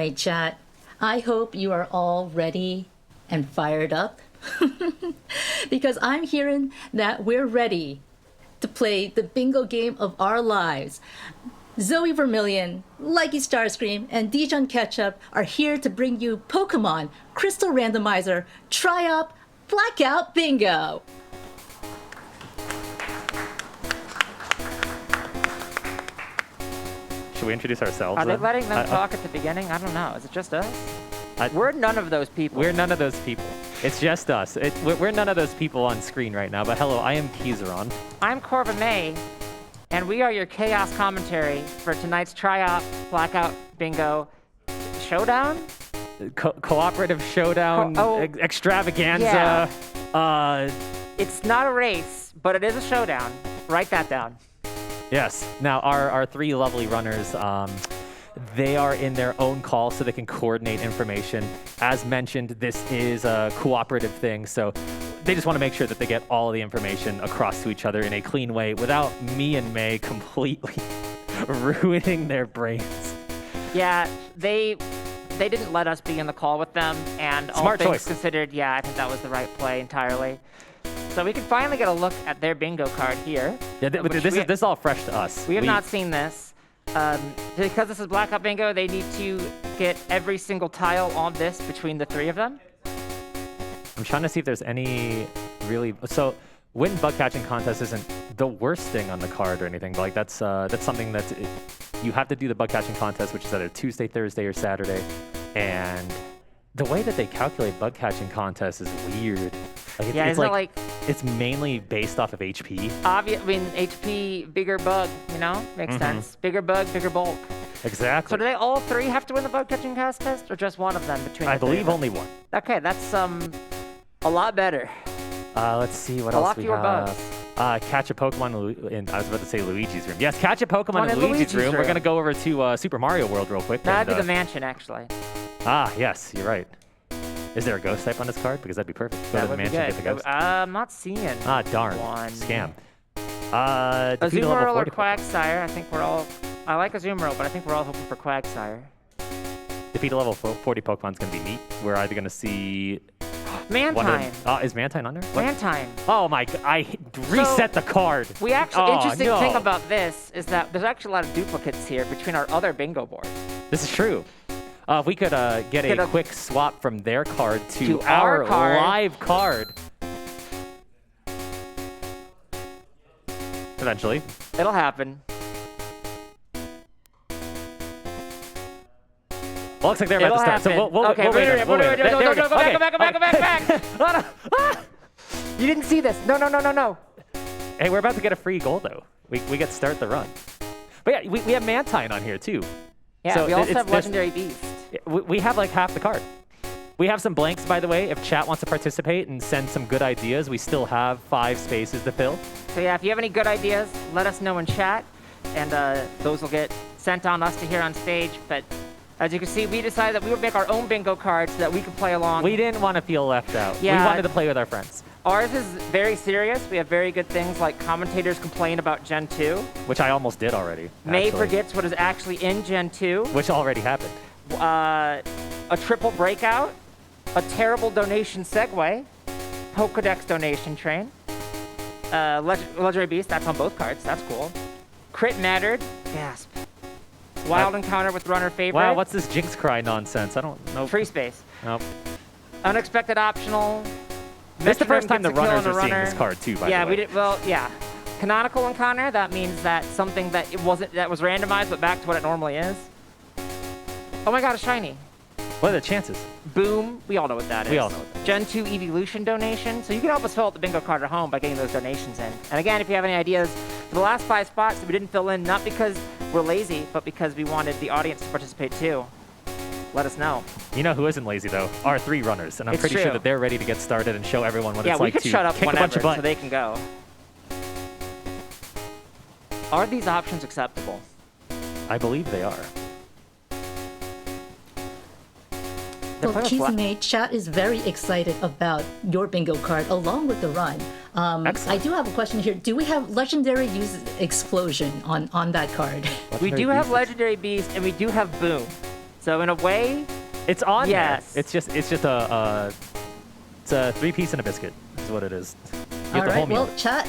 Alright, chat. I hope you are all ready and fired up. Because I'm hearing that we're ready to play the bingo game of our lives. ZoeVermillion, leggystarscream, and dijonketchup are here to bring you Pokémon Crystal Randomizer Try-Up Blackout Bingo. Should we introduce ourselves? Are they letting them talk at the beginning? I don't know. Is it just us? We're none of those people. We're none of those people. It's just us. We're none of those people on screen right now. But hello, I am Kizaron. I'm Corva May, and we are your chaos commentary for tonight's Try-Out Blackout Bingo Showdown? Cooperative showdown extravaganza. Yeah. It's not a race, but it is a showdown. Write that down. Yes. Now, our three lovely runners, they are in their own call so they can coordinate information. As mentioned, this is a cooperative thing, so they just want to make sure that they get all the information across to each other in a clean way without me and May completely ruining their brains. Yeah, they didn't let us be in the call with them, and Smart all things choice. considered, yeah, I think that was the right play entirely. So we can finally get a look at their bingo card here. Yeah, this is all fresh to us. We have not seen this. Because this is Blackout Bingo, they need to get every single tile on this between the three of them. I'm trying to see if there's any really... So, win bug catching contest isn't the worst thing on the card or anything, but like that's something that you have to do the bug catching contest, which is either Tuesday, Thursday, or Saturday. And the way that they calculate bug catching contests is weird. Like, Yeah, it's isn't it like... It's mainly based off of HP. I mean, HP, bigger bug, you know? Makes sense. Bigger bug, bigger bulk. Exactly. So do they all three have to win the bug catching contest, or just one of them between I the three believe of them? only one. Okay, that's a lot better. Let's see what A else lot we fewer have. bugs. Catch a Pokemon in, I was about to say Luigi's room. Yes, catch a Pokemon in Luigi's Luigi's room. room. We're going to go over to Super Mario World real quick. That'd and, be the mansion, actually. Ah, yes, you're right. Is there a ghost type on this card? Because that'd be perfect. Go to the mansion, get the ghost. I'm not seeing Ah, darn. one. Scam. Azumarill or Quagsire. I think we're all... I like Azumarill, but I think we're all hoping for Quagsire. Defeat a level 40 Pokemon's going to be neat. We're either going to see... Mantine. Is Mantine on there? What? Mantine. Oh my... I reset the card. We actually... Interesting no. thing about this is that there's actually a lot of duplicates here between our other bingo board. This is true. If we could get a quick swap from their card to our card. live card. Eventually. It'll happen. Well, looks like they're about to start. So we'll okay, wait. go back. You didn't see this. No. Hey, we're about to get a free goal, though. We get to start the run. But yeah, we have Mantine on here, too. Yeah, so we also have Legendary Beast. We have like half the card. We have some blanks, by the way. If chat wants to participate and send some good ideas, we still have 5 spaces to fill. So yeah, if you have any good ideas, let us know in chat, and those will get sent on us to hear on stage. But as you can see, we decided that we would make our own bingo cards so that we could play along. We didn't want to feel left out. Yeah. We wanted to play with our friends. Ours is very serious. We have very good things like commentators complain about Gen 2. Which I almost did already. May actually. forgets what is actually in Gen 2. Which already happened. A triple breakout. A terrible donation segue. Pokedex donation train. Legendary Beast, that's on both cards. That's cool. Crit mattered. Gasp. Wild encounter with runner favorite. Wow, what's this Jinx Cry nonsense? I don't know. Free space. Nope. Unexpected optional. This is the first time the Gets a kill runners on are a seeing runner. this card too, by Yeah, the way. we did. Well, yeah. Canonical encounter, that means that something that was randomized but back to what it normally is. Oh my god, a shiny. What are the chances? Boom. We all know what that is. We all know what that is. Gen 2 evolution donation. So you can help us fill out the bingo card at home by getting those donations in. And again, if you have any ideas for the last 5 spots that we didn't fill in, not because we're lazy, but because we wanted the audience to participate too, let us know. You know who isn't lazy, though? Our 3 runners. And I'm It's pretty true. sure that they're ready to get started and show everyone what Yeah, it's we like could to shut up kick a bunch whenever of butt. so they can go. Are these options acceptable? I believe they are. They're Well, playing with Kizame, chat is very excited about your bingo card along with the run. I do have a question here. Do we have Legendary Use Explosion on that card? We do have Legendary Beast and we do have Boom. So in a way, It's on yes. there. It's just a 3-piece and a biscuit is what it is. You All get the whole right, well, meal. chat,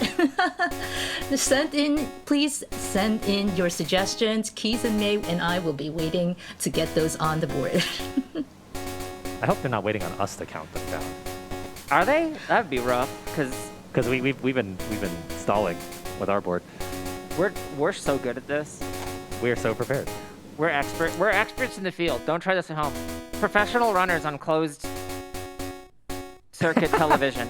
please send in your suggestions. Keys and May and I will be waiting to get those on the board. I hope they're not waiting on us to count them down. Are they? That'd be rough, because We've been stalling with our board. we're so good at this. We are so prepared. We're experts in the field. Don't try this at home. Professional runners on closed circuit television.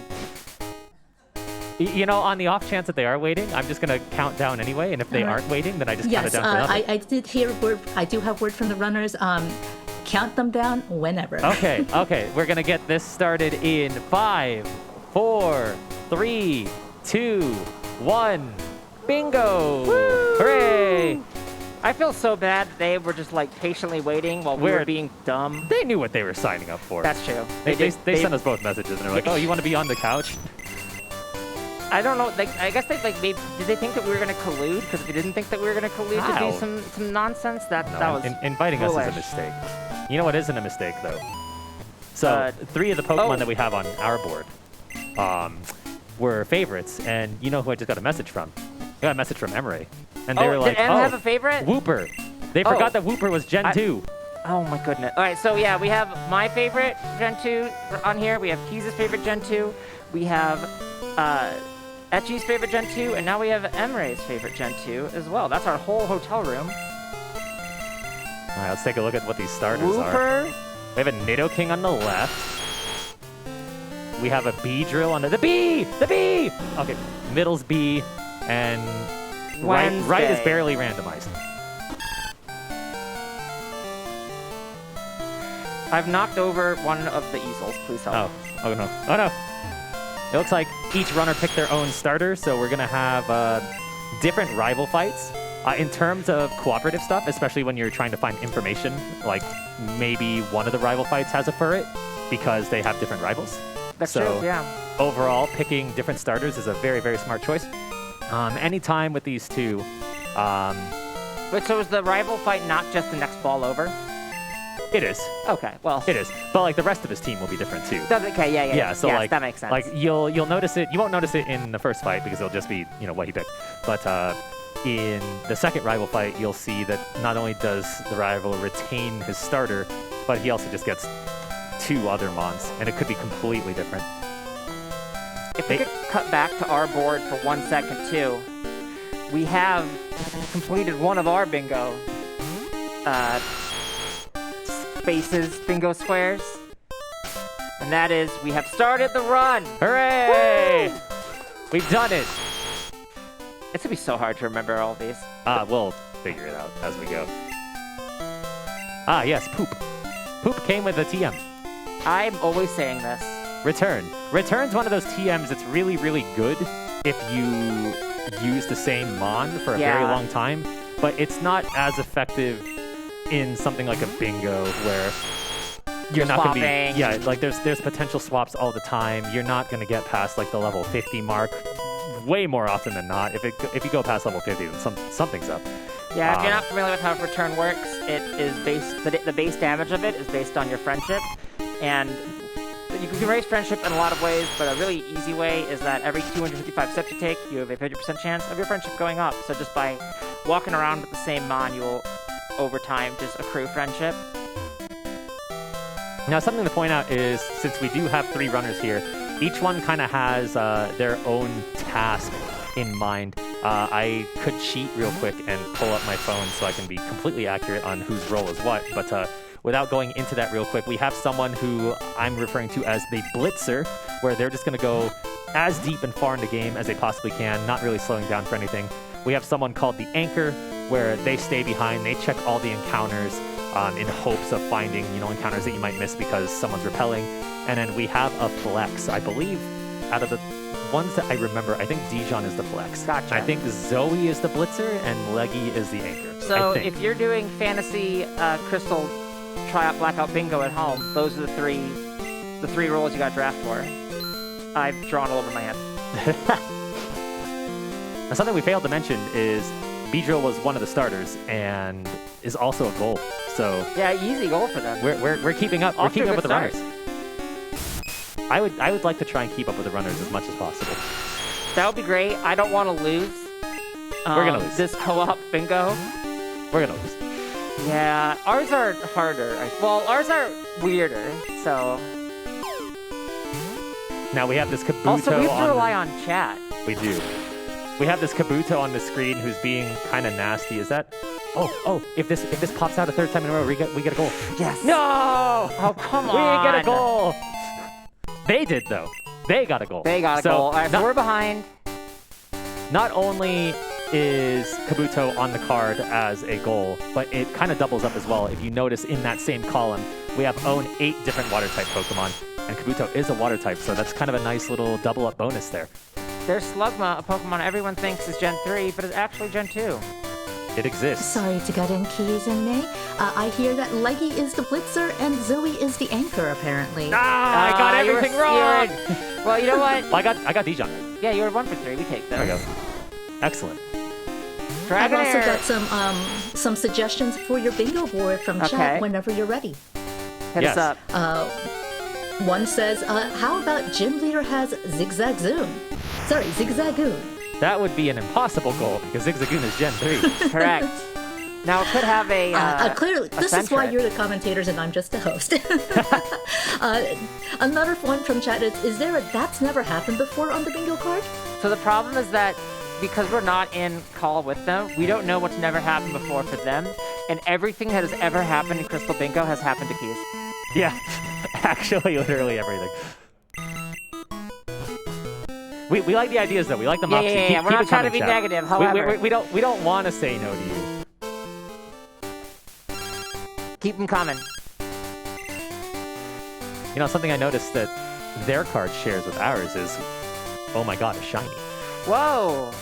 You know, on the off chance that they are waiting, I'm just gonna count down anyway. And if they aren't waiting, then I just count it Yes, down for nothing. I did hear word. I do have word from the runners. Count them down whenever. Okay. We're gonna get this started in 5, 4, 3, 2, 1. Bingo! Woo! Hooray! I feel so bad they were just like patiently waiting while we were being dumb. They knew what they were signing up for. That's true. They sent us both messages and they're like, "Oh, you want to be on the couch?" I don't know. Like, I guess they maybe did they think that we were gonna collude? Because if they didn't think that we were gonna collude to How? do some nonsense, that was Inviting foolish. us is a mistake. You know what isn't a mistake though? So 3 of the Pokemon that we have on our board were favorites, and you know who I just got a message from? I got a message from Emery, and they were like, did Em "Oh, have a favorite? Wooper." They forgot that Wooper was Gen 2. Oh my goodness. All right, so yeah, we have my favorite Gen 2 on here. We have Keys' favorite Gen 2. We have Etchy's favorite Gen 2, and now we have Emery's favorite Gen 2 as well. That's our whole hotel room. All right, let's take a look at what these starters are. Wooper. We have a Nidoking on the left. We have a Beedrill on the bee. Okay, middle's B, and right is Wednesday. barely randomized. I've knocked over one of the easels. Please help. Oh no. It looks like each runner picked their own starter, so we're gonna have different rival fights. In terms of cooperative stuff, especially when you're trying to find information, like maybe one of the rival fights has a Furret because they have different rivals. That's so true, yeah. Overall, picking different starters is a very, very smart choice. Anytime with these two, Wait, so is the rival fight not just the next ball over? it is. Okay, well. It is. But like the rest of his team will be different too. Okay, yeah. Yeah, so yes, like that makes sense. Like you'll notice it. You won't notice it in the first fight because it'll just be what he picked. But in the second rival fight, you'll see that not only does the rival retain his starter, but he also just gets 2 other mons, and it could be completely different. If we could cut back to our board for 1 second too, we have completed one of our bingo spaces, bingo squares, and that is we have started the run. Hooray! Woo! We've done it. It's gonna be so hard to remember all these. We'll figure it out as we go. Yes, Poop. Poop came with a TM. I'm always saying this. Return. Return's one of those TMs that's really, really good if you use the same Mon for a very long time, but it's not as effective in something like a bingo where you're not swapping. gonna be like there's potential swaps all the time. You're not gonna get past like the level 50 mark way more often than not. If you go past level 50, then something's up. Yeah, if you're not familiar with how return works, it is the base damage of it is based on your friendship, and you can raise friendship in a lot of ways, but a really easy way is that every 255 steps you take, you have a 50% chance of your friendship going up. So just by walking around with the same Mon, you will, over time, just accrue friendship. Now, something to point out is, since we do have 3 runners here, each one kind of has their own task in mind. I could cheat real quick and pull up my phone so I can be completely accurate on whose role is what, but without going into that real quick, we have someone who I'm referring to as the Blitzer, where they're just going to go as deep and far in the game as they possibly can, not really slowing down for anything. We have someone called the Anchor, where they stay behind, they check all the encounters in hopes of finding, encounters that you might miss because someone's repelling. And then we have a Flex. I believe out of the ones that I remember, I think Dijon is the Flex. Gotcha. I think Zoe is the Blitzer and Leggy is the Anchor. So if you're doing fantasy Crystal Tryout Blackout Bingo at home, those are the three roles you got draft for. I've drawn all over my head. Now, something we failed to mention is Beedrill was one of the starters and is also a goal. So Yeah, easy goal for them. we're keeping up. We're Off to a keeping up with good the start. runners. I would like to try and keep up with the runners as much as possible. That would be great. I don't want to lose. We're gonna lose. This co-op bingo. We're gonna lose. Yeah, ours are harder. Well, ours are weirder, so... Now we have this Kabuto Also, we have to on rely on chat. We do. We have this Kabuto on the screen who's being kind of nasty. Is that? Oh! If this pops out a third time in a row, we get a goal. Yes. No! Oh, come We on. didn't get a goal. They did though. They got a goal. They got a So, goal. All right, so not- we're behind. Not only is Kabuto on the card as a goal, but it kind of doubles up as well. If you notice in that same column, we have own 8 different water type Pokemon, and Kabuto is a water type, so that's kind of a nice little double up bonus there. There's Slugma, a Pokemon everyone thinks is Gen 3, but it's actually Gen 2. It exists. Sorry to cut in, Keys and May. I hear that Leggy is the blitzer and Zoe is the anchor, apparently. I got you were everything wrong. scared. Well, you know what? Well, I got Dijon. Yeah, you were 1 for 3. We take those. There we go. Excellent. I've Dragon also Air. got some suggestions for your bingo board from Okay. chat whenever you're ready. Hit Yes. us up. One says, how about Gym Leader has Zigzagoon? Sorry, Zigzagoon. That would be an impossible goal because Zigzagoon is Gen 3. Correct. Now, it could have a... Clearly, a this is why Sentret. you're the commentators and I'm just a host. Another one from chat is there a that's never happened before on the bingo card? So the problem is that because we're not in call with them, we don't know what's never happened before for them, and everything that has ever happened in Crystal Bingo has happened to Keys. Yeah, actually, literally everything. We like the ideas though. We like the Yeah, moxie. yeah, yeah. Keep We're not it trying to coming, be chat. negative, however. We don't want to say no to you. Keep them coming. You know, something I noticed that their card shares with ours is, oh my god, a shiny. Whoa.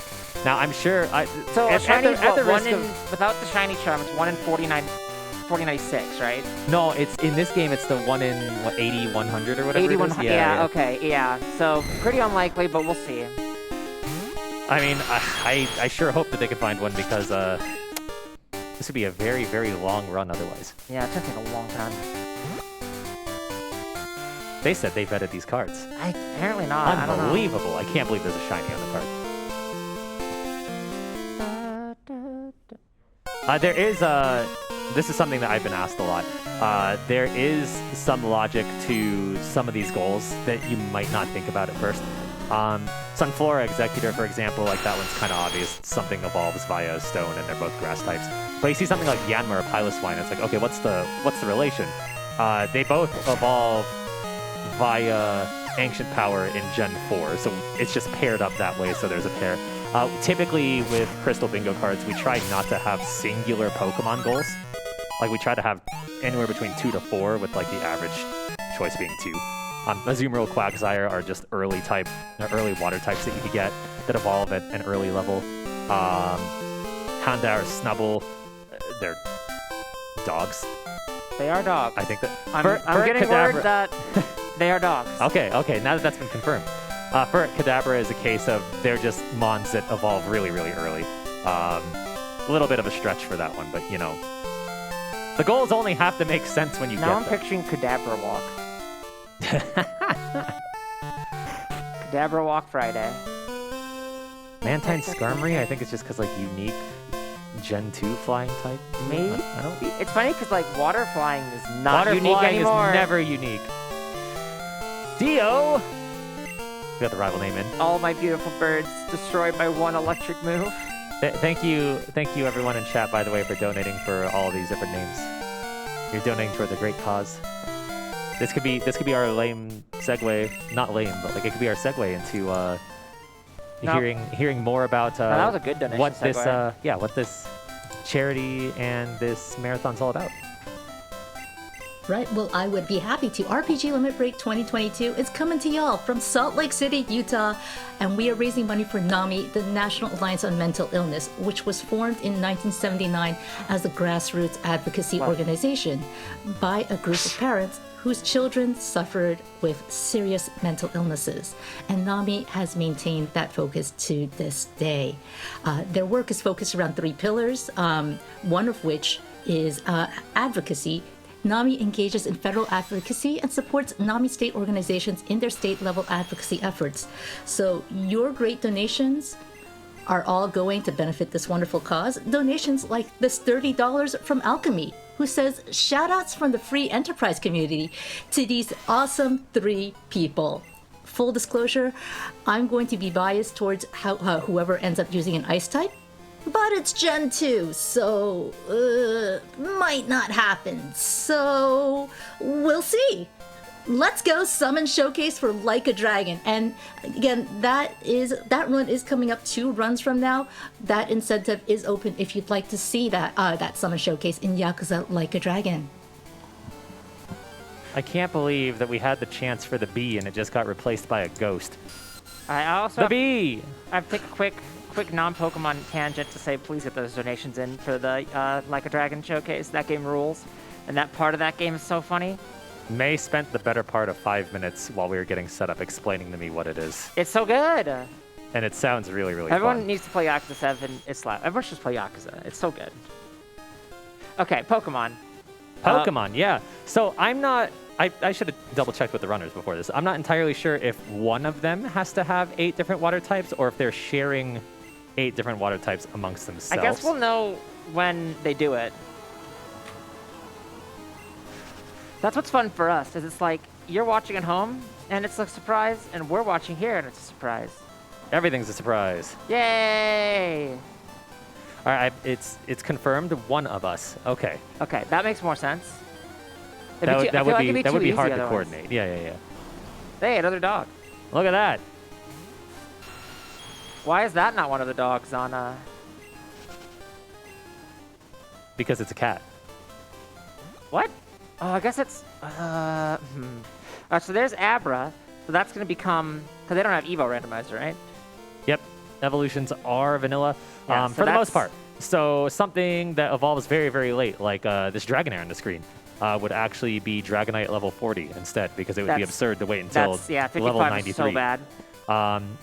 Now I'm sure So at a shiny is the what, risk 1 in, of, without the shiny charm, it's 1 in 4096, right? no, it's in this game. It's the 1 in what 80, 100 or whatever. 81, it is. yeah, okay, yeah. So pretty unlikely, but we'll see. I mean, I sure hope that they can find one because this would be a very, very long run otherwise. Yeah, it's gonna take a long time. They said they vetted these cards. Apparently not. I don't know. Unbelievable. I can't believe there's a shiny on the card. There is this is something that I've been asked a lot. There is some logic to some of these goals that you might not think about at first. Sunflora Executor, for example, like that one's kind of obvious. Something evolves via stone, and they're both grass types. But you see something like Yanma or Piloswine, it's like, okay, what's the relation? They both evolve via Ancient Power in Gen 4, so it's just paired up that way, so there's a pair. Typically with Crystal Bingo cards, we try not to have singular Pokemon goals. Like we try to have anywhere between 2 to 4, with like the average choice being 2. Azumarill, Quagsire are just early water types that you could get that evolve at an early level. Houndour, Snubbull, they're dogs. They are dogs. I think that I'm getting word that they are dogs. Okay, now that that's been confirmed. For Kadabra is a case of they're just mons that evolve really, really early. A little bit of a stretch for that one, but you know. The goals only have to make sense when you Now I'm get them. picturing Kadabra Walk. Kadabra Walk Friday. Mantine Skarmory, I think it's just because like unique Gen 2 flying type. Maybe. I don't. It's funny because like water flying is not Water unique flying anymore. is never unique. Dio! We got the rival name in. All my beautiful birds destroyed by one electric move. Thank you everyone in chat, by the way, for donating for all these different names. You're donating towards a great cause. This could be our lame segue, not lame, but like it could be our segue into hearing more about No, that was a good donation what this segue. what this charity and this marathon's all about. Right, well, I would be happy to. RPG Limit Break 2022 is coming to y'all from Salt Lake City, Utah, and we are raising money for NAMI, the National Alliance on Mental Illness, which was formed in 1979 as a grassroots advocacy organization by a group of parents whose children suffered with serious mental illnesses, and NAMI has maintained that focus to this day. Their work is focused around 3 pillars, one of which is advocacy. NAMI engages in federal advocacy and supports NAMI state organizations in their state-level advocacy efforts. So your great donations are all going to benefit this wonderful cause. Donations like this $30 from Alchemy, who says, shoutouts from the free enterprise community to these awesome 3 people. Full disclosure, I'm going to be biased towards whoever ends up using an ice type, but it's Gen 2, so might not happen. So we'll see. Let's go summon showcase for Like a Dragon. And again, that run is coming up 2 runs from now. That incentive is open if you'd like to see that summon showcase in Yakuza Like a Dragon. I can't believe that we had the chance for the bee and it just got replaced by a ghost. I also The bee! I have to take a quick non-Pokemon tangent to say please get those donations in for the Like a Dragon showcase. That game rules. And that part of that game is so funny. May spent the better part of 5 minutes while we were getting set up explaining to me what it is. It's so good. And it sounds really, really Everyone fun. needs to play Yakuza 7. Everyone should play Yakuza. It's so good. Okay, Pokemon. Pokemon, yeah. So I'm not... I should have double-checked with the runners before this. I'm not entirely sure if one of them has to have 8 different water types or if they're sharing 8 different water types amongst themselves. I guess we'll know when they do it. That's what's fun for us, is it's like you're watching at home and it's a surprise, and we're watching here and it's a surprise. Everything's a surprise. Yay! All right, it's confirmed one of us. Okay. Okay, that makes more sense. That would be hard to otherwise. coordinate. Yeah. Hey, another dog. Look at that. Why is that not one of the dogs on Because it's a cat. What? Oh, I guess it's so there's Abra, so that's gonna become, because they don't have Evo randomizer, right? Yep. Evolutions are vanilla Yeah, so for the most that's- part. So something that evolves very, very late, like this Dragonair on the screen, would actually be Dragonite level 40 instead, because it would be That's- absurd to wait until That's, yeah, level 55 93. is so bad.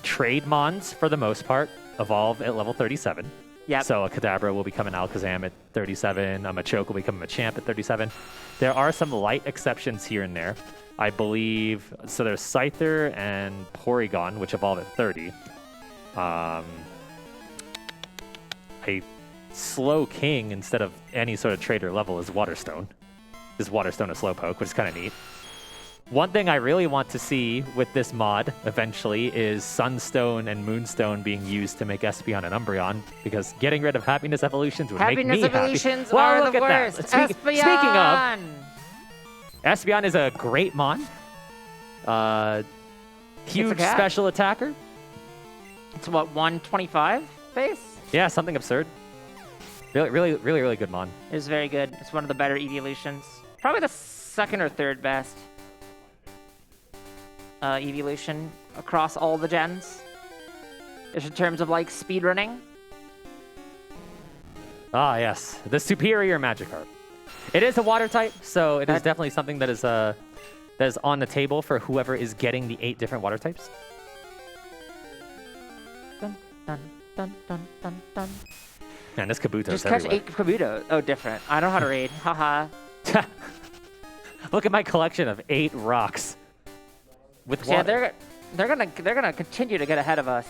Trade mons, for the most part, evolve at level 37. Yep. So a Kadabra will become an Alakazam at 37. A Machoke will become a Machamp at 37. There are some light exceptions here and there. I believe, so there's Scyther and Porygon, which evolve at 30. A slow king instead of any sort of trader level is Waterstone. Is Waterstone a Slowpoke, which is kind of neat. One thing I really want to see with this mod eventually is Sunstone and Moonstone being used to make Espeon and Umbreon, because getting rid of Happiness Evolutions would make me Evolutions happy. are Look the at worst. that. Speaking of, Espeon is a great mon. Huge cat. special attacker. It's what, 125 base? Yeah, something absurd. Really good mon. It is very good. It's one of the better evolutions. Probably the second or third best evolution across all the gens. Just in terms of like speedrunning. Ah, yes, the superior Magikarp. It is a water type, so it is definitely something that is on the table for whoever is getting the 8 different water types. Dun, dun, dun, dun, dun, dun. Man, this Kabuto's Just catch everywhere. 8 Kabuto. Oh, different. I don't know how to read. Haha. Look at my collection of 8 rocks with Yeah, water. they're gonna continue to get ahead of us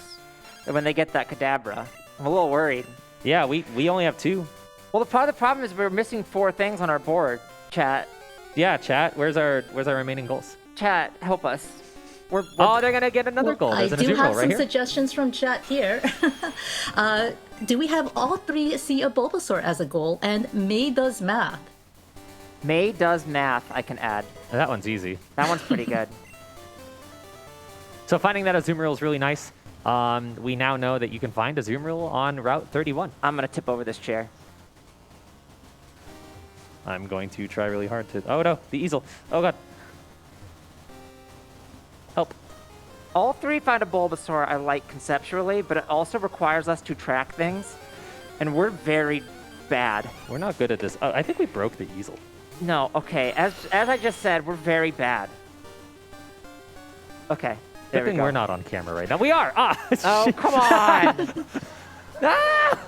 when they get that Kadabra. I'm a little worried. Yeah, we only have 2. Well, the problem is we're missing 4 things on our board. Chat, Yeah, chat. Where's our remaining goals? chat, help us. We're Oh, they're gonna get another goal. I There's an do Azumarill have right some here. suggestions from chat here. Do we have all 3 see a Bulbasaur as a goal? And May does math. May does math. I can add. That one's easy. That one's pretty good. So finding that Azumarill is really nice. We now know that you can find Azumarill on Route 31. I'm gonna tip over this chair. I'm going to try really hard to... Oh, no. The easel. Oh, God. Help. All 3 find a Bulbasaur I like conceptually, but it also requires us to track things, and we're very bad. We're not good at this. I think we broke the easel. No, okay. As I just said, we're very bad. Okay. There Good we thing go. we're not on camera right now. We are! Ah! Oh, come on! Ah!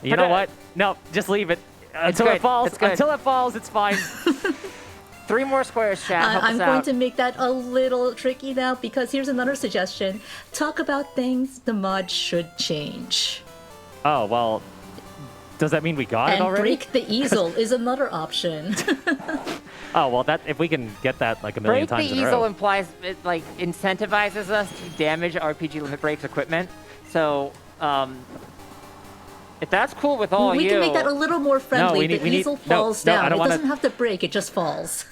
You know what? No, just leave it. Until good. it falls. It's good. Until it falls, it's fine. 3 more squares, chat. Help I'm us going out. to make that a little tricky now because here's another suggestion. Talk about things the mod should change. Oh, well, does that mean we got it And already? break the easel is another option. Oh, well, that if we can get that like a million Break the times in a easel row. implies it like incentivizes us to damage RPG limit breaks equipment. So, if that's cool with all we you, can make that a little more friendly. we need- the we need- easel no, falls no, I down. don't It wanna- doesn't have to break, it just falls.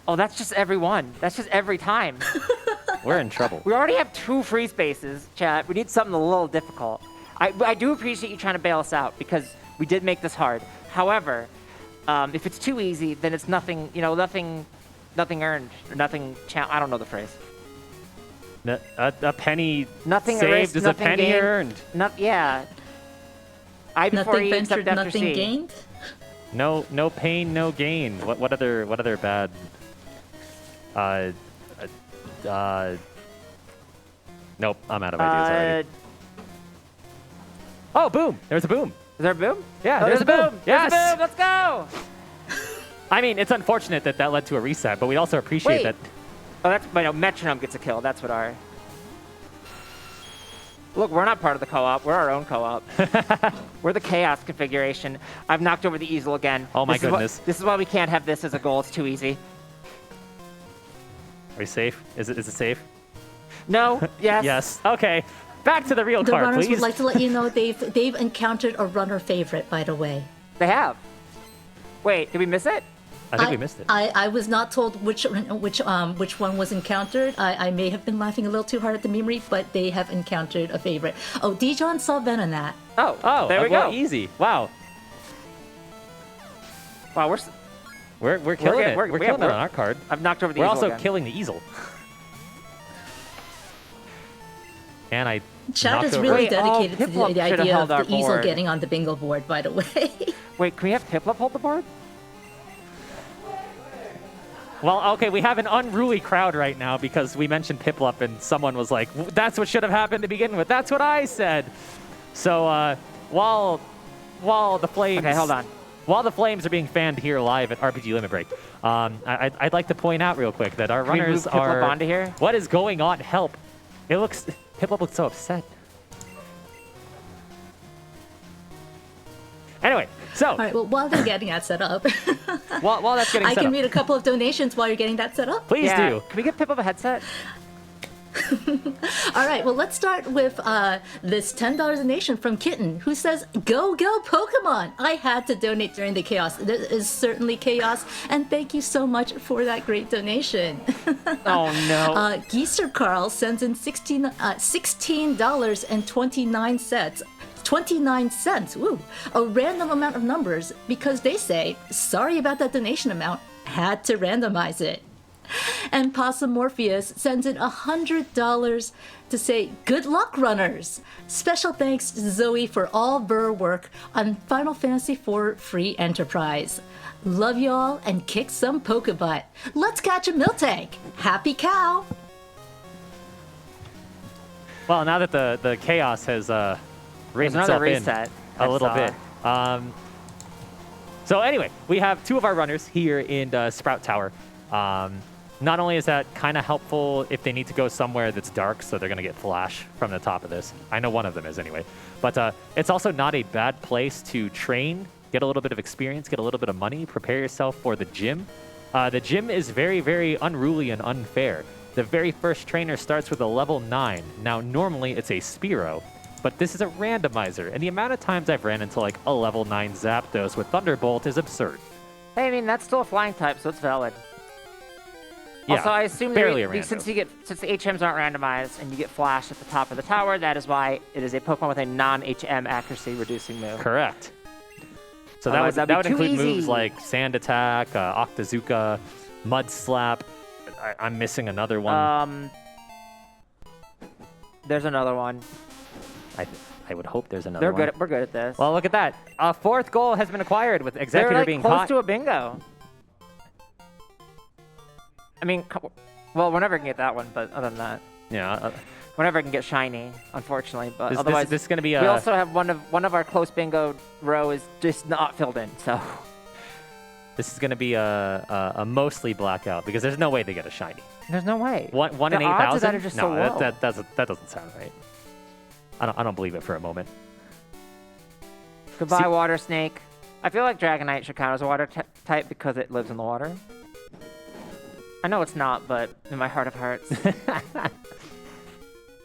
oh, that's just every one. That's just every time. We're in trouble. We already have 2 free spaces, chat. We need something a little difficult. I do appreciate you trying to bail us out because we did make this hard. However, if it's too easy, then it's nothing. You know, nothing earned or nothing. I don't know the phrase. A penny Nothing saved erased, is a nothing penny gained. earned. Yeah. I before Nothing E except ventured, after nothing C. gained. No pain, no gain. What other bad? Nope, I'm out of ideas already. Oh, boom! There's a boom. Is there a boom? Yeah, Oh, there's a boom. There's Yes. a boom. Let's go. I mean, it's unfortunate that that led to a reset, but we also appreciate Wait. that. Oh, that's no, Metronome gets a kill. That's what our. Look, we're not part of the co-op. We're our own co-op. We're the chaos configuration. I've knocked over the easel again. Oh my This is goodness. this is why we can't have this as a goal. It's too easy. Are we safe? Is it safe? No. Yes. Yes. Okay. Back to the real The card, runners please. would like to let you know they've encountered a runner favorite, by the way. They have. Wait, did we miss it? I think we missed it. I was not told which one was encountered. I may have been laughing a little too hard at the memory, but they have encountered a favorite. Oh, Dijon saw Venonat. Oh. There we well, go. easy. Wow. Wow, We're killing it. we're- We're yeah, killing it we're- on our card. I've knocked over the We're easel also again. killing the easel. And I Chad knocked is over- really Wait, oh, dedicated to Piplup the should've idea held of our the easel board. getting on the bingo board, by the way. Wait, can we have Piplup hold the board? Well, okay, we have an unruly crowd right now because we mentioned Piplup and someone was like, that's what should have happened to begin with. That's what I said. So while the flames... Okay, hold on. While the flames are being fanned here live at RPG Limit Break, I'd like to point out real quick that our Can we runners move Piplup are... onto here? What is going on? Help. Piplup looks so upset. Anyway, so All right, well, while they're getting that set up, while that's getting I set can up, read a couple of donations while you're getting that set up. please Yeah. do. Can we get Piplup a headset? All right, well, let's start with this $10 donation from Kitten, who says, "Go, go, Pokemon! I had to donate during the chaos. This is certainly chaos, and thank you so much for that great donation." Oh no. Geeser Carl sends in $16.29. 29 cents, woo, a random amount of numbers because they say, sorry about that donation amount, had to randomize it. And Possum Morpheus sends in $100 to say, good luck, runners. Special thanks to Zoe for all Burr work on Final Fantasy IV Free Enterprise. Love y'all and kick some Pokebutt. Let's catch a Miltank. Happy cow. Well, now that the chaos has raised There's another itself reset. in a little saw. bit. So anyway, we have 2 of our runners here in Sprout Tower. Not only is that kind of helpful if they need to go somewhere that's dark, so they're going to get flash from the top of this. I know one of them is anyway. But it's also not a bad place to train, get a little bit of experience, get a little bit of money, prepare yourself for the gym. The gym is very, very unruly and unfair. The very first trainer starts with a level 9. Now, normally it's a Spearow, but this is a randomizer, and the amount of times I've ran into like a level 9 Zapdos with Thunderbolt is absurd. Hey, I mean that's still a flying type, so it's valid. Yeah, Also, I assume barely a that rando. since the HMs aren't randomized and you get flash at the top of the tower, that is why it is a Pokemon with a non-HM accuracy reducing move. Correct. So Otherwise, that that'd would be too include moves easy. like Sand Attack, Octazooka, Mud Slap. I'm missing another one. There's another one. I would hope there's another They're one. good. We're good at this. Well, look at that. A 4th goal has been acquired with They're Executor like being close caught. to a bingo. I mean, well, we're never gonna get that one, but other than that, Yeah. we're never gonna get shiny, unfortunately. But This otherwise, is gonna be we also have one of our close bingo row is just not filled in. So this is gonna be a mostly blackout because there's no way they get a shiny. there's no way. One in The odds 8,000? of that are just No, so low. that doesn't sound right. I don't believe it for a moment. Goodbye, See- water snake. I feel like Dragonite should count as a water type because it lives in the water. I know it's not, but in my heart of hearts.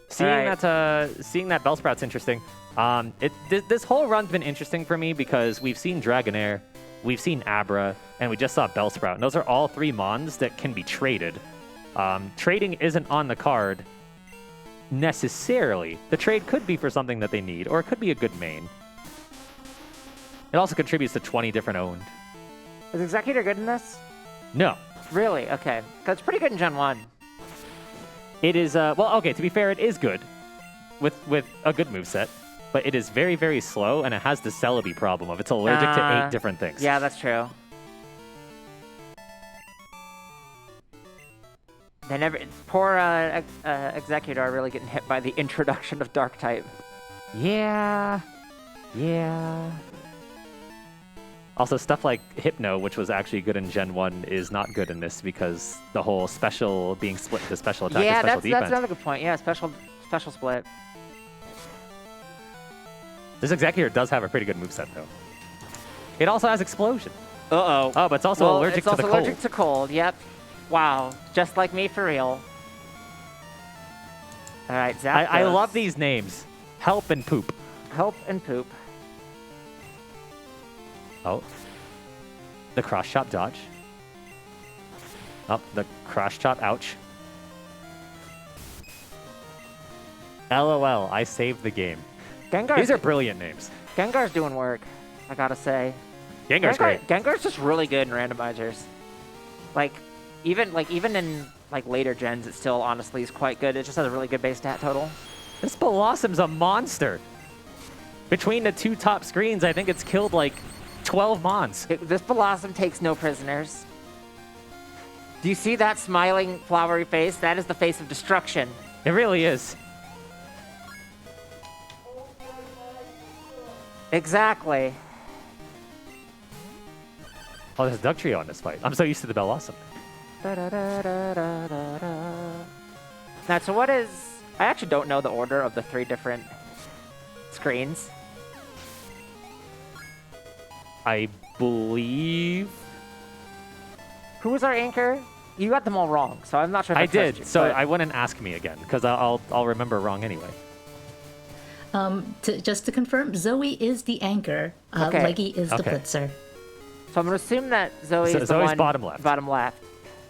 Seeing Alright. that Bellsprout's interesting. This whole run's been interesting for me because we've seen Dragonair, we've seen Abra, and we just saw Bellsprout. And those are all 3 mons that can be traded. Trading isn't on the card necessarily. The trade could be for something that they need, or it could be a good main. It also contributes to 20 different owned. Is Executor good in this? No. Really? Okay. Because it's pretty good in Gen 1. It is, well, okay, to be fair, it is good with a good moveset, but it is very, very slow, and it has the Celebi problem of it's allergic to 8 different things. Yeah, that's true. They never. Poor Executor are really getting hit by the introduction of Dark type. Yeah. Also, stuff like Hypno, which was actually good in Gen 1, is not good in this because the whole special being split into special attack Yeah, and special that's defense. another good point. Yeah, special split. This Executor does have a pretty good moveset, though. It also has Explosion. Uh-oh. Oh, but it's also allergic to the cold. allergic to cold, yep. Wow, just like me for real. All right, Zapdos. I love these names. Help and Poop. Help and poop. Oh. The cross chop dodge. Oh, the cross chop ouch. LOL, I saved the game. These are brilliant names. Gengar's doing work, I gotta say. Gengar's great. Gengar's just really good in randomizers. Like, even in later gens, it still honestly is quite good. It just has a really good base stat total. This Blossom's a monster. Between the 2 top screens, I think it's killed like 12 mons. This Blossom takes no prisoners. Do you see that smiling, flowery face? That is the face of destruction. It really is. Exactly. Oh, there's a Dugtrio in this fight. I'm so used to the Blossom. Now, so what is... I actually don't know the order of the 3 different screens. I believe... Who was our anchor? You got them all wrong, so I'm not sure if I trust did, you, so but- I wouldn't ask me again, because I'll remember wrong anyway. Just to confirm, Zoe is the anchor. Okay. Leggy is the Okay. blitzer. So I'm going to assume that Zoe is the Zoe's one bottom left. Bottom left.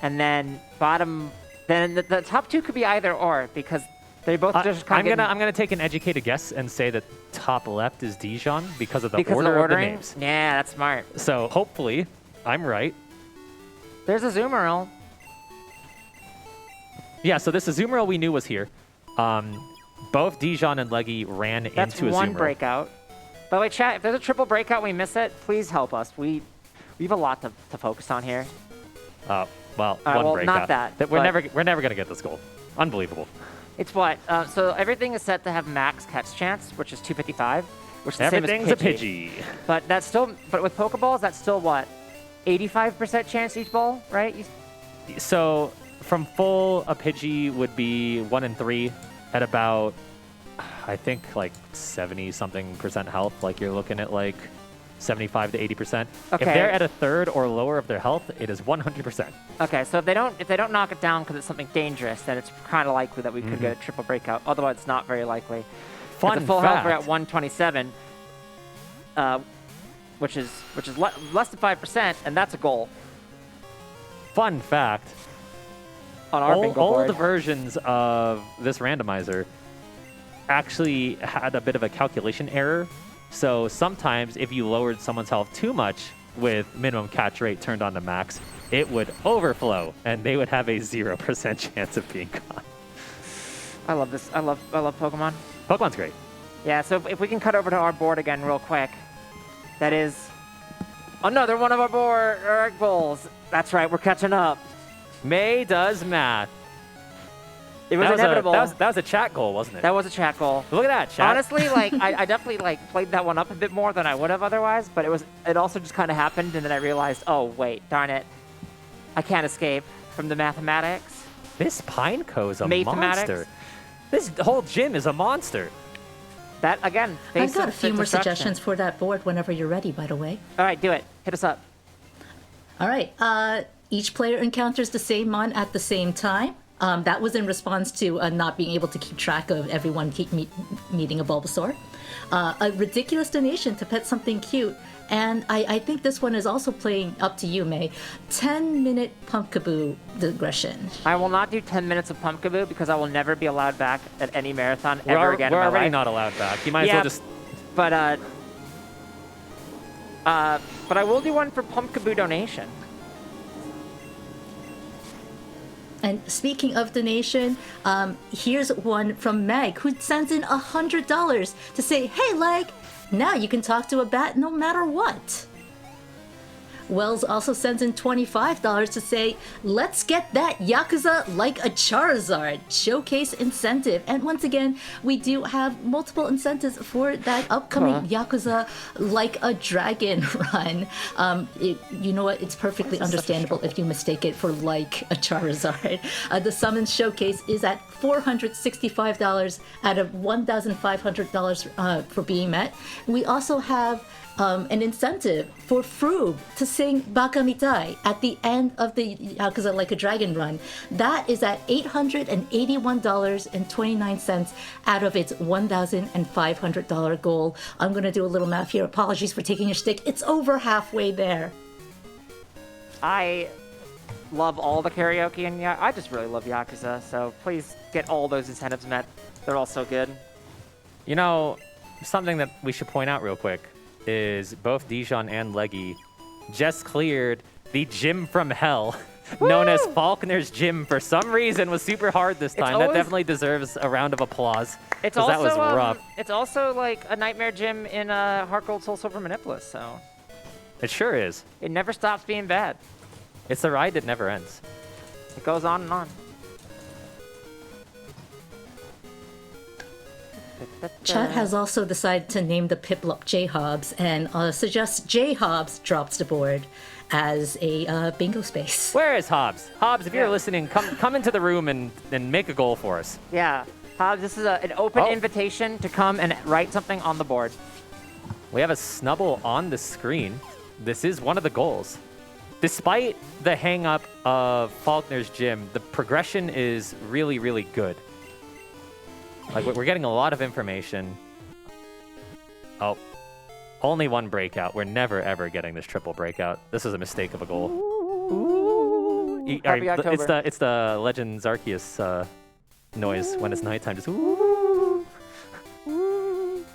And then bottom... Then the top 2 could be either or, because they both just kind of I'm gonna take an educated guess and say that top left is Dijon because of the because order of of the ordering? names. Yeah, that's smart. So hopefully, I'm right. There's a Zoomerl. Yeah, so this Azumarill we knew was here. Both Dijon and Leggy ran That's into Azumarill. one breakout. By the way, chat, if there's a triple breakout and we miss it, please help us. We have a lot to focus on here. Well, right, one well, breakout. not that, We're but- never gonna get this goal. Unbelievable. It's what? So everything is set to have max catch chance, which is 255, which is the same as Everything's a Pidgey. Pidgey. But that's still, but with Pokeballs, that's still what? 85% chance each ball, right? So from full, a Pidgey would be 1 in 3 at about, I think like 70-something% health. Like you're looking at like 75 to 80%. If Okay. they're at a third or lower of their health, it is 100%. Okay, so if they don't knock it down because it's something dangerous, then it's kind of likely that we could get a triple breakout. Otherwise, it's not very likely. Fun At the full health, we're fact. at 127, which is less than 5%, and that's a goal Fun fact. on our bingo board. Old versions of this randomizer actually had a bit of a calculation error. So sometimes if you lowered someone's health too much with minimum catch rate turned on to max, it would overflow and they would have a 0% chance of being caught. I love this. I love Pokemon. Pokemon's great. Yeah, so if we can cut over to our board again real quick. That is another one of our goals. That's right, we're catching up. May does math. It was that inevitable. Was that was a chat goal, wasn't it? That was a chat goal. Look at that, chat. Honestly, like I definitely like played that one up a bit more than I would have otherwise, but it also just kind of happened, and then I realized, oh wait, darn it, I can't escape from the mathematics. This Pineco's a Mathematics. monster. This whole gym is a monster. That again. I've got a few more destruction. suggestions for that board whenever you're ready, by the way. All right, do it. Hit us up. All right. Each player encounters the same mon at the same time. That was in response to not being able to keep track of everyone meeting a Bulbasaur. A ridiculous donation to pet something cute. And I think this one is also playing up to you, May. 10-minute Pumpkaboo digression. I will not do 10 minutes of Pumpkaboo because I will never be allowed back at any marathon ever again in We're my already life. not allowed back. You might as well just... But I will do one for Pumpkaboo donation. And speaking of donation, here's one from Meg, who sends in $100 to say, hey, Leg, now you can talk to a bat no matter what. Wells also sends in $25 to say, let's get that Yakuza like a Charizard showcase incentive. And once again, we do have multiple incentives for that upcoming Yakuza like a dragon run. You know what? It's perfectly understandable if you mistake it for like a Charizard. The summons showcase is at $465 out of $1,500 for being met. We also have an incentive for Froob to sing Baka Mitai at the end of the Yakuza Like a Dragon run. That is at $881.29 out of its $1,500 goal. I'm going to do a little math here. Apologies for taking your stick. It's over halfway there. I love all the karaoke and I just really love Yakuza, so please get all those incentives met. They're all so good. You know, something that we should point out real quick is both Dijon and Leggy just cleared the gym from hell, known as Falkner's gym. For some reason, was super hard this time. That definitely deserves a round of applause. It's also, that was rough. It's also like a nightmare gym in Heart Gold Soul Silver Manipulus, so It sure is. it never stops being bad. It's a ride that never ends. It goes on and on. Chat has also decided to name the Piplup J-Hobbs and suggests J-Hobbs drops the board as a bingo space. Where is Hobbs? Hobbs, if you're listening, come into the room and make a goal for us. Yeah, Hobbs, this is an open invitation to come and write something on the board. We have a Snubble on the screen. This is one of the goals. Despite the hang-up of Falkner's gym, the progression is really, really good. Like, we're getting a lot of information. Oh, only one breakout. We're never, ever getting this triple breakout. This is a mistake of a goal. Ooh. Happy October. It's the Legend Arceus noise when it's nighttime. Just ooh. Ooh.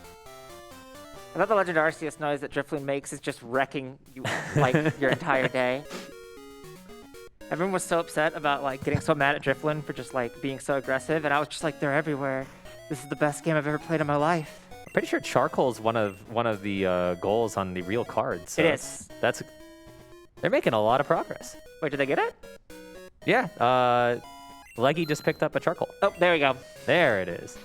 I thought the Legend Arceus noise that Drifloon makes is just wrecking you like your entire day. Everyone was so upset about like getting so mad at Drifloon for just like being so aggressive, and I was just like, they're everywhere. This is the best game I've ever played in my life. I'm pretty sure Charcoal's one of the goals on the real cards. So it is. They're making a lot of progress. Wait, did they get it? Yeah. Leggy just picked up a Charcoal. Oh, there we go. There it is.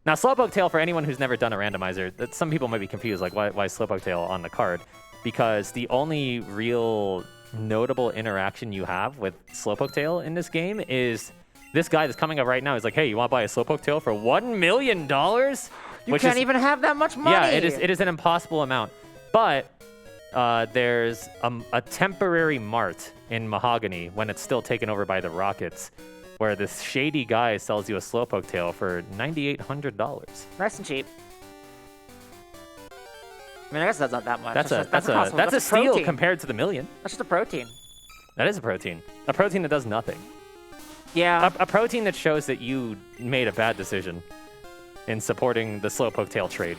Now, Slowpoke Tail, for anyone who's never done a randomizer, that some people might be confused, like why Slowpoke Tail on the card? Because the only real notable interaction you have with Slowpoke Tail in this game is this guy that's coming up right now is like, hey, you want to buy a Slowpoke Tail for $1 million? You can't even have that much money. Yeah, it is an impossible amount. But there's a temporary mart in Mahogany when it's still taken over by the Rockets, where this shady guy sells you a Slowpoke Tail for $9,800. Nice and cheap. I mean, I guess that's not that much. That's a steal protein. compared to the million. That's just a protein. That is a protein. A protein that does nothing. Yeah. A protein that shows that you made a bad decision in supporting the Slowpoke Tail trade.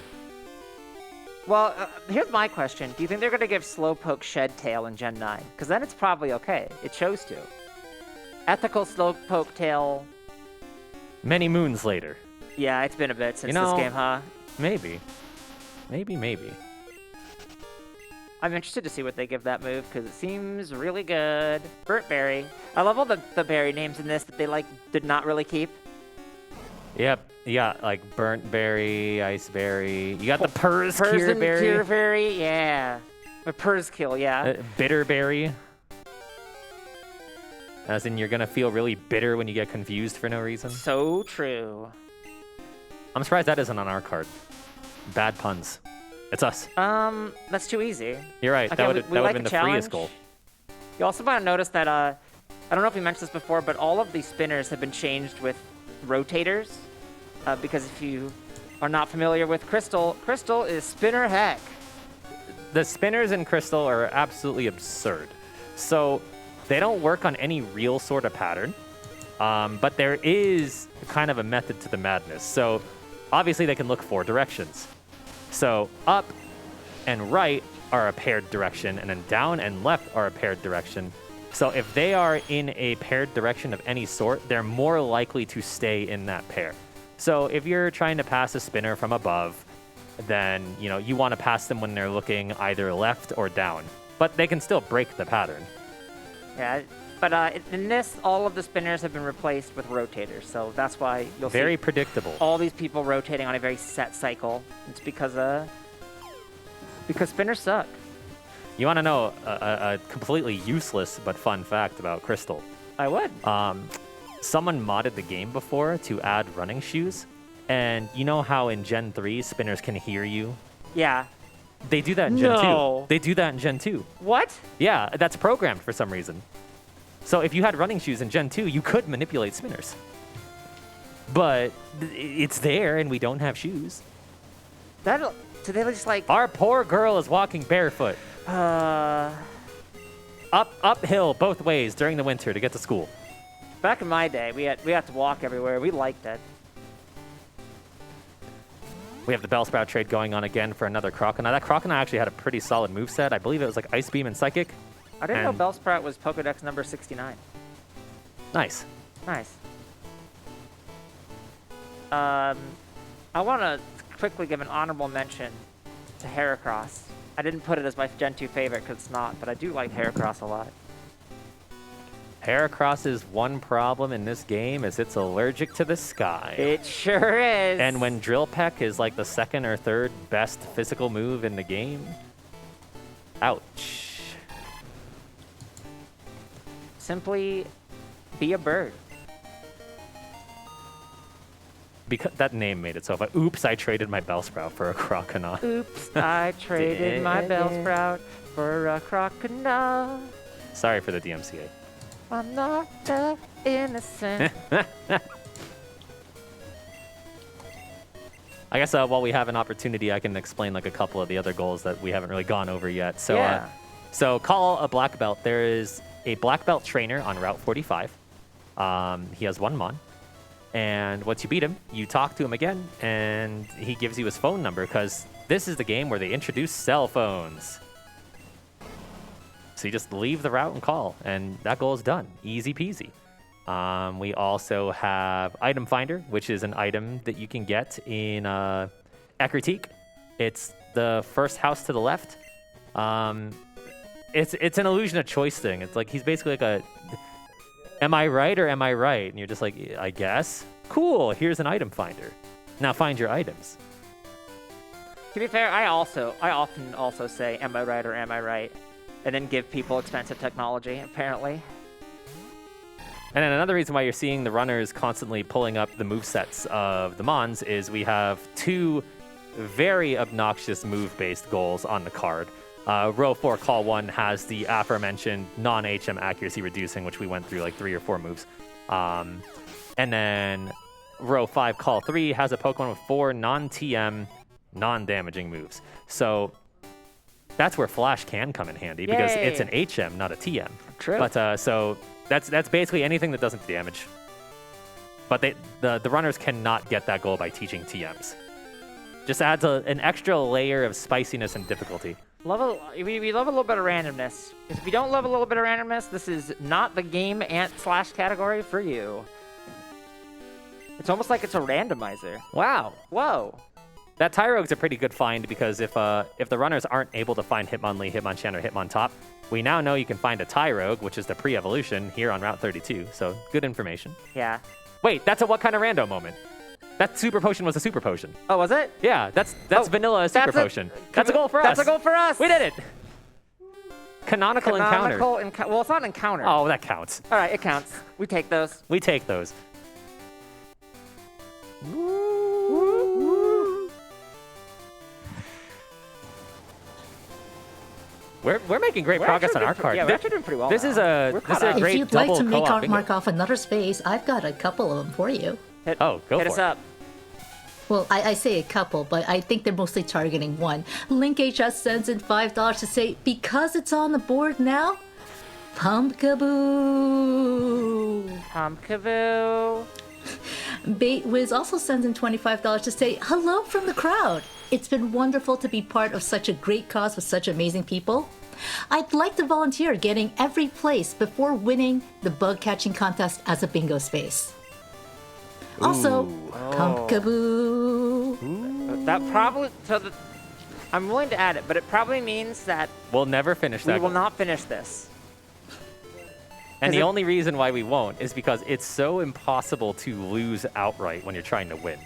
Well, here's my question. Do you think they're going to give Slowpoke Shed Tail in Gen 9? Because then it's probably okay. It chose to. Ethical Slowpoke Tail. Many moons later. Yeah, it's been a bit since this game, huh? Maybe. Maybe. I'm interested to see what they give that move because it seems really good. Burnt berry. I love all the berry names in this that they like did not really keep. Yep. You got like burnt berry, ice berry. You got the Purrs Purrs cure and berry. Cure berry, yeah. A Purrs kill, yeah. Bitter berry. As in, you're gonna feel really bitter when you get confused for no reason. So true. I'm surprised that isn't on our card. Bad puns. It's us. That's too easy. You're right. Okay, that would have we like been a the challenge. freest goal. You also might have noticed that, I don't know if we mentioned this before, but all of these spinners have been changed with rotators. Because if you are not familiar with Crystal, Crystal is spinner heck. The spinners in Crystal are absolutely absurd. So they don't work on any real sort of pattern, but there is kind of a method to the madness. So obviously they can look 4 directions. So up and right are a paired direction, and then down and left are a paired direction. So if they are in a paired direction of any sort, they're more likely to stay in that pair. So if you're trying to pass a spinner from above, then you want to pass them when they're looking either left or down. But they can still break the pattern. Yeah, but in this, all of the spinners have been replaced with rotators, so that's why you'll see Very predictable. all these people rotating on a very set cycle. It's because spinners suck. You want to know a completely useless but fun fact about Crystal? I would. Someone modded the game before to add running shoes, and you know how in Gen 3 spinners can hear you? Yeah. They do that in Gen No. 2. They do that in Gen 2. What? Yeah, that's programmed for some reason. So if you had running shoes in Gen 2, you could manipulate spinners. But it's there, and we don't have shoes. Do they just like... Our poor girl is walking barefoot. Uphill both ways during the winter to get to school. Back in my day, we had to walk everywhere. We liked it. We have the Bellsprout trade going on again for another Croconaw. That Croconaw actually had a pretty solid moveset. I believe it was like Ice Beam and Psychic. I didn't know Bellsprout was Pokedex number 69. Nice. Nice. I want to quickly give an honorable mention to Heracross. I didn't put it as my Gen 2 favorite because it's not, but I do like Heracross a lot. Heracross's one problem in this game is it's allergic to the sky. It sure is. And when Drill Peck is like the second or third best physical move in the game, ouch. Simply be a bird. Because that name made it so funny. Oops, I traded my Bellsprout for a Croconaw. Oops, I traded my Bellsprout for a Croconaw. Sorry for the DMCA. I'm not innocent. I guess while we have an opportunity, I can explain like a couple of the other goals that we haven't really gone over yet. So, Yeah. So call a black belt. There is a black belt trainer on Route 45. He has 1 mon. And once you beat him, you talk to him again, and he gives you his phone number because this is the game where they introduce cell phones. So you just leave the route and call, and that goal is done. Easy peasy. We also have Item Finder, which is an item that you can get in Ekritique. It's the first house to the left. It's an illusion of choice thing. It's like he's basically like a, am I right or am I right? And you're just like, I guess. Cool, here's an Item Finder. Now find your items. To be fair, I often also say, am I right or am I right? And then give people expensive technology, apparently. And then another reason why you're seeing the runners constantly pulling up the movesets of the Mons is we have 2 very obnoxious move-based goals on the card. Row 4, Call 1 has the aforementioned non-HM accuracy reducing, which we went through like 3 or 4 moves. And then Row 5, Call 3 has a Pokemon with 4 non-TM, non-damaging moves. So that's where Flash can come in handy because it's an HM, not a TM. True. But so that's basically anything that doesn't damage. But the runners cannot get that goal by teaching TMs. Just adds an extra layer of spiciness and difficulty. We love a little bit of randomness. If you don't love a little bit of randomness, this is not the game / category for you. It's almost like it's a randomizer. Wow. Whoa. That Tyrogue's a pretty good find because if the runners aren't able to find Hitmonlee, Hitmonchan, or Hitmontop, we now know you can find a Tyrogue, which is the pre-evolution, here on Route 32. So good information. Yeah. Wait, that's a what kind of rando moment? That super potion was a super potion. Oh, was it? Yeah, that's vanilla super potion. That's a goal for us. That's a goal for us. We did it. Canonical encounter. Well, it's not an encounter. Oh, that counts. All right, it counts. We take those. We take those. We're making great progress on our card. Yeah, we're actually doing pretty well. This now. is a If great you'd like double to co-op bingo. mark off another space, I've got a couple of them for you. Hit Go for us it. up. Well, I say a couple, but I think they're mostly targeting one. Link HS sends in $5 to say, because it's on the board now, Pumpkaboo. Pumpkaboo. Bait Wiz also sends in $25 to say, hello from the crowd. It's been wonderful to be part of such a great cause with such amazing people. I'd like to volunteer getting every place before winning the bug catching contest as a bingo space. Also, Pumpkaboo. That probably I'm willing to add it, but it probably means that We'll never finish that. we will goal. not finish this. And Is the it- only reason why we won't is because it's so impossible to lose outright when you're trying to win.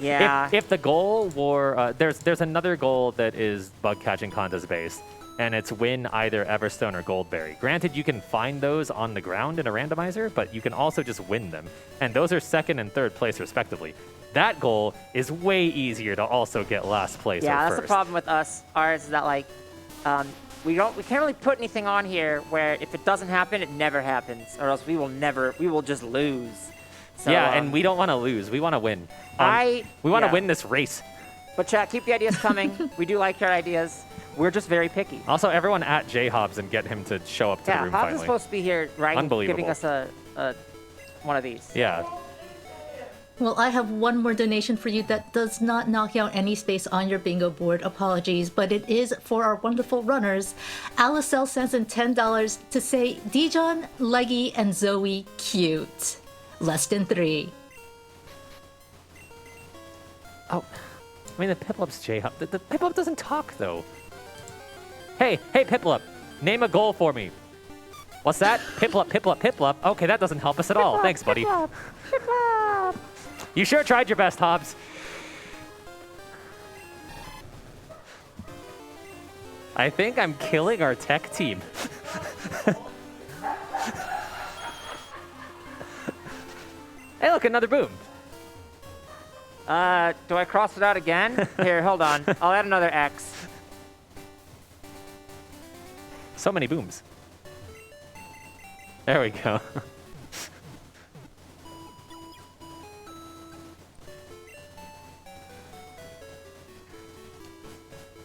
Yeah. If the goal were there's another goal that is bug catching contest based, and it's win either Everstone or Goldberry. Granted, you can find those on the ground in a randomizer, but you can also just win them, and those are second and third place respectively. That goal is way easier to also get last place. Yeah, or that's first. the problem with us. Ours is that like, we can't really put anything on here where if it doesn't happen, it never happens, or else we will just lose. So, Yeah, and we don't want to lose. We want to win. We want to win this race. But chat, keep the ideas coming. We do like your ideas. We're just very picky. Also, everyone at J Hobbs and get him to show up to the Yeah, room Hobbs finally. is supposed to be here, right? Unbelievable. Giving us a one of these. Yeah. Well, I have one more donation for you that does not knock out any space on your bingo board. Apologies, but it is for our wonderful runners. Alicel sends in $10 to say, Dijon, Leggy, and Zoe cute. Less than 3. Oh, I mean, the Piplup's J-Hop. The Piplup doesn't talk, though. Hey, Piplup, name a goal for me. What's that? Piplup, Piplup, Piplup. Okay, that doesn't help us at all. Thanks, buddy. Piplup. You sure tried your best, Hobbs. I think I'm killing our tech team. Hey, look, another boom. Do I cross it out again? Here, hold on. I'll add another X. So many booms. There we go.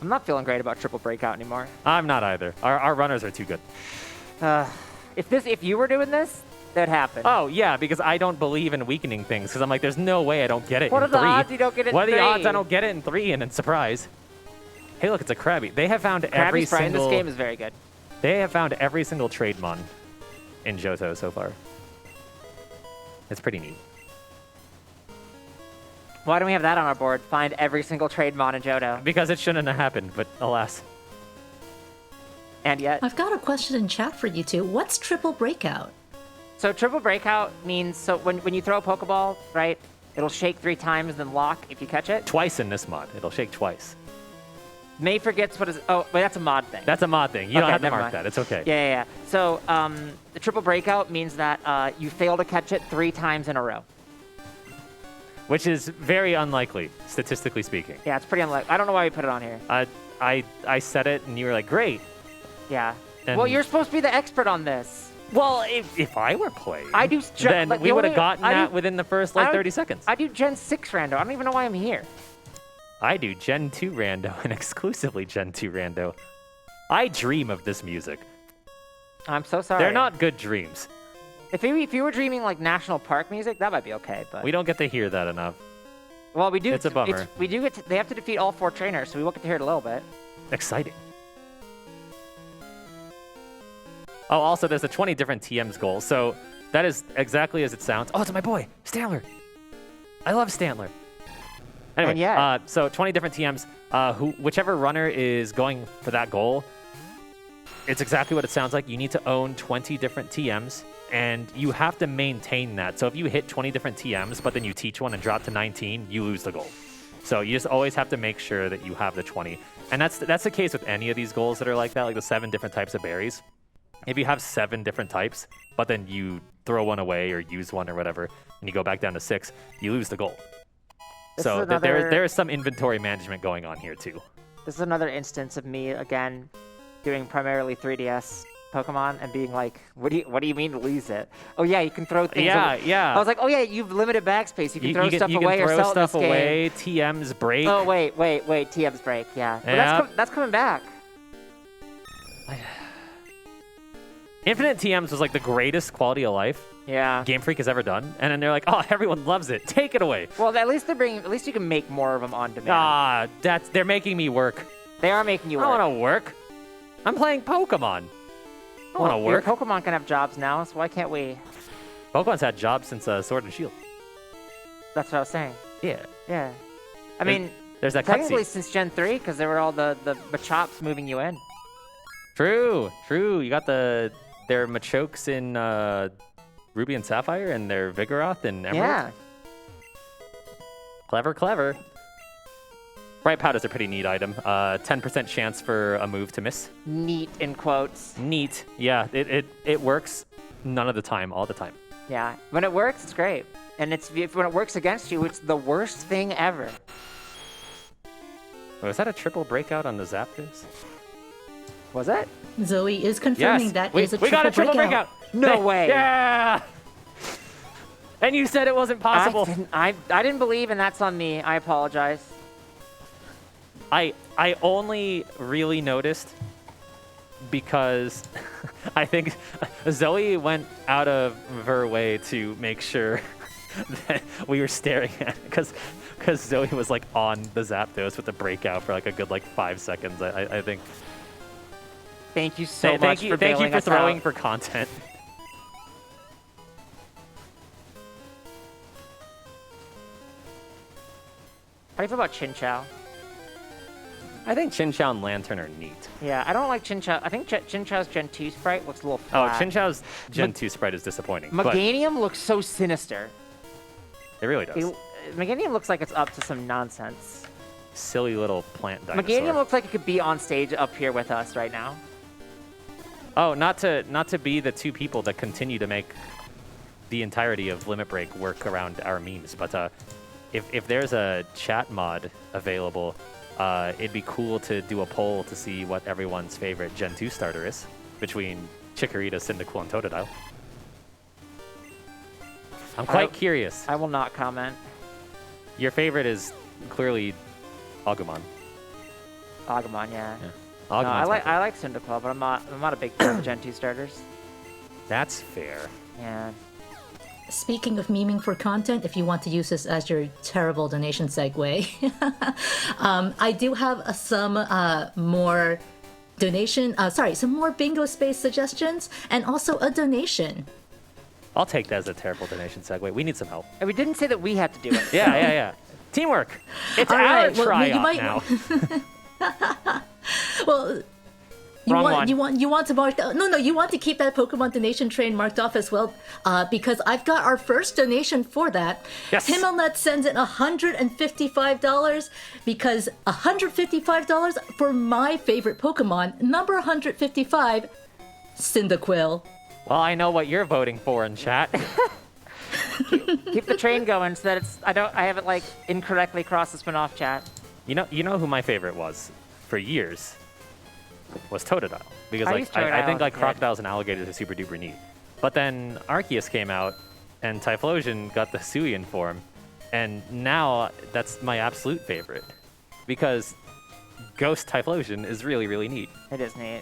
I'm not feeling great about triple breakout anymore. I'm not either. Our runners are too good. If you were doing this, that'd happen. Oh, yeah, because I don't believe in weakening things, because I'm like, there's no way I don't get it What in are the 3. odds you don't get it in What are the 3? odds I don't get it in 3 and then surprise? Hey, look, it's a Krabby. They have found every Krabby Spray in single... this game is very good. They have found every single Trademon in Johto so far. It's pretty neat. Why don't we have that on our board? Find every single Trademon in Johto. Because it shouldn't have happened, but alas. And yet. I've got a question in chat for you two. What's triple breakout? So triple breakout means, so when you throw a Pokeball, right, it'll shake 3 times, then lock if you catch it. Twice in this mod. It'll shake twice. May forgets what is, oh, wait, that's a mod thing. That's a mod thing. You don't Okay, have to never mark mind. that. It's okay. Yeah. So the triple breakout means that you fail to catch it 3 times in a row. Which is very unlikely, statistically speaking. Yeah, it's pretty unlikely. I don't know why we put it on here. I said it, and you were like, great. Yeah. And- Well, you're supposed to be the expert on this. Well, if I were playing, I do. then like, we the would have only- gotten I that do- within the first, I like, don't- 30 seconds. I do Gen 6 rando. I don't even know why I'm here. I do Gen 2 rando, and exclusively Gen 2 rando. I dream of this music. I'm so sorry. They're not good dreams. If you were dreaming like national park music, that might be okay. But We don't get to hear that enough. well, we do. It's a bummer. We do get. They have to defeat all 4 trainers, so we will get to hear it a little bit. Exciting. Oh, also, there's a 20 different TMs goal, so that is exactly as it sounds. Oh, it's my boy, Stantler. I love Stantler. Anyway, And yeah. so 20 different TMs. Whichever runner is going for that goal, it's exactly what it sounds like. You need to own 20 different TMs, and you have to maintain that. So if you hit 20 different TMs, but then you teach one and drop to 19, you lose the goal. So you just always have to make sure that you have the 20. And that's the case with any of these goals that are like that, like the 7 different types of berries. If you have 7 different types, but then you throw one away or use one or whatever, and you go back down to 6, you lose the goal. So there is some inventory management going on here too. This is another instance of me, again, doing primarily 3DS Pokemon and being like, what do you mean lose it? Oh yeah, you can throw things away. Yeah. I was like, oh yeah, you've limited backspace. You can throw stuff away or sell stuff in this away. game. TMs break. Oh wait, TMs break, yeah. But that's coming back. Infinite TMs was like the greatest quality of life Game Freak has ever done, and then they're like, oh, everyone loves it. Take it away. Well, at least you can make more of them on demand. They're making me work. They are making you work. I don't want to work. I'm playing Pokemon. I want to work. Your Pokemon can have jobs now, so why can't we? Pokemon's had jobs since Sword and Shield. That's what I was saying. Yeah. I mean, there's that technically cutscene. since Gen 3, because there were all the Machops moving you in. True. You got their Machokes in Ruby and Sapphire, and their Vigoroth and Emerald. Yeah. Clever. Bright Powder's a pretty neat item. 10% chance for a move to miss. Neat in quotes. Neat. Yeah, it works none of the time, all the time. Yeah. When it works, it's great. And when it works against you, it's the worst thing ever. Was that a triple breakout on the Zapdos? Was it? Zoe is confirming that is a we got a triple breakout. No way. Yeah. And you said it wasn't possible. I didn't believe, and that's on me. I apologize. I only really noticed because I think Zoe went out of her way to make sure that we were staring at it because Zoe was like on the Zapdos with the breakout for like a good 5 seconds. I think. Thank you so much for thank you for throwing out. for content. How do you feel about Chinchou? I think Chinchou and Lantern are neat. Yeah, I don't like Chinchou. I think Chinchou's Gen 2 sprite looks a little flat. Oh, Chinchou's Gen 2 sprite is disappointing. Meganium looks so sinister. It really does. Meganium looks like it's up to some nonsense. Silly little plant dinosaur. Meganium looks like it could be on stage up here with us right now. Oh, not to be the two people that continue to make the entirety of Limit Break work around our memes, but if there's a chat mod available, it'd be cool to do a poll to see what everyone's favorite Gen 2 starter is between Chikorita, Cyndaquil, and Totodile. I'm quite curious. I will not comment. Your favorite is clearly Agumon. Agumon, yeah. No, I like Cyndaquil, but I'm not a big fan of Gen 2 starters. That's fair. Yeah. Speaking of memeing for content, if you want to use this as your terrible donation segue, I do have some more some more bingo space suggestions and also a donation. I'll take that as a terrible donation segue. We need some help. And we didn't say that we had to do it. Yeah. Teamwork. It's All our right, well, tryout now. Well, you want to mark you want to keep that Pokemon donation train marked off as well, because I've got our first donation for that. Yes. Himmelnet sends in $155 because $155 for my favorite Pokemon, number 155, Cyndaquil. Well, I know what you're voting for in chat. Keep the train going so that I haven't incorrectly crossed the spin-off chat. You know who my favorite was for years was Totodile, because I think crocodiles and alligators are super duper neat. But then Arceus came out and Typhlosion got the Hisuian form, and now that's my absolute favorite because Ghost Typhlosion is really, really neat. It is neat.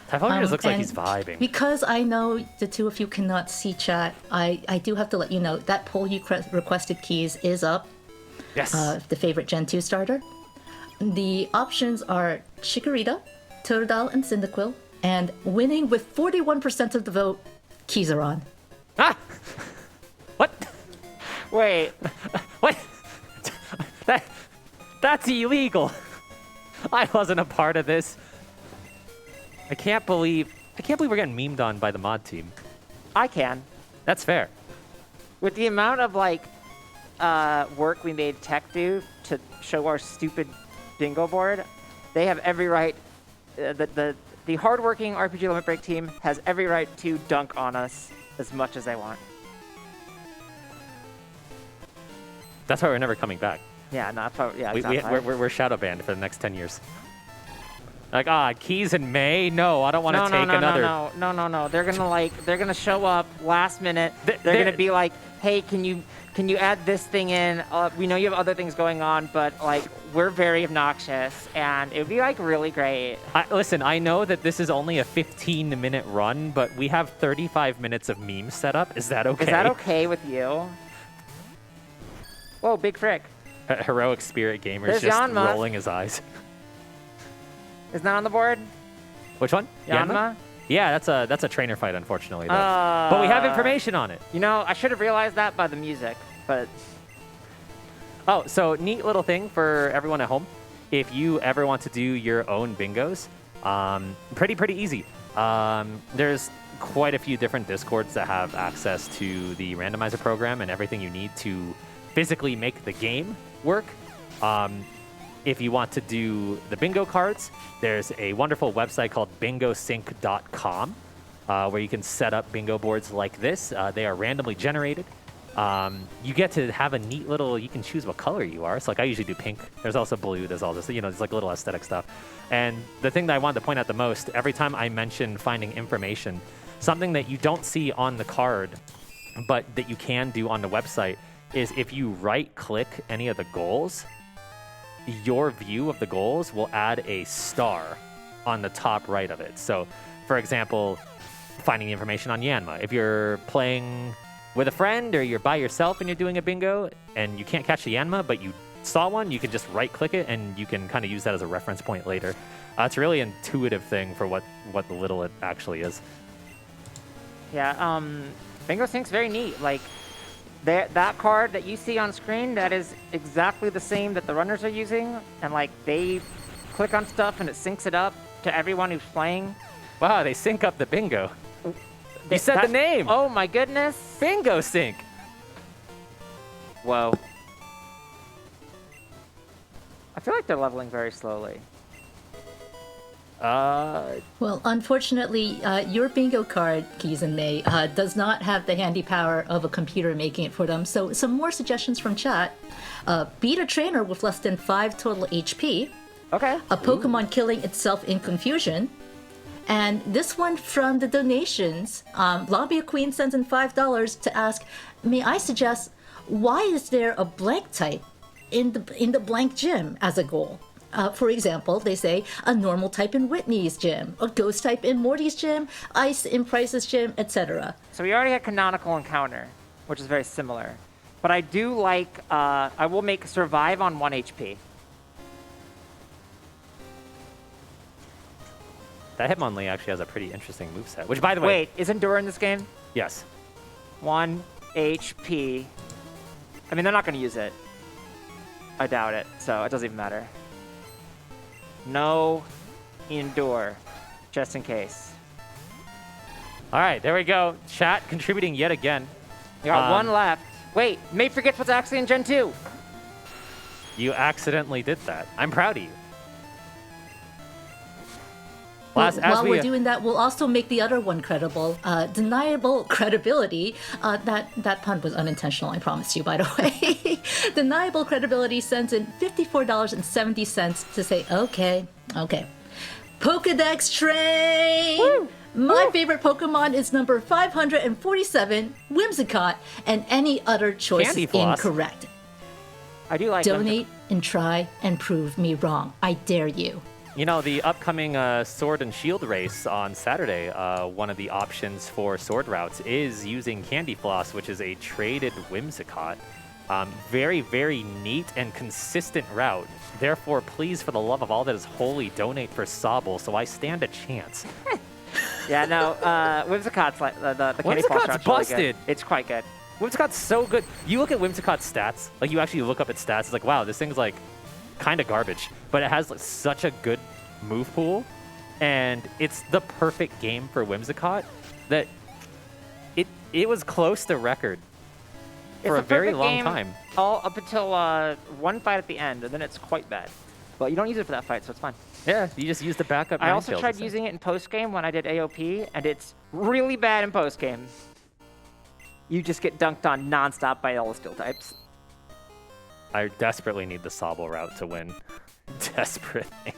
Typhlosion just looks like he's vibing. Because I know the two of you cannot see chat, I do have to let you know that poll you requested, Keys, is up. Yes. The favorite Gen 2 starter. The options are Chikorita, Totodile, and Cyndaquil, and winning with 41% of the vote, Keyzeron. Ah! What? Wait. What? That's illegal. I wasn't a part of this. I can't believe we're getting memed on by the mod team. I can. That's fair. With the amount of like work we made tech do to show our stupid bingo board, they have every right. The hardworking RPG Limit Break team has every right to dunk on us as much as they want. That's why we're never coming back. Yeah, no, yeah, exactly. We're shadow banned for the next 10 years. Like, keys in May? No, I don't want to take another. No. They're gonna show up last minute. They're gonna be like, hey, can you add this thing in? We know you have other things going on, but like we're very obnoxious, and it would be like really great. Listen, I know that this is only a 15-minute run, but we have 35 minutes of memes set up. Is that okay? Is that okay with you? Whoa, big frick. Heroic Spirit Gamer There's just Yanma. rolling his eyes. Isn't that on the board? Which one? Yanma? Yeah, that's a trainer fight, unfortunately. But we have information on it. You know, I should have realized that by the music, but... Oh, so neat little thing for everyone at home. If you ever want to do your own bingos, pretty easy. There's quite a few different Discords that have access to the randomizer program and everything you need to physically make the game work. If you want to do the bingo cards, there's a wonderful website called bingosync.com where you can set up bingo boards like this. They are randomly generated. You get to have a neat little, you can choose what color you are. So like I usually do pink. There's also blue. There's all this, there's like little aesthetic stuff. And the thing that I wanted to point out the most, every time I mention finding information, something that you don't see on the card, but that you can do on the website is if you right-click any of the goals, your view of the goals will add a star on the top right of it. So, for example, finding information on Yanma. If you're playing with a friend or you're by yourself and you're doing a bingo and you can't catch the Yanma, but you saw one, you can just right-click it and you can kind of use that as a reference point later. It's a really intuitive thing for what little it actually is. Yeah, Bingo Sync's very neat. Like, that card that you see on screen, that is exactly the same that the runners are using, and like they click on stuff and it syncs it up to everyone who's playing. Wow, they sync up the bingo. You said the name. Oh my goodness. Bingo Sync. Whoa. I feel like they're leveling very slowly. Well, unfortunately, your bingo card, Keys and May, does not have the handy power of a computer making it for them. So some more suggestions from chat. Beat a trainer with less than 5 total HP. Okay. A Pokemon killing itself in confusion. And this one from the donations, Lobby Queen sends in $5 to ask, may I suggest, why is there a blank type in the blank gym as a goal? For example, they say a normal type in Whitney's gym, a ghost type in Morty's gym, ice in Price's gym, etc. So we already had Canonical Encounter, which is very similar. But I do like, I will make Survive on 1 HP. That Hitmonlee actually has a pretty interesting moveset, which, by the way... Wait, is Endure in this game? Yes. 1 HP. I mean, they're not going to use it. I doubt it, so it doesn't even matter. No Endure, just in case. All right, there we go. Chat contributing yet again. We got one left. Wait, May forgets what's actually in Gen 2. You accidentally did that. I'm proud of you. While we're doing that, we'll also make the other one credible. Deniable credibility. That pun was unintentional, I promise you, by the way. Deniable credibility sends in $54.70 to say, okay. Pokedex train! Woo! My favorite Pokemon is number 547, Whimsicott, and any other choice Candy is floss. incorrect. I do like Donate and try and prove me wrong. I dare you. You know, the upcoming Sword and Shield race on Saturday, one of the options for sword routes is using Candy Floss, which is a traded Whimsicott. Very, very neat and consistent route. Therefore, please, for the love of all that is holy, donate for Sobble so I stand a chance. Yeah, no, Whimsicott's like the Candy Floss Whimsicott's route. Really busted. good. It's quite good. Whimsicott's so good. You look at Whimsicott's stats, like you actually look up its stats, it's like, wow, this thing's like kind of garbage, but it has like, such a good move pool, and it's the perfect game for Whimsicott that it was close to record for a very long time. All up until one fight at the end, and then it's quite bad. But you don't use it for that fight, so it's fine. Yeah, you just use the backup. I also tried using it in post-game when I did AOP, and it's really bad in post-game. You just get dunked on non-stop by all the steel types. I desperately need the Sobble route to win. Desperately.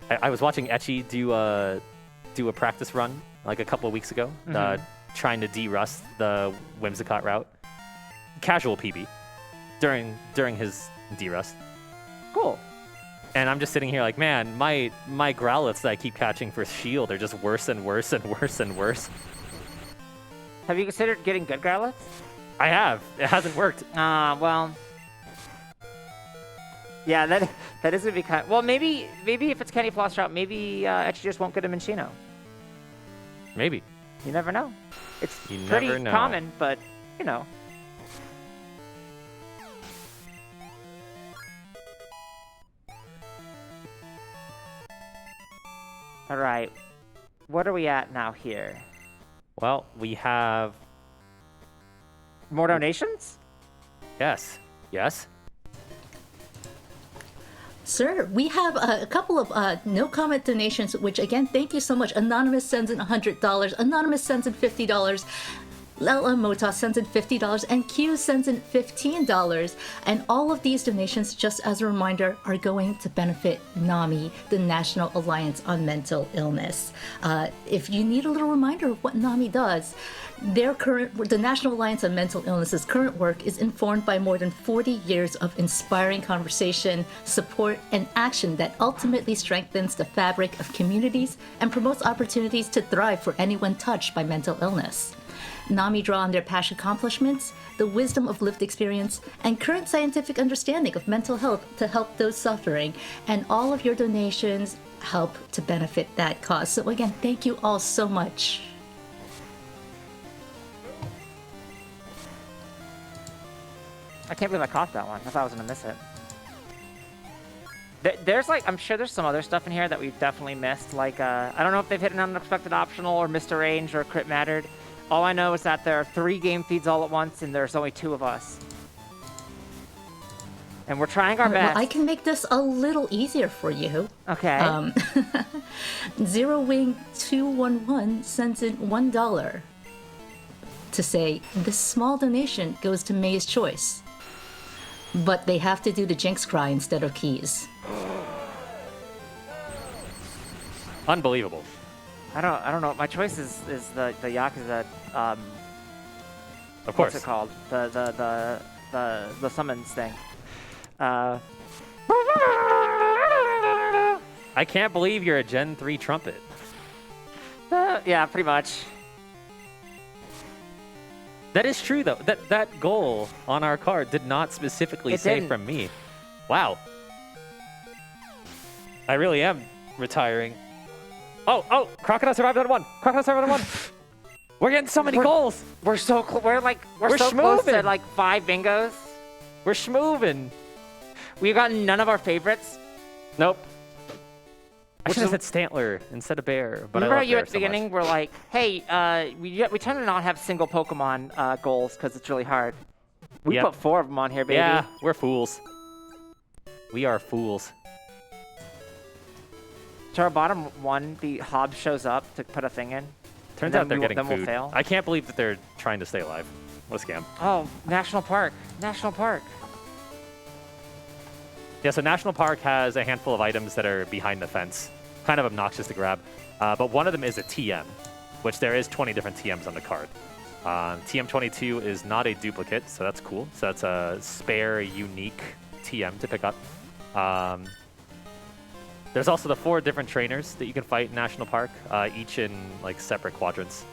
I was watching Etchy do a practice run like a couple of weeks ago, trying to de-rust the Whimsicott route. Casual PB during his de-rust. Cool. And I'm just sitting here like, man, my Growliths that I keep catching for shield are just worse and worse and worse and worse. Have you considered getting good Growliths? I have. It hasn't worked. Well. Yeah, that is gonna be kind. Well, maybe if it's Kenny Floss route, maybe Etchy just won't get a Minchino. Maybe. You never know. It's You pretty never know. common, but you know. All right, what are we at now here? Well, we have... More donations? Yes. Yes? Sir, we have a couple of no-comment donations, which, again, thank you so much. Anonymous sends in $100, Anonymous sends in $50, Lela Motas sends in $50, and Q sends in $15. And all of these donations, just as a reminder, are going to benefit NAMI, the National Alliance on Mental Illness. If you need a little reminder of what NAMI does, the National Alliance on Mental Illness's current work is informed by more than 40 years of inspiring conversation, support, and action that ultimately strengthens the fabric of communities and promotes opportunities to thrive for anyone touched by mental illness. NAMI draw on their past accomplishments, the wisdom of lived experience, and current scientific understanding of mental health to help those suffering, and all of your donations help to benefit that cause. So again, thank you all so much. I can't believe I caught that one. I thought I was gonna miss it. There's like, I'm sure there's some other stuff in here that we've definitely missed. Like, I don't know if they've hit an unexpected optional or missed a range or crit mattered. All I know is that there are 3 game feeds all at once and there's only 2 of us. And we're trying our best. Well, I can make this a little easier for you. Okay. Zero Wing 211 sends in $1 to say this small donation goes to May's choice. But they have to do the Jinx cry instead of keys. Unbelievable. I don't know. My choice is the Yakuza. Of course. What's it called? The summons thing. I can't believe you're a Gen 3 trumpet. Yeah, pretty much. That is true, though. That goal on our card did not specifically say didn't. from me. Wow. I really am retiring. Oh! Crocodile survived on 1. Crocodile survived on 1. We're getting so many goals. We're so we're so close to like 5 bingos. We're schmoovin'. We've gotten none of our favorites. Nope. I Which should have is- said Stantler instead of Bear, but Remember I how love you Bear at the so much. beginning were like, hey, we tend to not have single Pokemon goals because it's really hard. We Yep. put 4 of them on here, baby. Yeah, we're fools. We are fools. To our bottom one, the Hobbs shows up to put a thing in. Turns And out they're then getting then we'll food. fail. I can't believe that they're trying to stay alive. What a scam. Oh, National Park. National Park. Yeah, so National Park has a handful of items that are behind the fence. Kind of obnoxious to grab. But one of them is a TM, which there is 20 different TMs on the card. TM22 is not a duplicate, so that's cool. So that's a spare, unique TM to pick up. There's also the 4 different trainers that you can fight in National Park, each in like separate quadrants.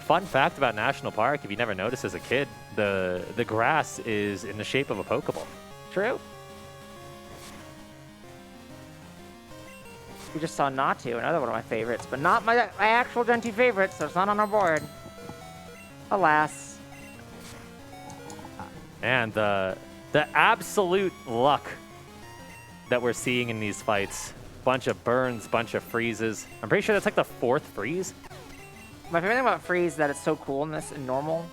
Fun fact about National Park, if you never noticed as a kid, the grass is in the shape of a Pokeball. True. We just saw Natu, another one of my favorites, but not my actual Gen 2 favorites, so it's not on our board. Alas. And the absolute luck that we're seeing in these fights. Bunch of burns, bunch of freezes. I'm pretty sure that's like the 4th freeze. My favorite thing about freeze is that it's so cool in this in normal.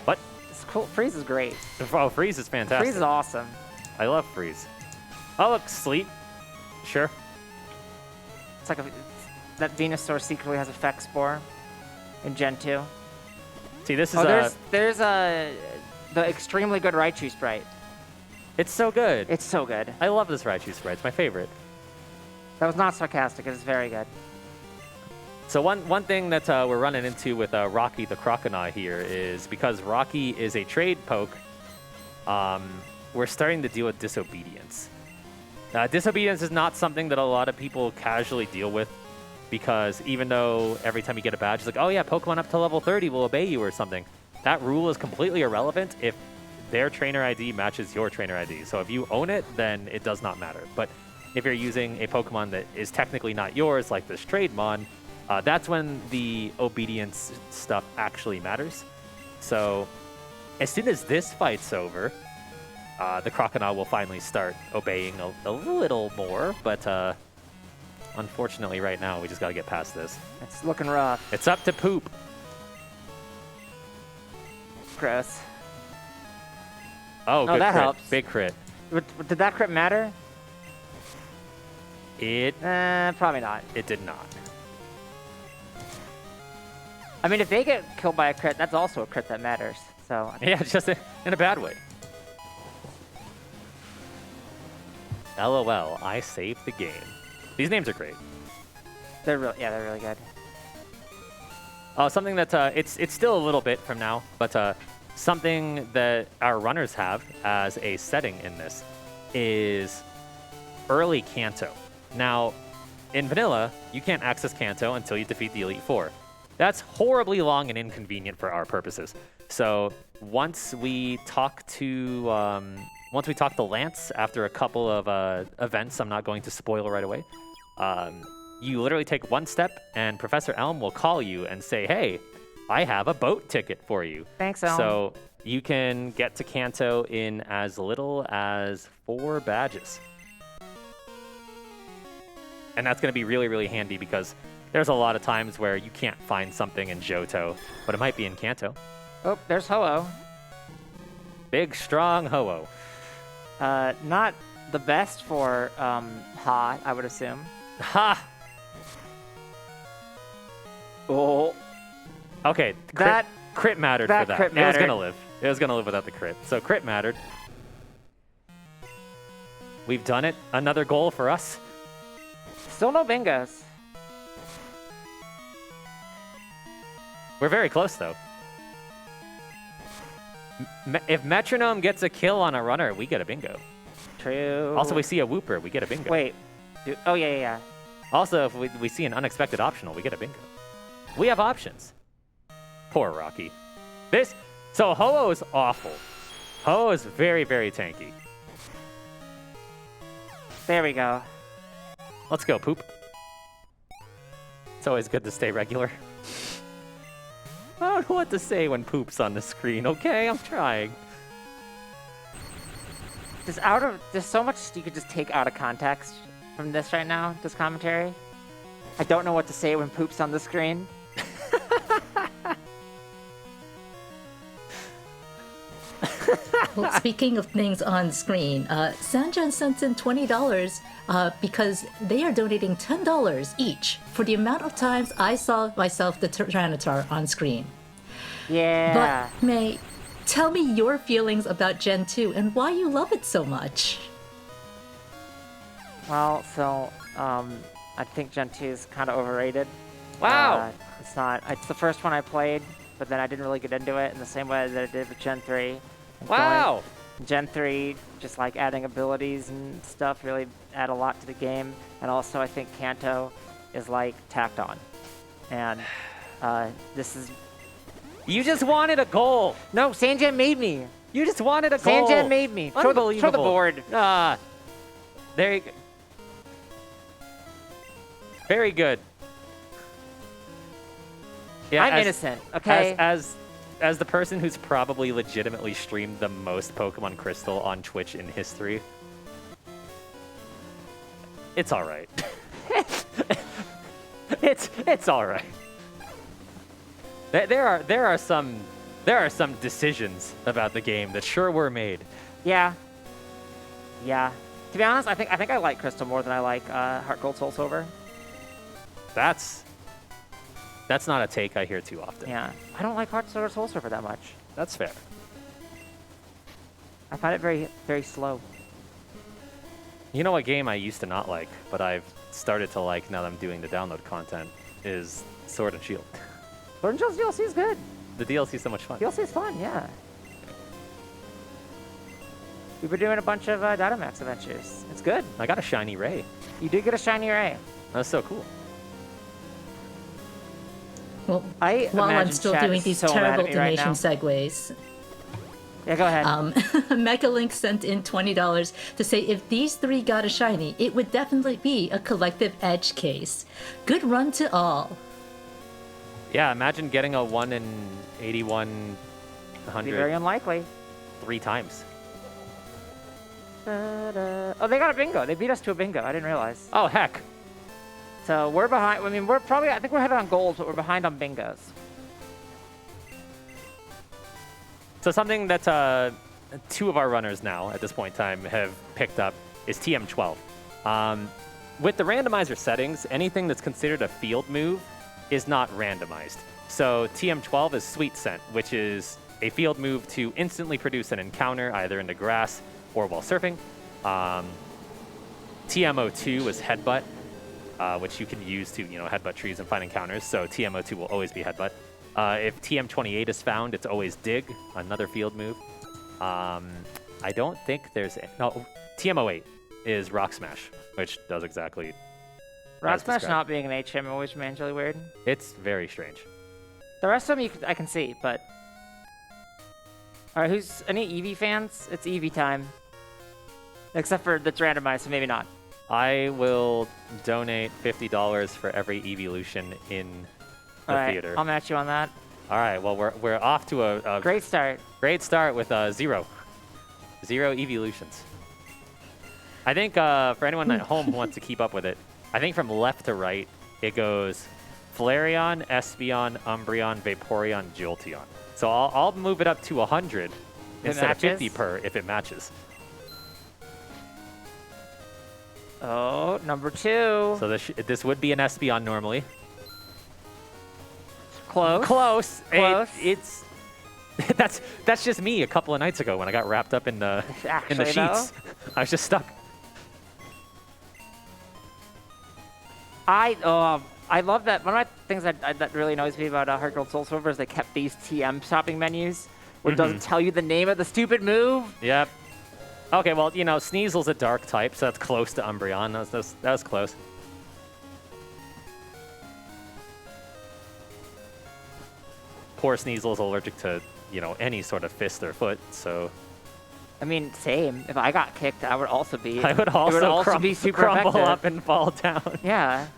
What? It's cool. Freeze is great. Oh, freeze is fantastic. Freeze is awesome. I love freeze. Oh, look, sleep. Sure. It's like that Venusaur secretly has Effect Spore in Gen 2. See, this is there's the extremely good Raichu sprite. It's so good. It's so good. I love this Raichu sprite. It's my favorite. That was not sarcastic. It was very good. So one thing that we're running into with Rocky the Crocodile here is because Rocky is a trade poke, we're starting to deal with disobedience. Disobedience is not something that a lot of people casually deal with because even though every time you get a badge, it's like, oh yeah, Pokemon up to level 30 will obey you or something. That rule is completely irrelevant if their trainer ID matches your trainer ID. So if you own it, then it does not matter. But if you're using a Pokemon that is technically not yours, like this Trademon, that's when the obedience stuff actually matters. So as soon as this fight's over, the Crocodile will finally start obeying a little more, but unfortunately right now we just got to get past this. It's looking rough. It's up to Poop. Gross. Oh, good that crit. helps. Big crit. Did that crit matter? It Probably not. did not. I mean, if they get killed by a crit, that's also a crit that matters. So Yeah, it's just in a bad way. LOL, I saved the game. These names are great. they're really good. Something that it's still a little bit from now, but something that our runners have as a setting in this is early Kanto. Now, in vanilla, you can't access Kanto until you defeat the Elite Four. That's horribly long and inconvenient for our purposes. So once we talk to Lance after a couple of events, I'm not going to spoil right away. You literally take one step, and Professor Elm will call you and say, "Hey, I have a boat ticket for you." Thanks, Elm. So you can get to Kanto in as little as 4 badges. And that's going to be really, really handy because there's a lot of times where you can't find something in Johto, but it might be in Kanto. Oh, there's Ho-Oh. Big, strong Ho-Oh. Not the best for Ha, I would assume. Ha! Oh. Okay, crit mattered that for that. crit It was mattered. gonna live. It was gonna live without the crit. So crit mattered. We've done it. Another goal for us. Still no bingos. We're very close though. If Metronome gets a kill on a runner, we get a bingo. True. Also, we see a Wooper, we get a bingo. Wait. Oh, yeah. Also, if we see an unexpected optional, we get a bingo. We have options. Poor Rocky. So Ho-Oh is awful. Ho-Oh is very, very tanky. There we go. Let's go, Poop. It's always good to stay regular. I don't know what to say when Poop's on the screen, okay? I'm trying. There's so much you could just take out of context from this right now, this commentary. I don't know what to say when Poop's on the screen. Well, speaking of things on screen, Sanjan sent in $20 because they are donating $10 each for the amount of times I saw myself the Tyranitar on screen. Yeah. But May, tell me your feelings about Gen 2 and why you love it so much. Well, so I think Gen 2 is kind of overrated. Wow. It's not. It's the first one I played, but then I didn't really get into it in the same way that I did with Gen 3. Wow. Gen 3, just like adding abilities and stuff, really add a lot to the game. And also, I think Kanto is like tacked on. And this is. You just wanted a goal. No, Sanjan made me. You just wanted a goal. Sanjan made me. Show the board. There you go. Very good. Yeah, I'm innocent, okay? As the person who's probably legitimately streamed the most Pokemon Crystal on Twitch in history, it's all right. it's all right. There are some decisions about the game that sure were made. Yeah. Yeah. To be honest, I think I like Crystal more than I like Heart Gold Soul Silver. That's not a take I hear too often. Yeah. I don't like Heart Silver Soul Silver that much. That's fair. I find it very, very slow. You know what game I used to not like, but I've started to like now that I'm doing the download content, is Sword and Shield. Sword and Shield's DLC is good. The DLC is so much fun. DLC is fun, yeah. We were doing a bunch of Dynamax adventures. It's good. I got a shiny Ray. You did get a shiny Ray. That's so cool. Well, while I'm still doing these terrible donation segues, yeah, go ahead. Mechalink sent in $20 to say if these three got a shiny, it would definitely be a collective edge case. Good run to all. Yeah, imagine getting a 1 in 81, 100. Be very unlikely. 3 times. Oh, they got a bingo. They beat us to a bingo. I didn't realize. Oh, heck. So we're behind. I mean, I think we're headed on gold, but we're behind on bingos. So something that 2 of our runners now at this point in time have picked up is TM12. With the randomizer settings, anything that's considered a field move is not randomized. So TM12 is Sweet Scent, which is a field move to instantly produce an encounter either in the grass or while surfing. TMO2 is Headbutt, which you can use to headbutt trees and find encounters. So TMO2 will always be Headbutt. If TM28 is found, it's always Dig, another field move. I don't think there's... No, TMO8 is Rock Smash, which does exactly... Rock Smash not being an HM always remains really weird. It's very strange. The rest of them I can see, but... Alright, who's... Any Eevee fans? It's Eevee time. Except for that's randomized, so maybe not. I will donate $50 for every evolution in the theater. I'll match you on that. All right. Well, we're off to a great start. Great start with 0 evolutions. I think for anyone at home who wants to keep up with it, I think from left to right it goes Flareon, Espeon, Umbreon, Vaporeon, Jolteon. So I'll move it up to 100 instead of 50 per if it matches. Oh, number 2. So this would be an Espeon normally. Close. Close. Close. It's that's just me a couple of nights ago when I got wrapped up in the sheets. Though? I was just stuck. I love that. One of my things that really annoys me about Heart Gold Soul Silver is they kept these TM shopping menus where it doesn't tell you the name of the stupid move. Yep. Okay, well, Sneasel's a dark type, so that's close to Umbreon. That was close. Poor Sneasel's allergic to, any sort of fist or foot, so... I mean, same. If I got kicked, I would also be... I would also be super crumble effective. up and fall down. Yeah.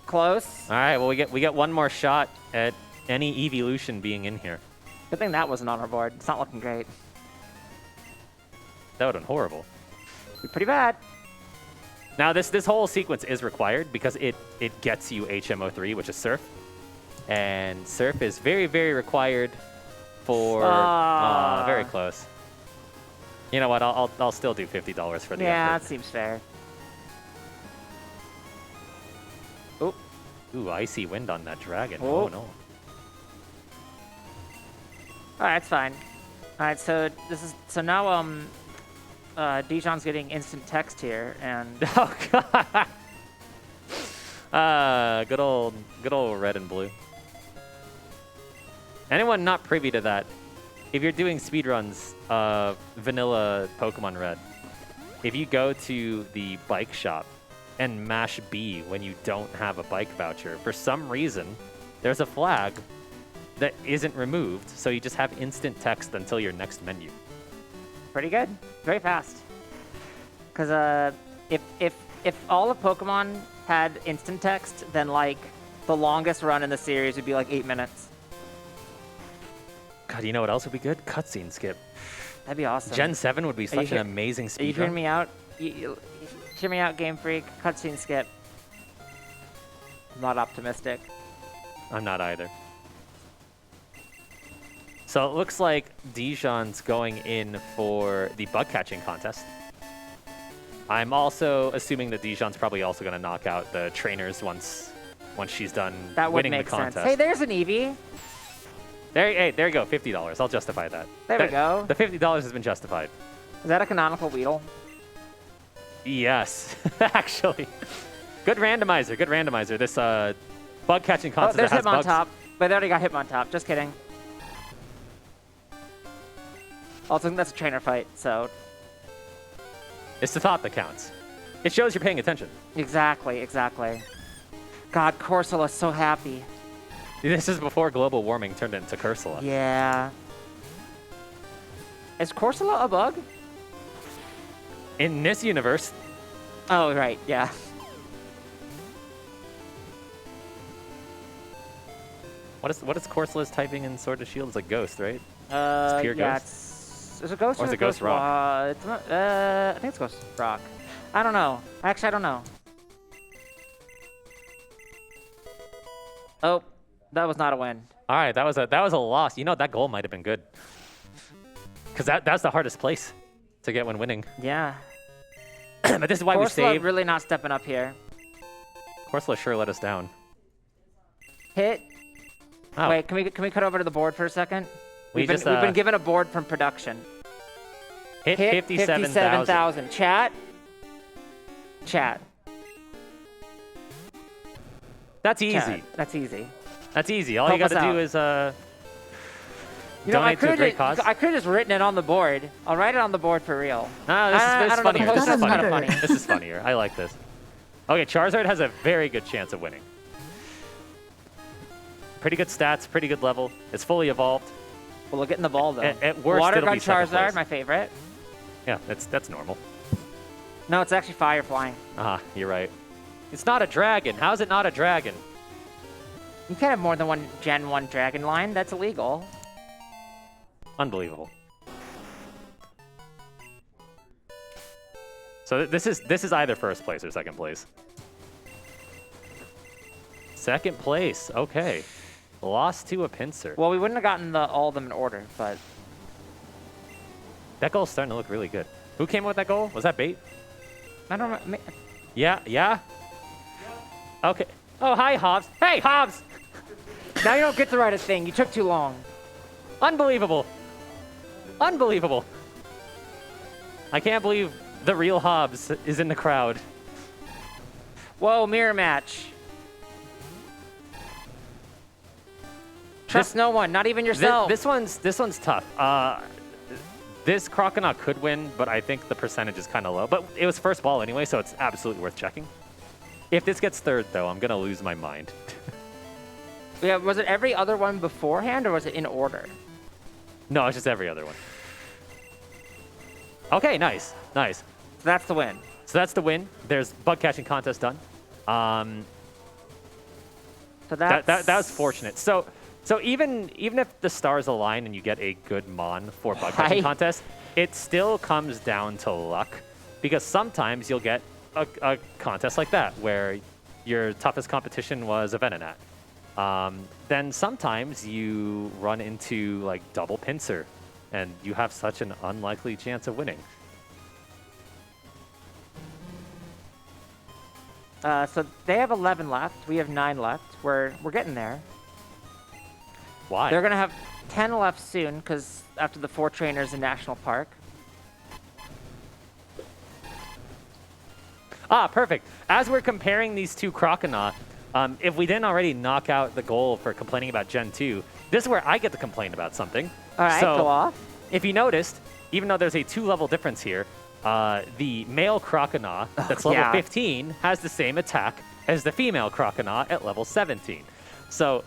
Close. All right, well, we get one more shot at any evolution being in here. Good thing that wasn't on our board. It's not looking great. That would have been horrible. Be pretty bad. Now, this whole sequence is required because it gets you HMO3, which is Surf. And Surf is very, very required for... very close. You know what? I'll still do $50 for the Yeah, effort. that seems fair. Ooh, Icy Wind on that dragon. Oh. Oh, no. Alright, it's fine. Alright, so now Dijon's getting instant text here, and Oh, God. Good old red and blue. Anyone not privy to that, if you're doing speedruns of vanilla Pokemon Red, if you go to the bike shop and mash B when you don't have a bike voucher, for some reason, there's a flag that isn't removed, so you just have instant text until your next menu. pretty good. Very fast. Because if all of Pokemon had instant text, then like The longest run in the series would be like 8 minutes. God, you know what else would be good? Cutscene skip. That'd be awesome. Gen 7 would be such an amazing Are you speedrun. hearing me out? You hear me out, Game Freak? Cutscene skip. I'm not optimistic. I'm not either. So it looks like Dijon's going in for the bug catching contest. I'm also assuming that Dijon's probably also going to knock out the trainers once she's done That would winning make the contest. sense. Hey, there's an Eevee. There you go, $50. I'll justify that. There we go. The $50 has been justified. Is that a canonical Weedle? Yes, actually. Good randomizer, good randomizer. This bug catching Oh, contest there's that has bugs. Hitmontop. But they already got Hitmontop. Just kidding. Also, that's a trainer fight, so... It's the thought that counts. It shows you're paying attention. Exactly, exactly. God, Corsola so happy. This is before global warming turned into Cursula. Yeah. Is Corsola a bug? In this universe, Oh, right, yeah. what is Corsola's typing in Sword and Shield? It's like Ghost, right? pure yeah, Ghost? Is it Ghost Or or is it Ghost Rock? It's not, I think it's Ghost Rock. I don't know. Actually, I don't know. Oh, that was not a win. All right, that was a loss. You know, that goal might have been good. Because that's the hardest place to get when winning. Yeah. But this is why we Corsola saved. really not stepping up here. Corsola sure let us down. Hit. Oh. Wait, can we cut over to the board for a second? We've We've been given a board from production. hit 57,000. Chat. Chat. That's easy. Chat. That's easy. That's easy. All Help you got us to do out. is You know, I donate to a could great cause. I could have just written it on the board. I'll write it on the board for real. No, this I is don't know, funnier. the This is poster's funnier. kinda funny. This is funnier. I like this. Okay, Charizard has a very good chance of winning. Pretty good stats, pretty good level. It's fully evolved. Well, look, getting the ball though. At worst, Water it'll Gun be second Charizard, place. my favorite. Yeah, that's normal. No, it's actually Fire Flying. You're right. It's not a dragon. How is it not a dragon? You can't have more than one Gen 1 Dragon line. That's illegal. Unbelievable. So this is either first place or second place. Second place. Okay. Lost to a pincer. Well, we wouldn't have gotten all of them in order, but That goal's starting to look really good. Who came up with that goal? Was that Bait? I don't know. Yeah? Okay. Oh, hi, Hobbs. Hey, Hobbs! Now you don't get to write a thing. You took too long. Unbelievable. Unbelievable. I can't believe the real Hobbs is in the crowd. Whoa, mirror match. Trust no one, not even yourself. This one's tough. This Croconaut could win, but I think the percentage is kind of low. But it was first ball anyway, so it's absolutely worth checking. If this gets third, though, I'm going to lose my mind. Yeah, was it every other one beforehand, or was it in order? No, it's just every other one. Okay, nice. So that's the win. So that's the win. There's bug catching contest done. So That was fortunate. So even if the stars align and you get a good mon for bug catching contest, it still comes down to luck, because sometimes you'll get a contest like that where your toughest competition was a Venonat. Then sometimes you run into like double pincer, and you have such an unlikely chance of winning. So they have 11 left. We have 9 left. We're getting there. Why? They're gonna have 10 left soon, because after the 4 trainers in National Park. Perfect. As we're comparing these two Croconaut, if we didn't already knock out the goal for complaining about Gen 2, this is where I get to complain about something. All right, So, go off. if you noticed, even though there's a 2-level difference here, the male Croconaut that's level yeah. 15 has the same attack as the female Croconaut at level 17. So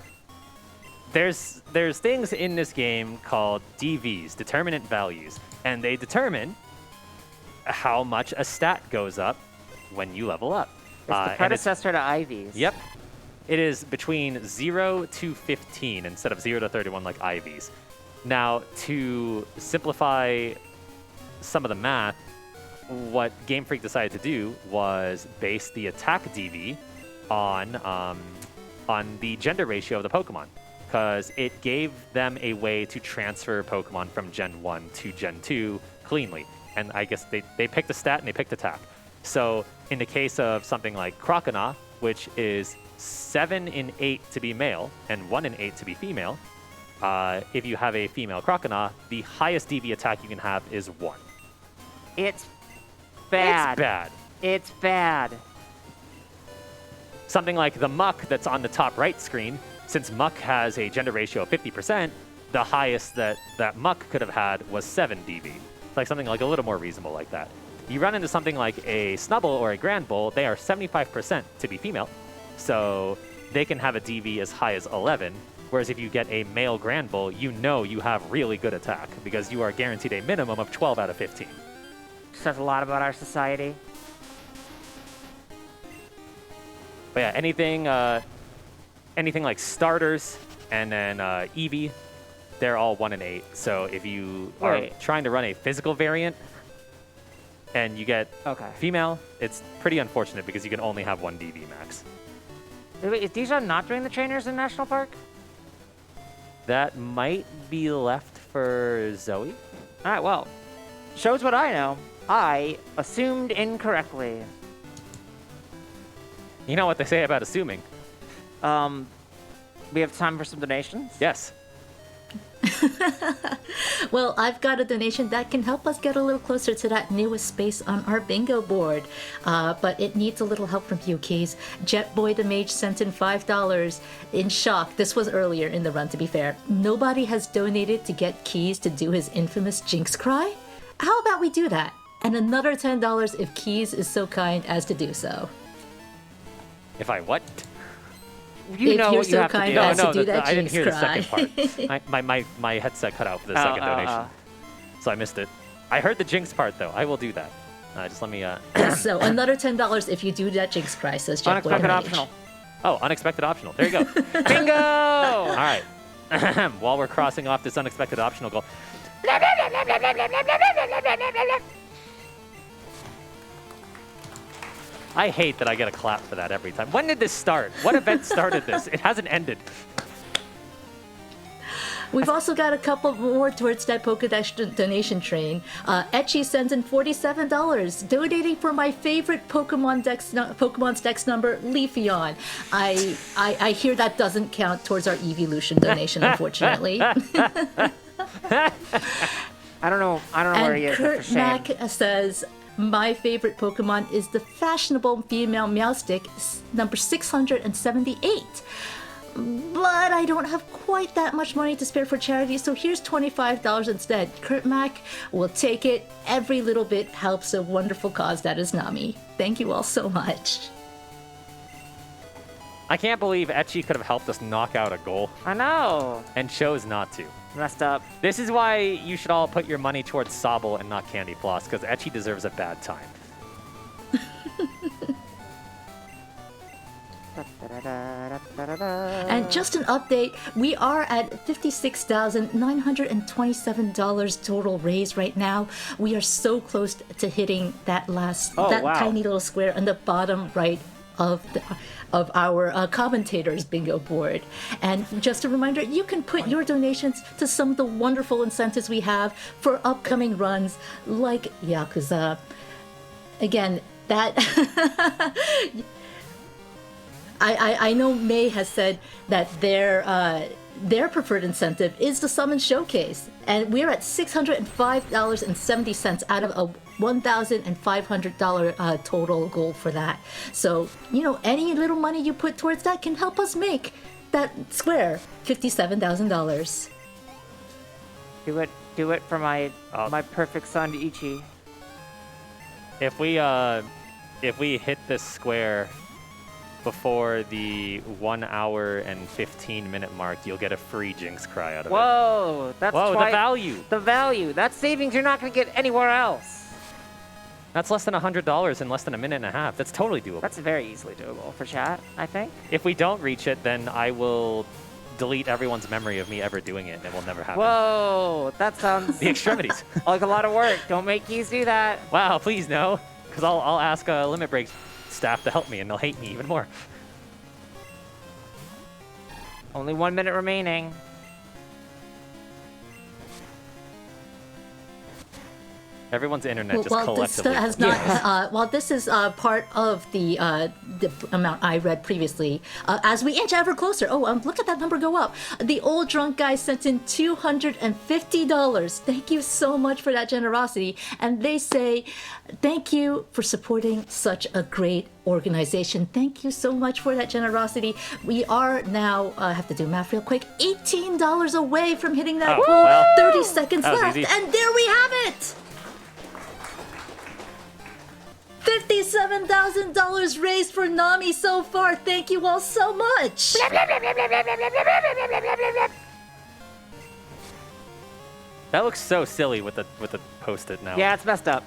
there's things in this game called DVs, determinant values, and they determine how much a stat goes up when you level up. It's the predecessor to Ivy's. Yep. it is between 0 to 15 instead of 0 to 31 like IVs. Now, to simplify some of the math, what Game Freak decided to do was base the attack DV on the gender ratio of the Pokemon, because it gave them a way to transfer Pokemon from Gen 1 to Gen 2 cleanly. And I guess they picked a stat and they picked attack. So in the case of something like Croconaw, which is 7 in 8 to be male and 1 in 8 to be female, if you have a female Croconaw, the highest DV attack you can have is 1. It's bad. It's bad. It's bad. Something like the Muck that's on the top right screen, since Muck has a gender ratio of 50%, the highest that Muck could have had was 7 DV. It's like something like a little more reasonable like that. You run into something like a Snubbull or a Granbull, they are 75% to be female, so they can have a DV as high as 11, whereas if you get a male Granbull, you know you have really good attack, because you are guaranteed a minimum of 12 out of 15. Says a lot about our society. But yeah, anything like starters and then Eevee, they're all 1 in 8. So if you are trying to run a physical variant and you get female, it's pretty unfortunate because you can only have 1 DV max. Wait, is Dijon not doing the trainers in National Park? That might be left for Zoe. All right, well, shows what I know. I assumed incorrectly. You know what they say about assuming. We have time for some donations? Yes. Well, I've got a donation that can help us get a little closer to that newest space on our bingo board. But it needs a little help from you, Keys. Jetboy the Mage sent in $5 in shock. This was earlier in the run, to be fair. Nobody has donated to get Keys to do his infamous Jinx cry. How about we do that? And another $10 if Keys is so kind as to do so. If I what? You if know you're what you so have to kind do. as to do No, that I didn't Jinx hear cry. the second part. my headset cut out for the second donation, so I missed it. I heard the Jinx part though. I will do that. Just let me. So another $10 if you do that Jinx cry, says Jetboy the Unexpected Mage. optional. Oh, unexpected optional. There you go. Bingo! All right. While we're crossing off this unexpected optional goal. I hate that I get a clap for that every time. When did this start? What event started this? It hasn't ended. We've also got a couple more towards that Pokédex donation train. Etchy sends in $47, donating for my favorite Pokemon's Dex number, Leafeon. I hear that doesn't count towards our Evolution donation, unfortunately. I don't know where he is. Kurt For shame. Mack says, my favorite Pokemon is the fashionable female Meowstic, number 678. But I don't have quite that much money to spare for charity, so here's $25 instead. Kurt Mack will take it. Every little bit helps a wonderful cause that is Nami. Thank you all so much. I can't believe Etchy could have helped us knock out a goal I know. and chose not to. Messed up. This is why you should all put your money towards Sobble and not Candy Floss, because Etchy deserves a bad time. And just an update, we are at $56,927 total raise right now. We are so close to hitting that tiny little square on the bottom right of our commentators bingo board. And just a reminder, you can put your donations to some of the wonderful incentives we have for upcoming runs like Yakuza. Again, that I know May has said that their preferred incentive is the Summon Showcase, and we're at $605.70 out of a $1,500 total goal for that. So, any little money you put towards that can help us make that square $57,000. Do it for my perfect son Ichi. If we hit this square before the 1 hour and 15-minute mark, you'll get a free Jinx cry out of it. Whoa, that's Whoa, the value. The value. That's savings you're not going to get anywhere else. That's less than $100 in less than a minute and a half. That's totally doable. That's very easily doable for chat, I think. If we don't reach it, then I will delete everyone's memory of me ever doing it, and it will never happen. Whoa, that sounds The extremities. like a lot of work. Don't make keys do that. Wow, please no. Because I'll ask Limit Break staff to help me, and they'll hate me even more. Only 1 minute remaining. Everyone's internet just Well, this collectively. has not. Well, this is part of the amount I read previously. As we inch ever closer, look at that number go up. The old drunk guy sent in $250. Thank you so much for that generosity. And they say, thank you for supporting such a great organization. Thank you so much for that generosity. We are now, I have to do math real quick, $18 away from hitting that Oh, goal. well, 30 seconds that was left. easy. And there we have it. $57,000 raised for Nami so far. Thank you all so much. That looks so silly with the post-it now. Yeah, it's messed up.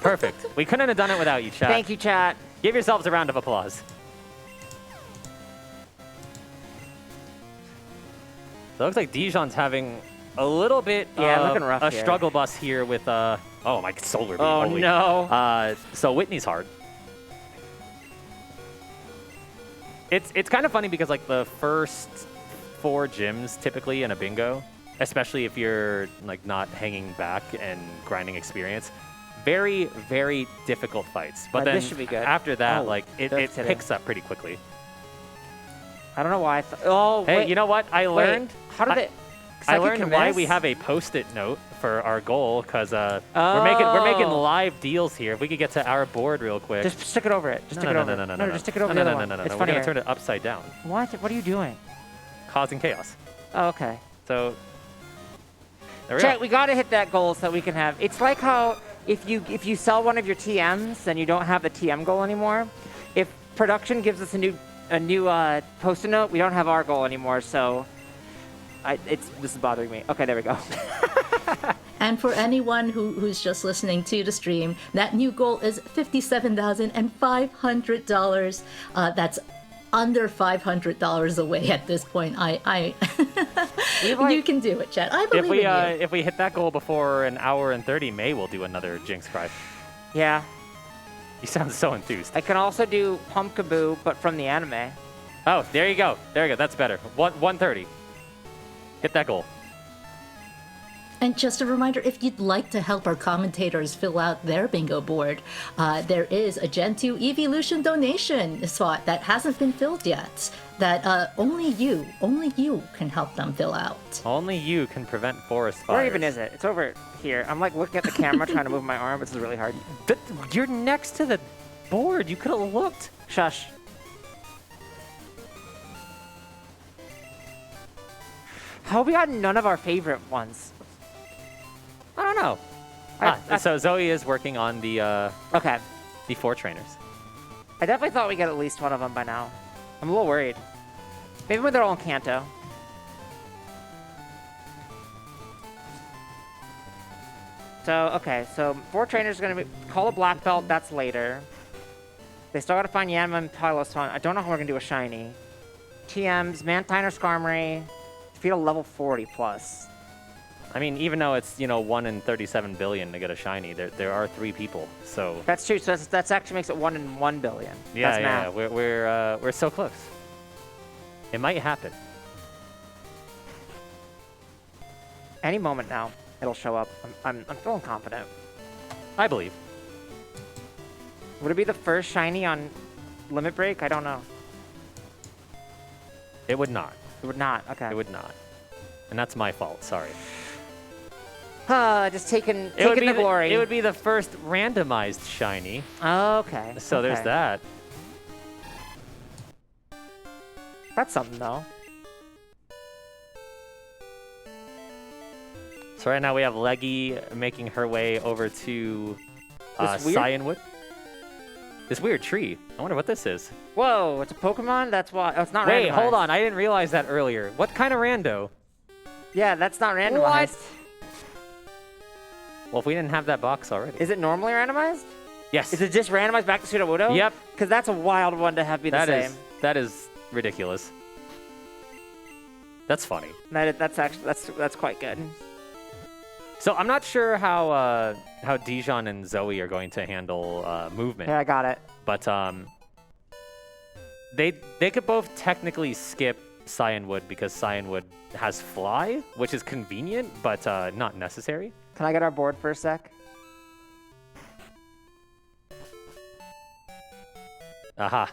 Perfect. We couldn't have done it without you, chat. Thank you, chat. Give yourselves a round of applause. So it looks like Dijon's having a little bit looking rough a here. struggle bus here with oh my solar beam. Oh, holy. no. So Whitney's hard. It's kind of funny because like the first 4 gyms typically in a bingo, especially if you're like not hanging back and grinding experience, very, very difficult fights. But then this should be good. after that, Oh, like it that's hitting. picks up pretty quickly. I don't know why I thought. Oh, Hey, wait. you know what? I learned. How did it? I learned why we have a post-it note for our goal because we're making Oh. live deals here. If we could get to our board real quick. Just stick it over it. Just stick it over. No, Just stick it over no, the no, other no, one. no, It's no. We're funnier. gonna turn it upside down, What? What are you doing? causing chaos. Oh, okay. So there we Chat, go. we gotta hit that goal so that we can have. It's like how if you sell one of your TMs, then you don't have the TM goal anymore. If production gives us a new post-it note, we don't have our goal anymore. So this is bothering me. Okay, there we go. And for anyone who's just listening to the stream, that new goal is $57,500. That's under $500 away at this point. You can do it, Chad. I believe in you. If we hit that goal before an hour and 30, May we'll do another Jinx Cry. Yeah. You sound so enthused. I can also do Pumpkaboo, but from the anime. Oh, there you go. There you go. That's better. 130. Hit that goal. And just a reminder, if you'd like to help our commentators fill out their bingo board, there is a Gen 2 Evolution donation spot that hasn't been filled yet, that only you can help them fill out. Only you can prevent forest fires. Where even is it? It's over here. I'm like looking at the camera trying to move my arm. This is really hard. You're next to the board. You could have looked. Shush. How have we got none of our favorite ones? I don't know. So Zoe is working on the Okay. 4 trainers. I definitely thought we'd get at least one of them by now. I'm a little worried. Maybe when they're all in Kanto. So, okay, so 4 trainers are going to be... Call a black belt, that's later. They still got to find Yanma and Pilosfon. I don't know how we're going to do a shiny. TMs, Mantine or Skarmory. Defeat a level 40 plus. I mean, even though it's 1 in 37 billion to get a shiny, there are 3 people. So That's true. So that's actually makes it 1 in 1 billion. yeah, That's yeah, math. we're so close. It might happen. Any moment now, it'll show up. I'm feeling confident. I believe. Would it be the first shiny on Limit Break? I don't know. It would not. It would not. Okay. It would not. And that's my fault. Sorry. Just taking It would be the glory. It would be the first randomized shiny. Okay. So there's okay. that. That's something though. So right now we have Leggy making her way over to This weird- Cyanwood. This weird tree. I wonder what this is. Whoa, it's a Pokemon? That's why. Oh, it's not Wait, randomized. hold on. I didn't realize that earlier. What kind of rando? Yeah, that's not randomized. Well, if we didn't have that box already. Is it normally randomized? Yes. Is it just randomized back to Sudowoodo? Yep. Because that's a wild one to have be the same. That is ridiculous. That's funny. That's quite good. So I'm not sure how Dijon and Zoe are going to handle movement. Here, I got it. But they could both technically skip Cyanwood because Cyanwood has fly, which is convenient, but not necessary. Can I get our board for a sec? Aha.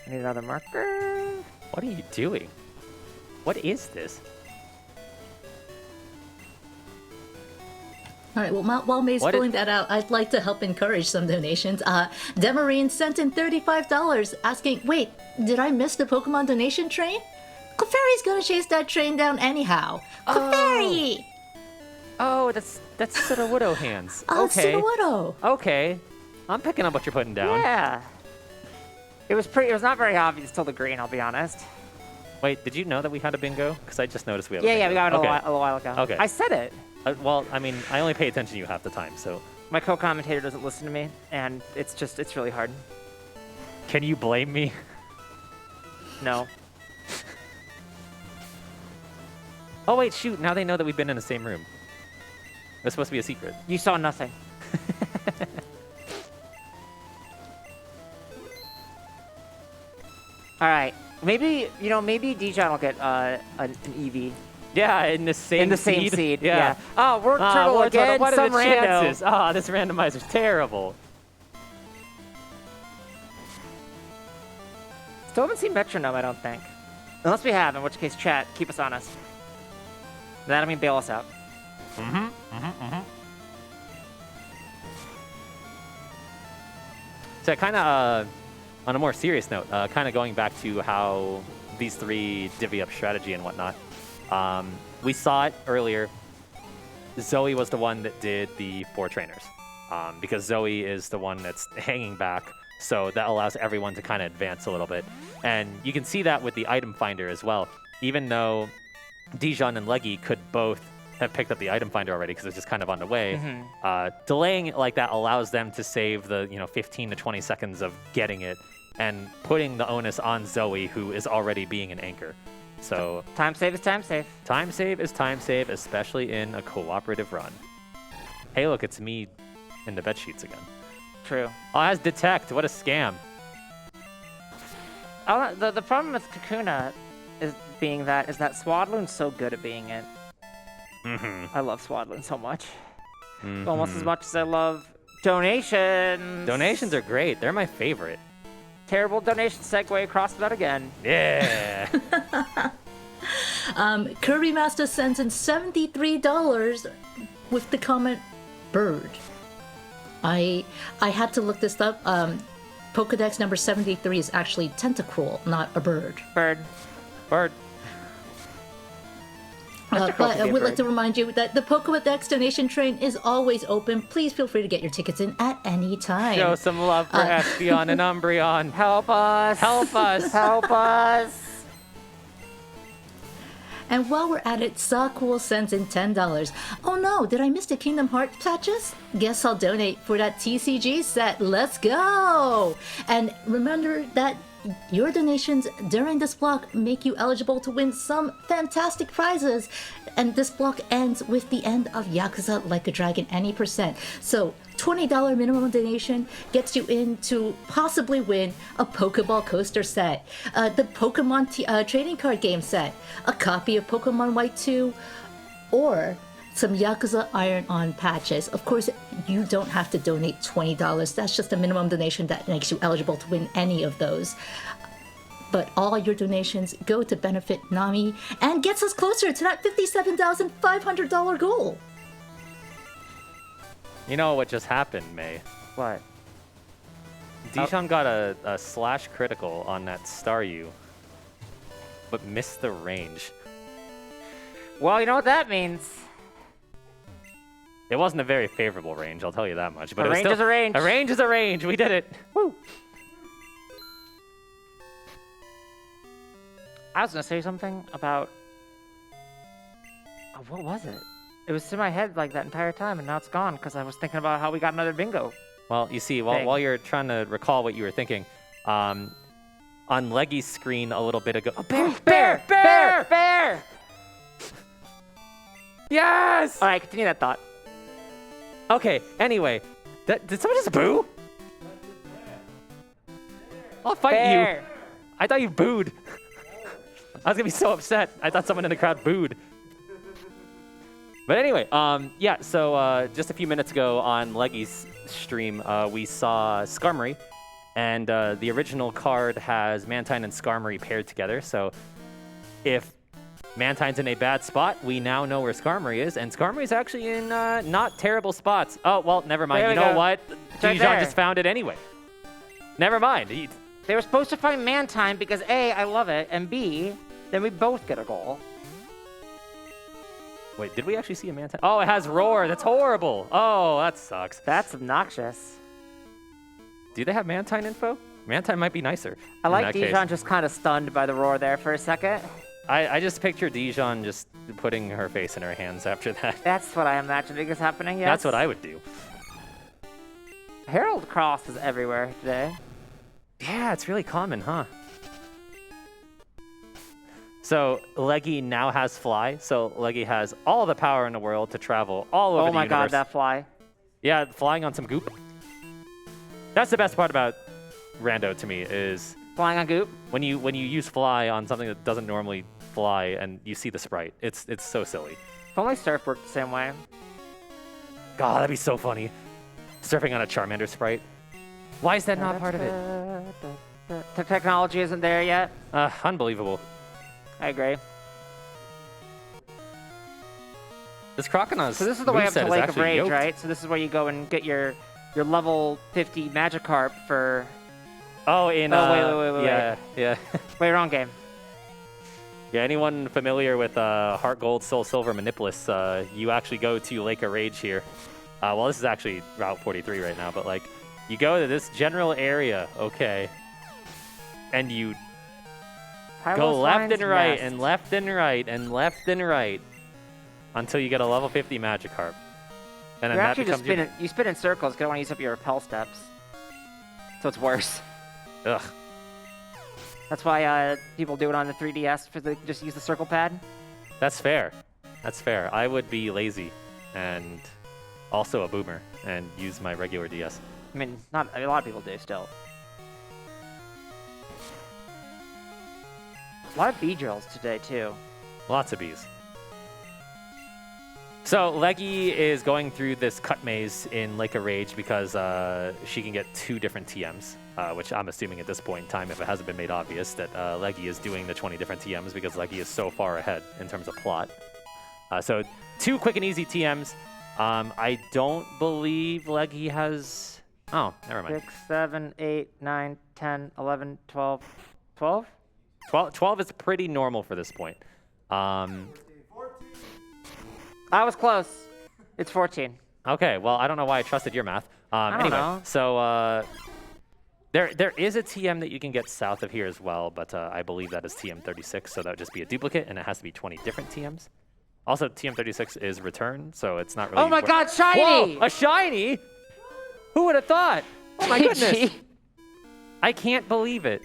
I need another marker. What are you doing? What is this? All right, well, while May's What pulling that out, I'd like to help encourage some donations. Demarine sent in $35 asking, wait, did I miss the Pokemon donation train? Clefairy's gonna chase that train down anyhow. Clefairy! Oh, that's Sudowoodo hands. Oh, Okay. Sudowoodo. Okay. I'm picking up what you're putting down. Yeah. It was not very obvious till the green, I'll be honest. Wait, did you know that we had a bingo? Because I just noticed we had a Yeah, bingo. we got it Okay. a little while ago. Okay. I said it. Well, I mean, I only pay attention to you half the time, so... My co-commentator doesn't listen to me, and it's really hard. Can you blame me? No. Oh, wait, shoot. Now they know that we've been in the same room. That's supposed to be a secret. You saw nothing. All right. Maybe Dijon will get an EV. Yeah, in the same seed. Yeah. Oh, Word Turtle Word again. Turtle. What are Some the rando. chances? Oh, this randomizer's terrible. Still haven't seen Metronome, I don't think. Unless we have, in which case, chat, keep us honest. That I mean, bail us out. So kind of, on a more serious note, kind of going back to how these three divvy up strategy and whatnot. We saw it earlier. Zoe was the one that did the 4 trainers because Zoe is the one that's hanging back. So that allows everyone to kind of advance a little bit. And you can see that with the item finder as well. Even though Dijon and Leggy could both have picked up the item finder already because it's just kind of on the way, delaying it like that allows them to save the 15 to 20 seconds of getting it and putting the onus on Zoe, who is already being an anchor. So Time save is time save. time save is time save, especially in a cooperative run. Hey, look, it's me in the bed sheets again. True. Oh, it has detect. What a scam. The problem with Kakuna is that Swadloon's so good at being it. I love Swadloon so much. Almost as much as I love donations. Donations are great. They're my favorite. Terrible donation segue across that again. Yeah. Kirby Master sends in $73 with the comment bird. I had to look this up. Pokedex number 73 is actually Tentacruel, not a bird. Bird. But I would like to remind you that the Pokedex donation train is always open. Please feel free to get your tickets in at any time. Show some love for Espeon and Umbreon. Help us. Help us. Help us. And while we're at it, Sacool sends in $10. Oh no, did I miss the Kingdom Hearts patches? Guess I'll donate for that TCG set. Let's go! And remember that your donations during this block make you eligible to win some fantastic prizes. And this block ends with the end of Yakuza Like a Dragon any percent. So $20 minimum donation gets you in to possibly win a Pokeball coaster set, the Pokemon trading card game set, a copy of Pokemon White 2, or some Yakuza Iron-On patches. Of course, you don't have to donate $20. That's just a minimum donation that makes you eligible to win any of those. But all your donations go to benefit Nami and gets us closer to that $57,500 goal. You know what just happened, May? What? Dijon got a slash critical on that Staryu, but missed the range. Well, you know what that means. It wasn't a very favorable range, I'll tell you that much. But A it was range still, is a range. A range is a range. We did it. Woo! I was gonna say something about Oh, what was it? It was in my head like that entire time, and now it's gone because I was thinking about how we got another bingo. Well, you see, while you're trying to recall what you were thinking, on Leggy's screen a little bit ago. Oh, Bear! Yes! All right, continue that thought. Okay, anyway. Did someone just boo? I'll fight Bear. you. I thought you booed. I was gonna be so upset. I thought someone in the crowd booed. But anyway, yeah, so just a few minutes ago on Leggy's stream, we saw Skarmory, and the original card has Mantine and Skarmory paired together, so if Mantine's in a bad spot, we now know where Skarmory is, and Skarmory's actually in not terrible spots. Oh, well, never mind. There You we know go. what? right Dijon there. just found it anyway. Never mind. They were supposed to find Mantine because A, I love it, and B, then we both get a goal. Wait, did we actually see a Mantine? Oh, it has Roar. That's horrible. Oh, that sucks. That's obnoxious. Do they have Mantine info? Mantine might be nicer. I in like that case. Dijon just kind of stunned by the roar there for a second. I just picture Dijon just putting her face in her hands after that. That's what I imagined is happening, yes. That's what I would do. Herald Cross is everywhere today. Yeah, it's really common, huh? So Leggy now has Fly, so Leggy has all the power in the world to travel all over the universe. Oh my god, that fly. Yeah, flying on some goop. That's the best part about Rando to me is Flying on goop? when you use Fly on something that doesn't normally fly and you see the sprite. It's so silly. If only Surf worked the same way. God, that'd be so funny. Surfing on a Charmander sprite. Why is that not part of it? The technology isn't there yet. Unbelievable. I agree. This Croconaut's So this is the way up moveset to is Lake of actually Rage, yoked. right? So this is where you go and get your level 50 Magikarp for... Oh, in wait. yeah. Wait, wrong game. Yeah, anyone familiar with Heart Gold, Soul Silver, Manipulus, you actually go to Lake of Rage here. Well, this is actually Route 43 right now, but like, you go to this general area, okay, and you go left and right and left and right and left and right until you get a level 50 Magikarp. And then You're that actually just becomes you spin in circles because you don't want to use up your repel steps. So it's worse. Ugh. That's why people do it on the 3DS for just use the circle pad. That's fair. That's fair. I would be lazy and also a boomer and use my regular DS. I mean, not a lot of people do still. A lot of bee drills today too. Lots of bees. So Leggy is going through this cut maze in Lake of Rage because she can get 2 different TMs, which I'm assuming at this point in time, if it hasn't been made obvious, that Leggy is doing the 20 different TMs because Leggy is so far ahead in terms of plot. So 2 quick and easy TMs. I don't believe Leggy has... Oh, never mind. 6, 7, 8, 9, 10, 11, 12. 12? 12 is pretty normal for this point. I was close. It's 14. Okay, well, I don't know why I trusted your math. don't Anyway, know. so there is a TM that you can get south of here as well, but I believe that is TM36, so that would just be a duplicate, and it has to be 20 different TMs. Also, TM36 is return, so it's not really... Oh my god, shiny! Whoa, a shiny? Who would have thought? Oh my goodness. I can't believe it.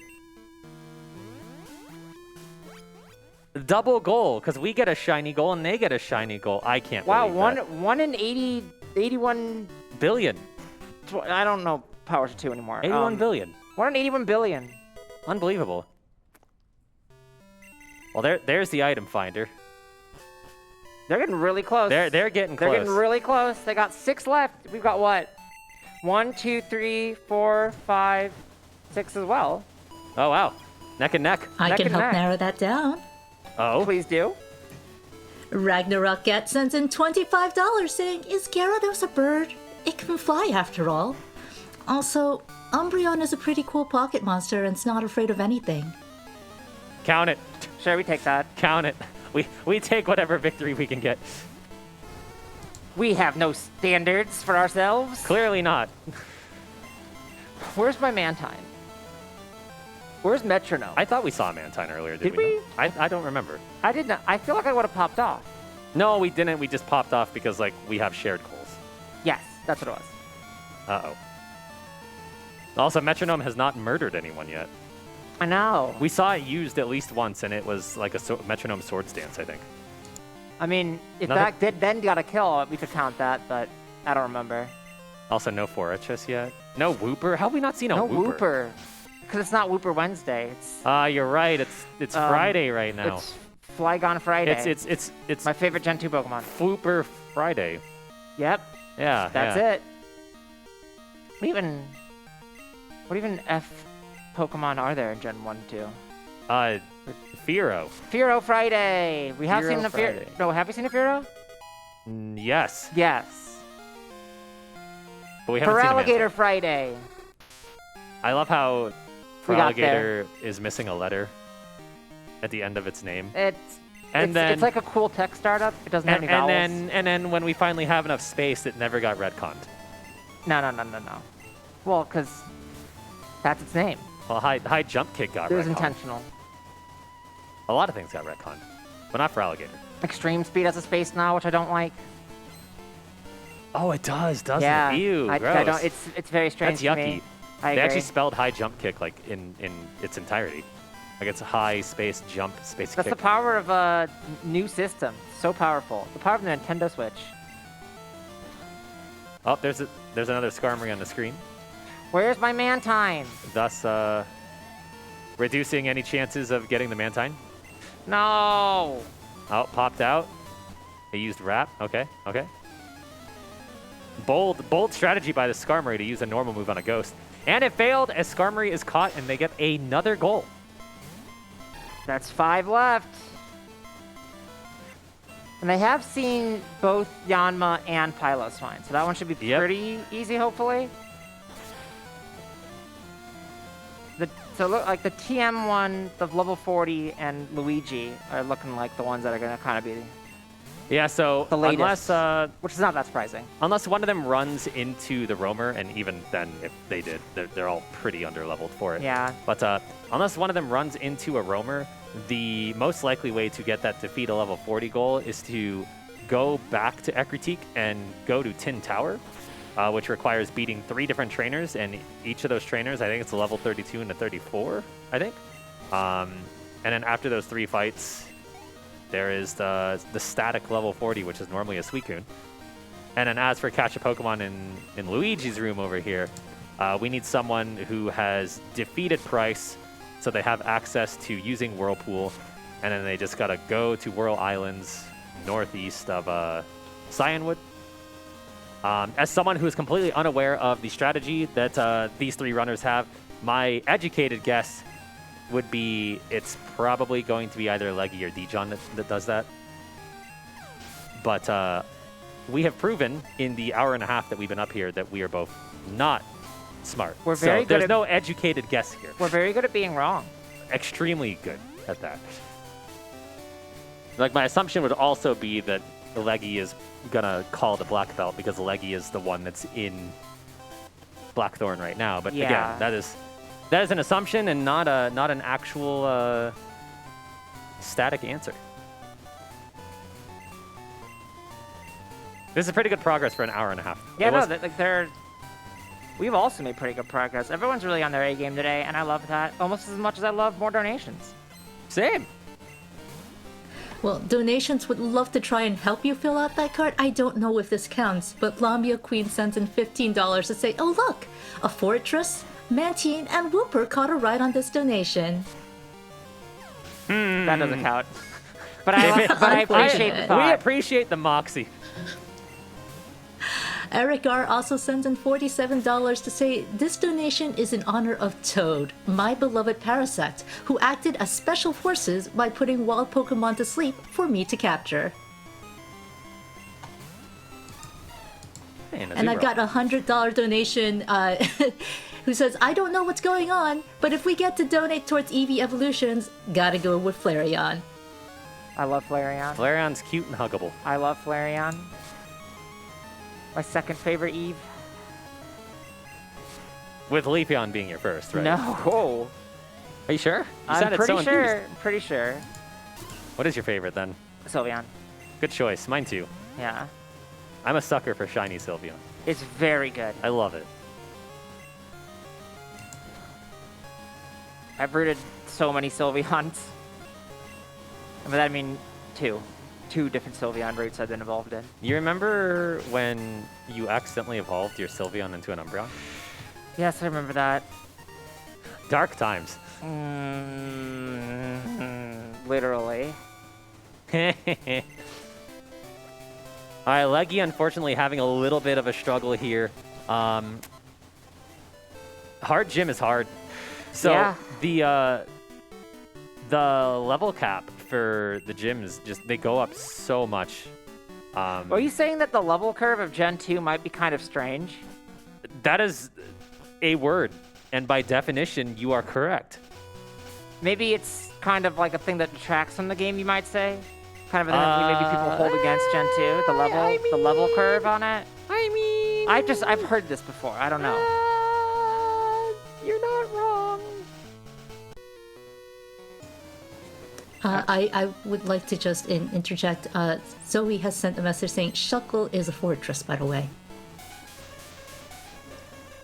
Double goal, because we get a shiny goal and they get a shiny goal. I can't believe that. 1 in 81 billion. I don't know powers of 2 anymore. 81 billion. 1 in 81 billion. Unbelievable. Well, there's the item finder. They're getting really close. They're getting close. They're getting really close. They got 6 left. We've got what? 1, 2, 3, 4, 5, 6 as well. Oh, wow. Neck and neck. I Neck can and help neck. narrow that down. Oh. Please do. Ragnarok Get sends in $25 saying, "Is Gyarados a bird? It can fly after all. Also, Umbreon is a pretty cool pocket monster and it's not afraid of anything." Count it. Sure, we take that. Count it. We take whatever victory we can get. We have no standards for ourselves. Clearly not. Where's my Mantine? Where's Metronome? I thought we saw a Mantine earlier, did Did we? not? I don't remember. I did not. I feel like I would have popped off. No, we didn't. We just popped off because like we have shared goals. Yes, that's what it was. Uh-oh. Also, Metronome has not murdered anyone yet. I know. We saw it used at least once, and it was like a Metronome Swords Dance, I think. I mean, if Nothing- that did then got a kill, we could count that, but I don't remember. Also, no Fortress yet. No Wooper. How have we not seen a No Wooper? Wooper. Because it's not Wooper Wednesday. It's You're right. It's Friday right now. It's Flygon Friday. It's my favorite Gen 2 Pokemon. Wooper Friday. Yep. Yeah. That's yeah. it. What even F Pokemon are there in Gen 1 and 2? Fearow. Fearow Friday. We have Fearow seen the Friday. No, have you seen a Fearow? Yes. Yes. But we haven't seen a Feraligator Mantle. Friday. I love how We got Feraligator is missing a letter at the end of its name. It's like a cool tech startup. It doesn't have any vowels. And then when we finally have enough space, it never got retconned. No. Well, because that's its name. Well, high jump kick got It was retconned. intentional. A lot of things got retconned, but not Feraligator. Extreme speed has a space now, which I don't like. Oh, it does, doesn't Yeah. it? Ew, I gross. don't. It's very strange That's to yucky. me. I They agree. actually spelled high jump kick like in its entirety. Like it's high space jump space That's kick. the power of a new system. So powerful. The power of the Nintendo Switch. Oh, there's another Skarmory on the screen, Where's my Mantine? thus reducing any chances of getting the Mantine. No. Oh, popped out. They used Wrap. Okay. Bold strategy by the Skarmory to use a normal move on a Ghost. And it failed as Skarmory is caught and they get another goal. That's 5 left. And I have seen both Yanma and Piloswine, so that one should be Yep. pretty easy, hopefully. So look like the TM one, the level 40, and Luigi are looking like the ones that are gonna kind of be, Yeah, so The latest. unless which is not that surprising. unless one of them runs into the Roamer, and even then, if they did, they're all pretty underleveled for it. Yeah. But unless one of them runs into a Roamer, the most likely way to get that defeat a level 40 goal is to go back to Ekritique and go to Tin Tower, which requires beating 3 different trainers, and each of those trainers, I think it's a level 32 and a 34, I think. And then after those 3 fights, there is the static level 40, which is normally a Suicune. And then as for catch a Pokemon in Luigi's room over here, we need someone who has defeated Price, so they have access to using Whirlpool, and then they just gotta go to Whirl Islands, northeast of Cyanwood. As someone who is completely unaware of the strategy that these 3 runners have, my educated guess would be it's probably going to be either Leggy or Dijon that does that. But we have proven in the hour and a half that we've been up here that we are both not smart. We're very so good there's at- no educated guess here. We're very good at being wrong. Extremely good at that. Like, my assumption would also be that Leggy is gonna call the black belt because Leggy is the one that's in Blackthorn right now. But Yeah. again, that is an assumption and not an actual static answer. This is pretty good progress for an hour and a half. Yeah, It was- we've also made pretty good progress. Everyone's really on their A game today, and I love that almost as much as I love more donations. Same. Well, donations would love to try and help you fill out that card. I don't know if this counts, but Lambia Queen sends in $15 to say, oh look, a Fortress, Mantine, and Wooper caught a ride on this donation. That doesn't count. But I appreciate the We thought. We appreciate the moxie. Eric R. also sends in $47 to say, this donation is in honor of Toad, my beloved Parasect, who acted as special forces by putting wild Pokemon to sleep for me to capture. Hey, And I've got a $100 donation who says, I don't know what's going on, but if we get to donate towards Eevee evolutions, gotta go with Flareon. I love Flareon. Flareon's cute and huggable. I love Flareon. My second favorite Eve. With Leafeon being your first, right? No. Are you sure? You I'm sounded pretty so sure. enthused. Pretty sure. What is your favorite then? Sylveon. Good choice. Mine too. Yeah. I'm a sucker for shiny Sylveon. It's very good. I love it. I've rooted so many Sylveons. But I mean, two different Sylveon roots I've been involved in. You remember when you accidentally evolved your Sylveon into an Umbreon? Yes, I remember that. Dark times. Literally. All right, Leggy unfortunately having a little bit of a struggle here. Hard gym is hard. So Yeah. the level cap for the gyms they go up so much. Are you saying that the level curve of Gen 2 might be kind of strange? That is a word, and by definition, you are correct. Maybe it's kind of like a thing that detracts from the game, you might say? Kind of a thing that maybe people hold against Gen 2, the level curve on it? I've heard this before, I don't know. You're not wrong. I would like to just interject. Zoe has sent a message saying Shuckle is a fortress, by the way.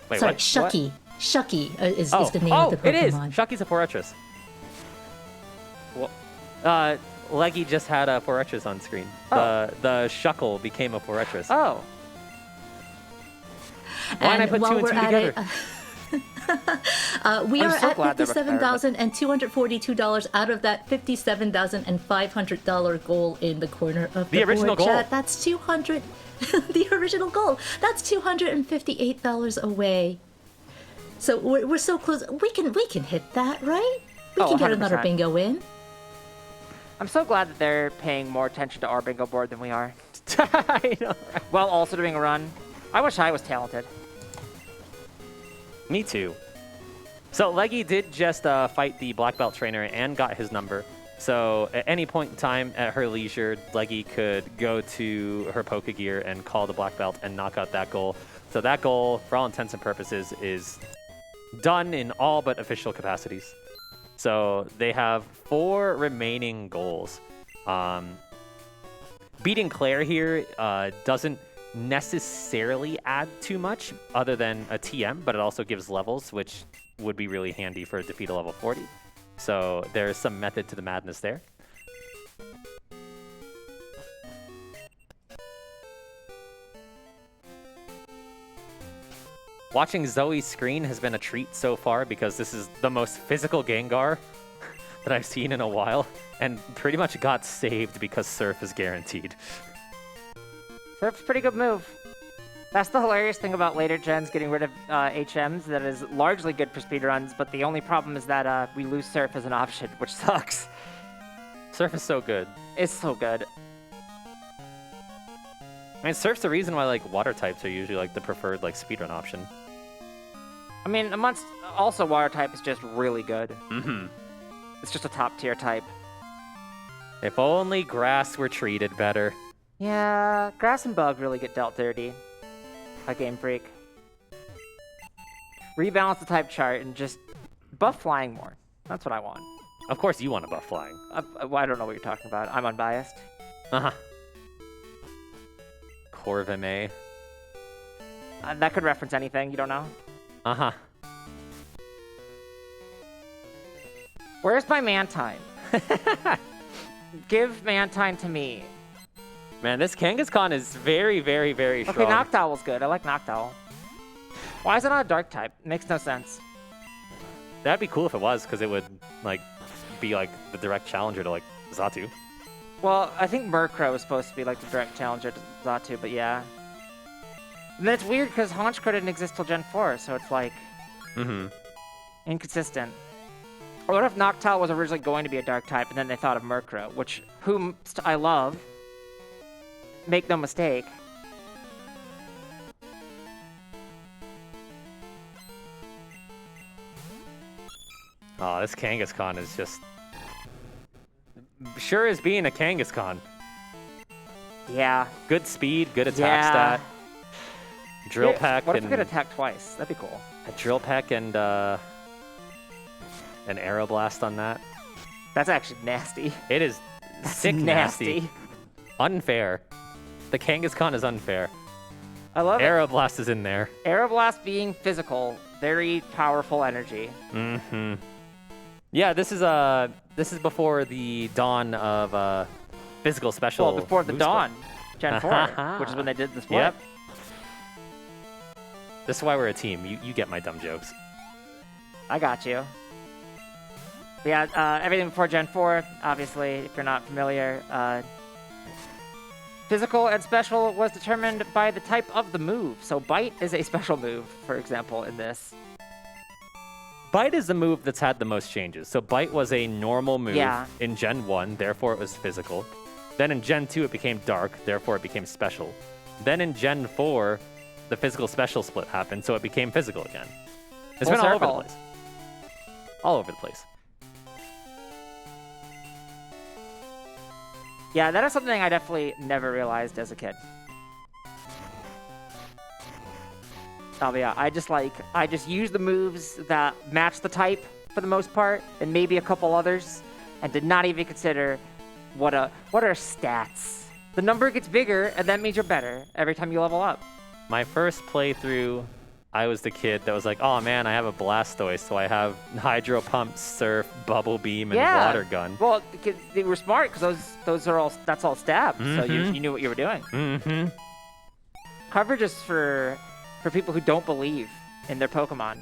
Wait, Sorry, what? Shucky. Shucky is the name of the Pokemon. It is. Shucky's a fortress. Well, Leggy just had a fortress on screen. Oh. The Shuckle became a fortress. Oh. Why didn't I put two and two together? We I'm are so at glad they're $57,242 out of that $57,500 goal in the corner of The original board goal. chat. That's 200. The original goal. That's $258 away. So we're so close. We can hit that, right? We Oh, can get another 100%. bingo win. I'm so glad that they're paying more attention to our bingo board than we are. I know. While also doing a run. I wish I was talented. Me too. So Leggy did just fight the black belt trainer and got his number. So at any point in time at her leisure, Leggy could go to her Pokegear and call the black belt and knock out that goal. So that goal, for all intents and purposes, is done in all but official capacities. So they have 4 remaining goals. Beating Claire here doesn't necessarily add too much other than a TM, but it also gives levels, which would be really handy for a defeat a level 40. So there's some method to the madness there. Watching Zoe's screen has been a treat so far because this is the most physical Gengar that I've seen in a while, and pretty much got saved because Surf is guaranteed. Surf's a pretty good move. That's the hilarious thing about later gens getting rid of HMs, that is largely good for speedruns, but the only problem is that we lose Surf as an option, which sucks. Surf is so good. It's so good. I mean, Surf's the reason why like water types are usually like the preferred like speedrun option. I mean, amongst also water type is just really good. Mm-hmm. It's just a top tier type. If only grass were treated better. Yeah, grass and bug really get dealt dirty by Game Freak. Rebalance the type chart and just buff flying more. That's what I want. Of course you want to buff flying. Well, I don't know what you're talking about. I'm unbiased. Uh-huh. Corvime. That could reference anything, you don't know? Uh-huh. Where's my Mantine? Give Mantine to me. Man, this Kangaskhan is very, very, very strong. Okay, Noctowl's good. I like Noctowl. Why is it not a dark type? Makes no sense. That'd be cool if it was, because it would like be like the direct challenger to like Xatu. Well, I think Murkrow is supposed to be like the direct challenger to Xatu, but yeah. And then it's weird because Honchkrow didn't exist till Gen 4, so it's like inconsistent. Or what if Noctowl was originally going to be a dark type and then they thought of Murkrow, which whom I love. Make no mistake. Oh, this Kangaskhan is just sure as being a Kangaskhan. Yeah. Good speed, good attack stat. Drill Peck. What if we could attack twice? That'd be cool. A Drill Peck and an Aeroblast on that. That's actually nasty. It is That's sick nasty. Unfair. The Kangaskhan is unfair. I love it. Aeroblast is in there. Aeroblast being physical, very powerful energy. Mm-hmm. Yeah, this is before the dawn of physical special. Well, before the move dawn, split. Gen 4, which is when they did the split. Yep. This is why we're a team. You get my dumb jokes. I got you. But yeah, everything before Gen 4, obviously, if you're not familiar. Physical and special was determined by the type of the move. So Bite is a special move, for example, in this. Bite is the move that's had the most changes. So Bite was a normal move in Gen 1, therefore it was physical. Then in Gen 2 it became dark, therefore it became special. Then in Gen 4, the physical special split happened, so it became physical again. It's been all over the place. All over the place. Yeah, that is something I definitely never realized as a kid. Oh yeah, I just use the moves that match the type for the most part, and maybe a couple others, and did not even consider what are stats. The number gets bigger, and that means you're better every time you level up. My first playthrough, I was the kid that was like, oh man, I have a Blastoise, so I have Hydro Pump, Surf, Bubble Beam, and Water Gun. Well, they were smart because that's all stab, so you knew what you were doing. Mm-hmm. Coverage is for people who don't believe in their Pokemon.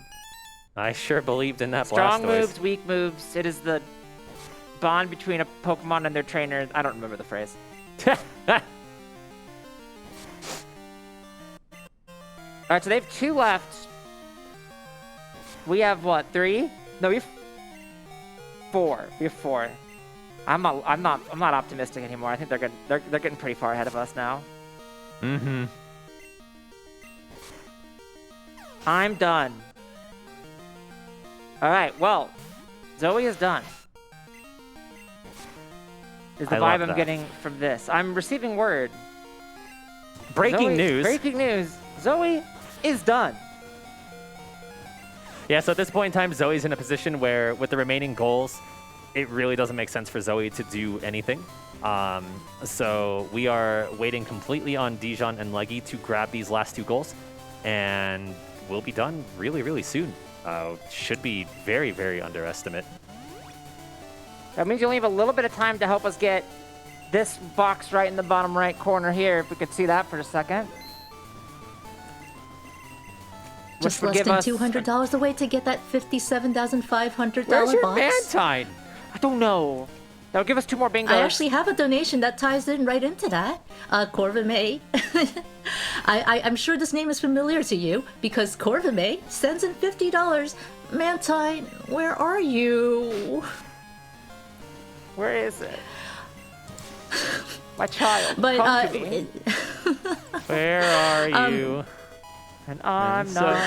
I sure believed in that Strong Blastoise. moves, weak moves. It is the bond between a Pokemon and their trainer. I don't remember the phrase. All right, so they have 2 left. We have what? 3? No, we have 4. We have 4. I'm not optimistic anymore. I think they're getting pretty far ahead of us now. Mm-hmm. I'm done. All right, well, Zoe is done. Is the vibe I'm getting from this? I'm receiving word. Breaking news. Breaking news. Zoe is done. Yeah, so at this point in time, Zoe's in a position where, with the remaining goals, it really doesn't make sense for Zoe to do anything. So we are waiting completely on Dijon and Leggy to grab these last 2 goals, and we'll be done really, really soon. Should be very, very underestimate. That means you only have a little bit of time to help us get this box right in the bottom right corner here, if we could see that for a second. Just less than $200 away to get that $57,500 Where's your box. Mantine? I don't know. That'll give us 2 more bingos. I actually have a donation that ties in right into that. Corvamay. I'm sure this name is familiar to you because Corvamay sends in $50. Mantine, where are you? Where is it? My child, But come to me. Where are you? And I'm not.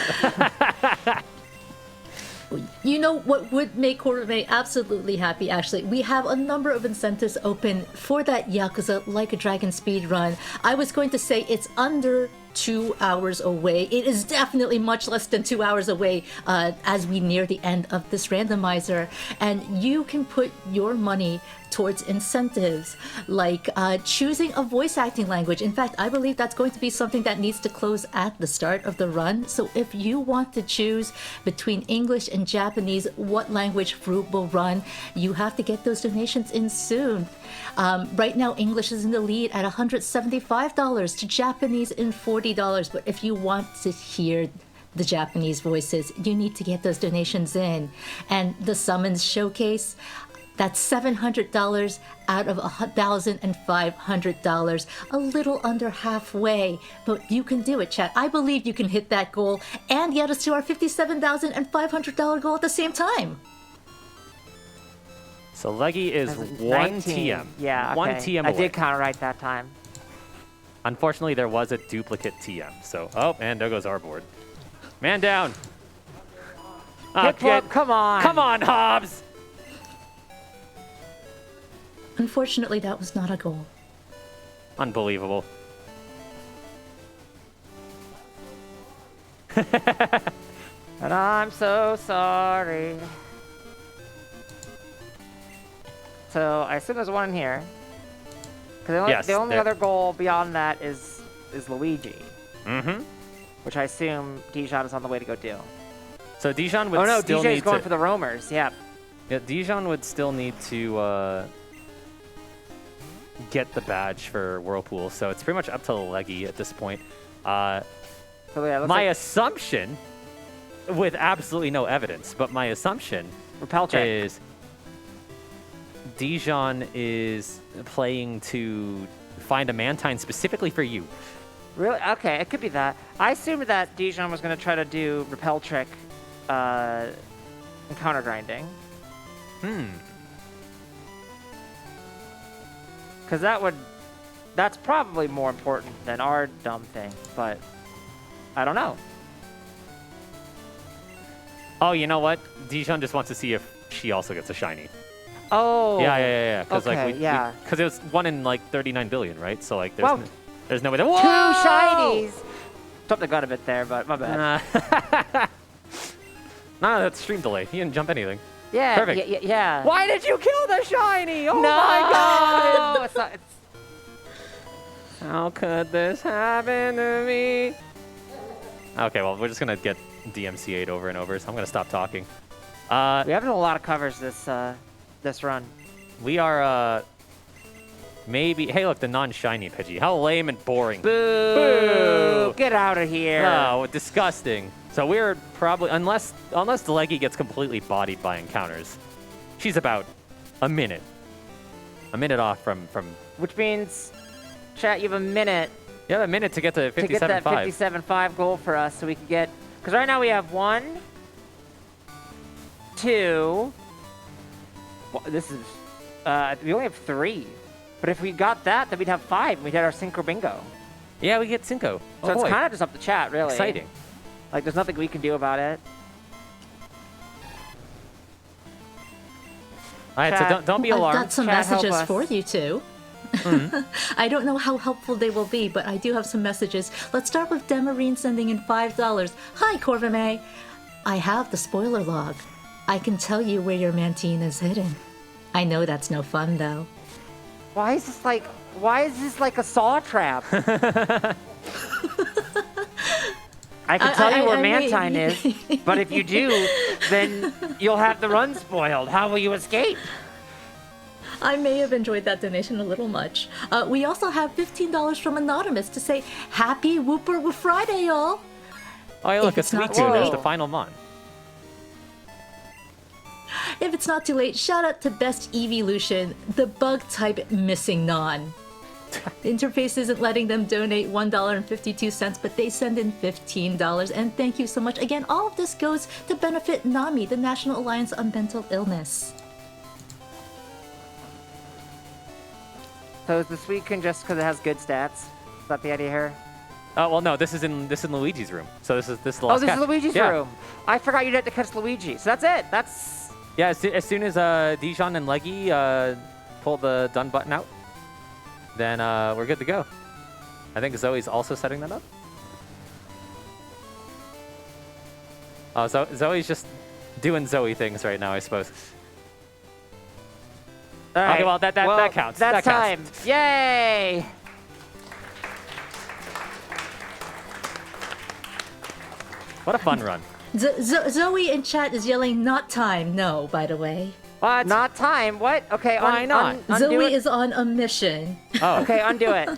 You know what would make Corvamay absolutely happy, actually? We have a number of incentives open for that Yakuza Like a Dragon speed run. I was going to say it's under 2 hours away. It is definitely much less than 2 hours away as we near the end of this randomizer. And you can put your money towards incentives like choosing a voice acting language. In fact, I believe that's going to be something that needs to close at the start of the run. So if you want to choose between English and Japanese what language Fruit will run, you have to get those donations in soon. Right now, English is in the lead at $175 to Japanese in $40. But if you want to hear the Japanese voices, you need to get those donations in. And the Summons Showcase, that's $700 out of $1,500, a little under halfway. But you can do it, chat. I believe you can hit that goal and get us to our $57,500 goal at the same time. So Leggy is 1 TM. Yeah, okay. 1 TM away. I did count right that time. Unfortunately, there was a duplicate TM. So, oh, and there goes our board. Man down. Come on. Come on, Hobbs. Unfortunately, that was not a goal. Unbelievable. And I'm so sorry. So I assume there's one in here. Because the only there- other goal beyond that is Luigi, Mm-hmm. which I assume Dijon is on the way to go do. So Dijon would Oh no, still DJ's need going to... for the roamers. Yeah. Yeah, Dijon would still need to get the badge for Whirlpool, so it's pretty much up to Leggy at this point. So yeah, looks My like assumption, with absolutely no evidence, but my assumption repel check. is Dijon is playing to find a Mantine specifically for you. Really? Okay, it could be that. I assumed that Dijon was going to try to do repel trick and counter grinding. Because that's probably more important than our dumb thing, but I don't know. Oh, you know what? Dijon just wants to see if she also gets a shiny. Oh. Yeah. Because Okay, yeah. because it was 1 in like 39 billion, right? So like, Well, there's no way. 2 shinies. Jumped the gun a bit there, but my bad. No, that's stream delay. He didn't jump anything. Yeah. Perfect. Yeah. Why did you kill the shiny? Oh No! my god! It's not. How could this happen to me? Okay, well, we're just gonna get DMCA'd over and over, so I'm gonna stop talking. We haven't done a lot of covers this run. We are, maybe... Hey, look, the non-shiny Pidgey. How lame and boring. Boo! Get out of here. Oh, disgusting. So we're probably... Unless the Leggy gets completely bodied by encounters, she's about a minute. A minute off from... Which means, chat, you have a minute You have a minute to get to 57.5. to get that 57.5 goal for us, so we can get. Because right now we have 1, 2. Well, this is. We only have 3. But if we got that, then we'd have 5. And we'd have our Synchro Bingo. Yeah, we get Cinco. So it's kind of just up to chat, really. exciting. Like, there's nothing we can do about it. All right, Chat. so don't be I've alarmed. got some Chat, help messages us. for you two. I don't know how helpful they will be, but I do have some messages. Let's start with Demarine sending in $5. Hi, Corvame. I have the spoiler log. I can tell you where your Mantine is hidden. I know that's no fun, though. Why is this like a saw trap? I can tell you where Mantine is, but if you do, then you'll have the run spoiled. How will you escape? I may have enjoyed that donation a little much. We also have $15 from Anonymous to say, Happy Whooper with Friday, y'all. Oh, yeah, look, If a it's not Suicune. There's too the late. final mon. If it's not too late, shout out to Best Evolution, the bug type missing non. The interface isn't letting them donate $1.52, but they send in $15. And thank you so much. Again, all of this goes to benefit NAMI, the National Alliance on Mental Illness. So is the Suicune just because it has good stats? Is that the idea here? Oh, well, no, this is in Luigi's room. So this is the Oh, last this catch. is Luigi's Yeah. room. I forgot you'd have to catch Luigi. So that's it. That's Yeah, as soon as Dijon and Leggy pull the done button out, then we're good to go. I think Zoe's also setting that up. Oh, so Zoe's just doing Zoe things right now, I suppose. all right. Okay, well, that counts. That's That time. counts. Yay! What a fun run. Zoe in chat is yelling, not time. No, by the way. What? Not time. What? Okay. Why not? Undo Zoe it. is on a mission. Oh. Okay, undo it.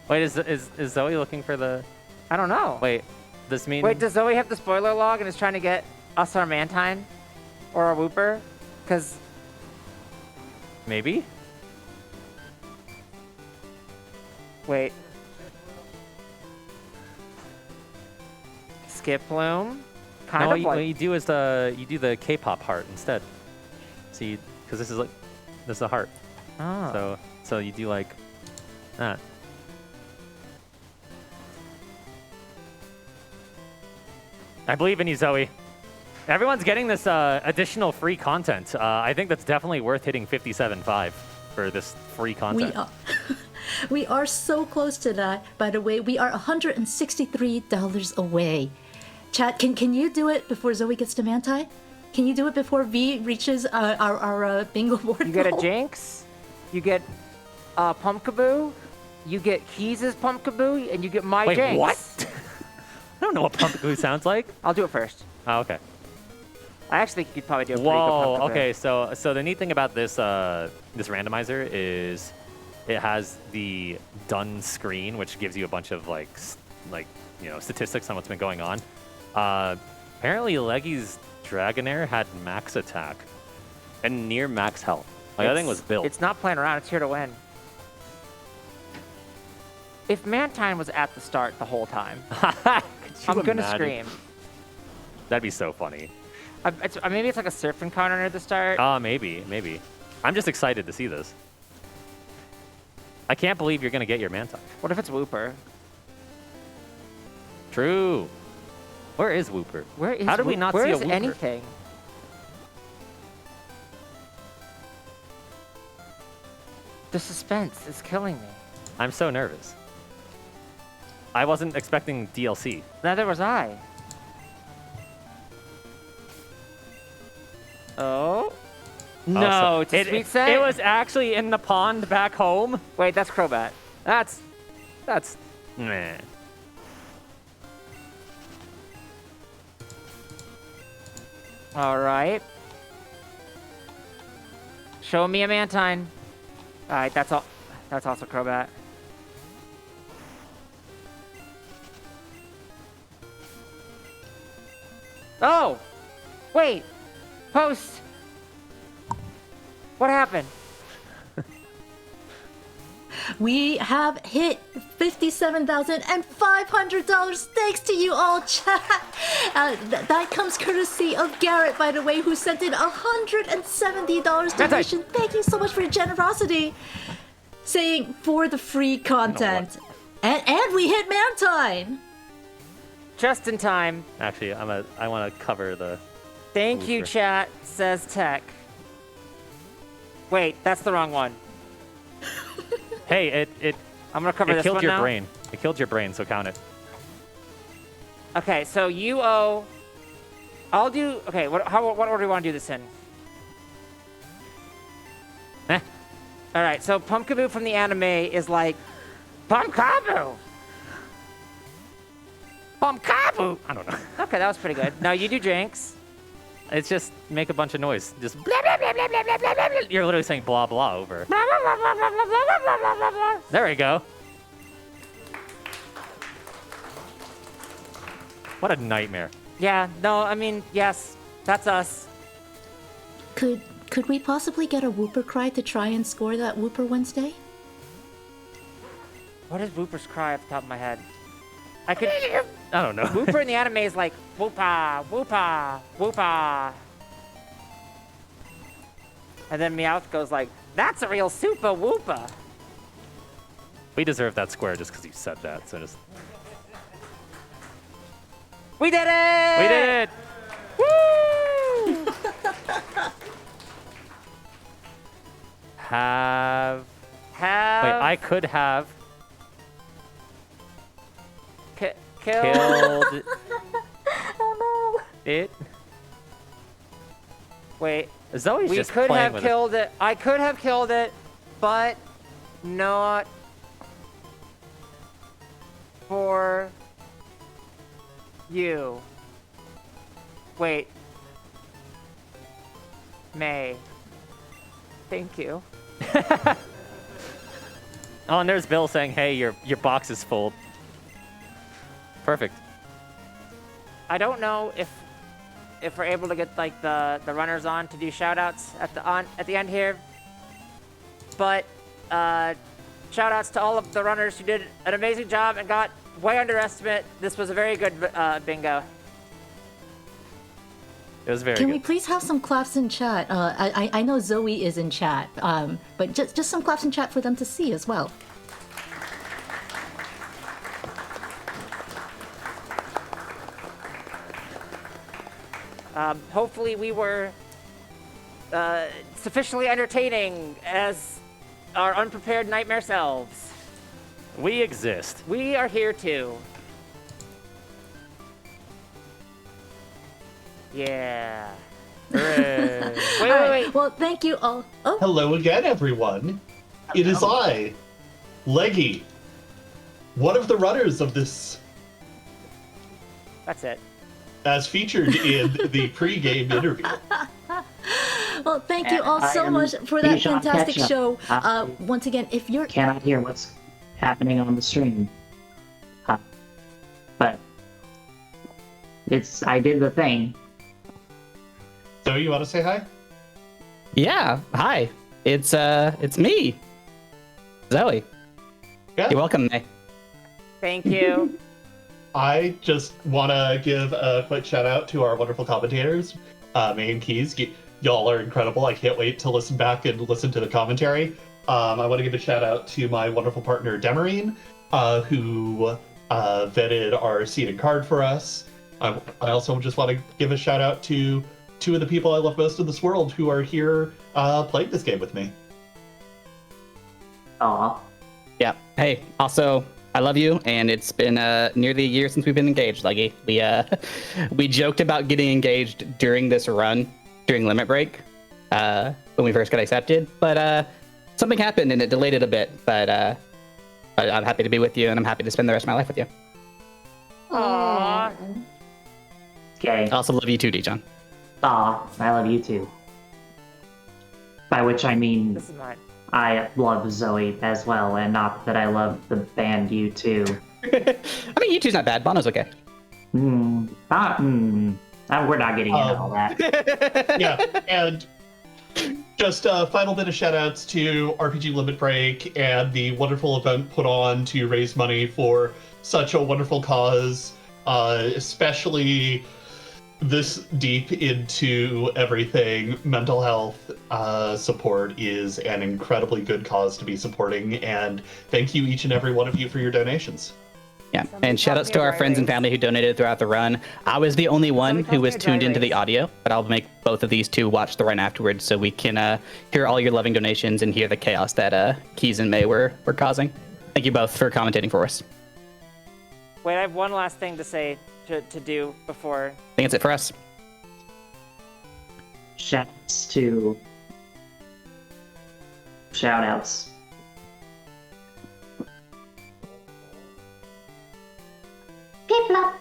Wait, is Zoe looking for the... I don't know. Wait, this means... Wait, does Zoe have the spoiler log and is trying to get us our Mantine? Or our Whooper? Because... Maybe? Wait. Skip Bloom? Kind No, of what like... you do is you do the K-pop heart instead. So you, because this is a heart. Oh. So you do like that. I believe in you, Zoe. Everyone's getting this additional free content. I think that's definitely worth hitting 57.5 for this free content. We are so close to that. By the way, we are $163 away. Chat, can you do it before Zoe gets to Manti? Can you do it before V reaches our bingo board? You get a goal? Jinx, you get Pumpkaboo, you get Keys' Pumpkaboo, and you get my Wait, Jinx. what? I don't know what Pumpkaboo sounds like. I'll do it first. Oh, okay. I actually think you'd probably do a pretty Whoa. good Pumpkaboo. Okay. So the neat thing about this this randomizer is it has the done screen, which gives you a bunch of like statistics on what's been going on. Apparently, Leggy's Dragonair had max attack and near max health. Like, that thing was built. It's not playing around. It's here to win. If Mantine was at the start the whole time, I'm going to scream. That'd be so funny. Maybe it's like a surf encounter near the start. Maybe. I'm just excited to see this. I can't believe you're going to get your Mantine. What if it's Wooper? True. Where is Wooper? Where is How did we not where see a is Wooper? anything? The suspense is killing me. I'm so nervous. I wasn't expecting DLC. Neither was I. Oh. No, it's a sweet set. It was actually in the pond back home. Wait, that's Crobat. That's meh. All right. Show me a Mantine. All right, that's all. That's also Crobat. Oh, wait. Post. What happened? We have hit $57,500 thanks to you all, chat. That comes courtesy of Garrett, by the way, who sent in $170 donation. Thank you so much for your generosity. Saying for the free content. And we hit Mantine. Just in time. Actually, I want to cover the. Thank you, chat, says Tech. Wait, that's the wrong one. Hey, I'm gonna cover it this killed one your now. brain. It killed your brain, so count it. Okay, so you owe. I'll do. Okay, what order do you want to do this in? Eh. All right, so Pumpkaboo from the anime is like Pumpkaboo. Pumpkaboo. I don't know. Okay, that was pretty good. Now you do Jinx. It's just make a bunch of noise. Just blah, blah, blah, blah, blah, blah, blah, blah. You're literally saying blah, blah over. There we go. What a nightmare. Yeah, no, I mean, yes, that's us. Could we possibly get a Wooper cry to try and score that Wooper Wednesday? What does Wooper's cry off the top of my head? I could. I don't know. Wooper in the anime is like whoopa, whoopa, whoopa. And then Meowth goes like, that's a real super whoopa. We deserve that square just because you said that. So just. We did it! We did it! Woo! Have. Have. Wait, I could have killed. Oh it. Wait. Zoe's We just could playing have with killed it. I could have killed it, but not for you. Wait. May. Thank you. Oh, and there's Bill saying, "Hey, your box is full." Perfect. I don't know if we're able to get like the runners on to do shoutouts at the end here, but shoutouts to all of the runners who did an amazing job and got way under estimate. This was a very good bingo. It was very Can good. we please have some claps in chat? I know Zoe is in chat, but just some claps in chat for them to see as well. Hopefully we were sufficiently entertaining as our unprepared nightmare selves. We exist. We are here too. Yeah. Hooray. All Wait. right. Well, thank you all. Oh, Hello again, everyone. It is I, Leggy, one of the runners of this, That's it. as featured in the pre-game interview. well, thank you all I so am much for that Dijon fantastic Ketchup. show. Once again, if you're Cannot hear what's happening on the stream. But I did the thing. So you want to say hi? Yeah, hi. It's me, Zoe. Yeah. You're welcome, May. Thank you. I just want to give a quick shout out to our wonderful commentators, May and Keys. Y'all are incredible. I can't wait to listen back and listen to the commentary. I want to give a shout out to my wonderful partner, Demarine, who vetted our seed and card for us. I also just want to give a shout out to two of the people I love most in this world who are here playing this game with me. Aw. Yeah. Hey, also, I love you, and it's been nearly a year since we've been engaged, Leggy. We joked about getting engaged during this run, during Limit Break, when we first got accepted, but something happened and it delayed it a bit, but I'm happy to be with you, and I'm happy to spend the rest of my life with you. Aww. Okay. I also love you too, Dijon. Aw, I love you too. By which I mean, This is mine. I love Zoe as well, and not that I love the band U2. I mean, you two's not bad. Bono's okay. We're not getting into all that. Yeah, and just a final bit of shout outs to RPG Limit Break and the wonderful event put on to raise money for such a wonderful cause, especially this deep into everything. Mental health support is an incredibly good cause to be supporting, and thank you each and every one of you for your donations. Yeah, Somebody and shout outs taught to me our a friends and dry family who donated throughout the run. I was the only one Somebody who was taught me a tuned dry into the race. audio, but I'll make both of these two watch the run afterwards so we can hear all your loving donations and hear the chaos that Keys and May were causing. Thank you both for commentating for us. Wait, I have one last thing to say to do before. I think that's it for us. Shoutouts to... Shoutouts. Pipla.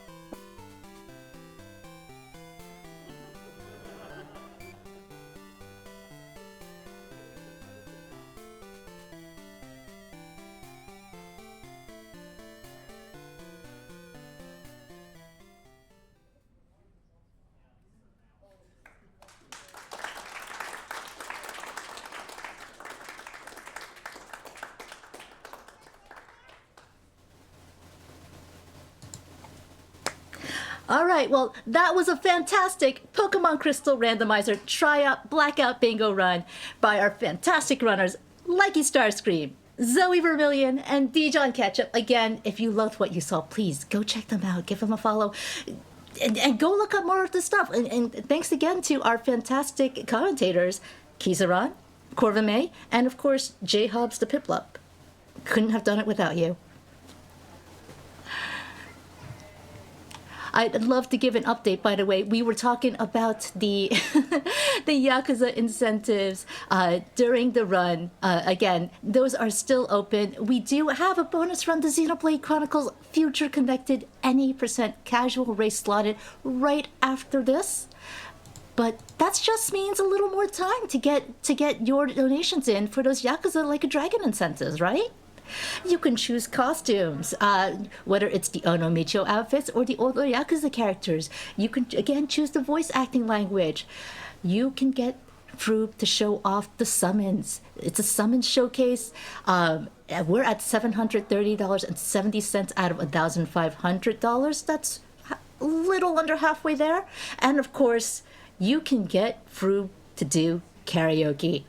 All right, well, that was a fantastic Pokemon Crystal Randomizer Tryout Blackout Bingo Run by our fantastic runners, Leggystarscream, ZoeVermillion, and dijonketchup. Again, if you loved what you saw, please go check them out, give them a follow, and go look up more of this stuff. And thanks again to our fantastic commentators, Kizaran, Corva May, and of course, J Hobbs the Piplup. Couldn't have done it without you. I'd love to give an update, by the way. We were talking about the the Yakuza incentives during the run. Again, those are still open. We do have a bonus run, the Xenoblade Chronicles Future Connected any % casual race slotted right after this. But that just means a little more time to get your donations in for those Yakuza Like a Dragon incentives, right? You can choose costumes, whether it's the Ono Michio outfits or the older Yakuza characters. You can, again, choose the voice acting language. You can get Froob to show off the summons. It's a summons showcase. We're at $730.70 out of $1,500. That's a little under halfway there. And of course, you can get Froob to do karaoke.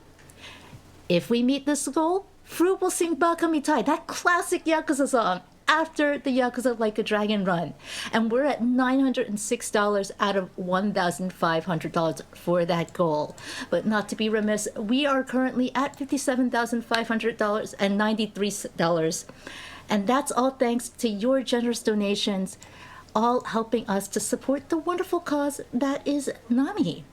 If we meet this goal, Froob will sing Baka Mitai, that classic Yakuza song, after the Yakuza Like a Dragon run. And we're at $906 out of $1,500 for that goal. But not to be remiss, we are currently at $57,500.93. And that's all thanks to your generous donations, all helping us to support the wonderful cause that is NAMI.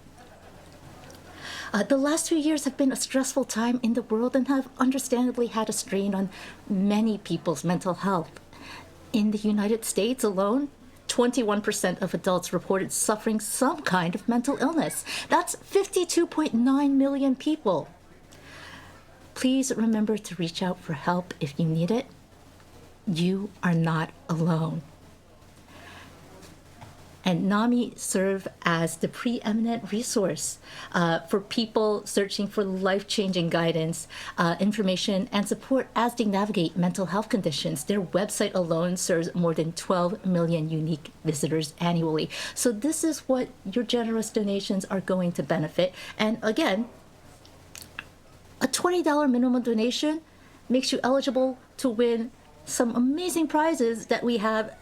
The last few years have been a stressful time in the world and have understandably had a strain on many people's mental health. In the United States alone, 21% of adults reported suffering some kind of mental illness. That's 52.9 million people. Please remember to reach out for help if you need it. You are not alone. And NAMI serve as the preeminent resource for people searching for life-changing guidance, information, and support as they navigate mental health conditions. Their website alone serves more than 12 million unique visitors annually. So this is what your generous donations are going to benefit. And again, a $20 minimum donation makes you eligible to win some amazing prizes that we have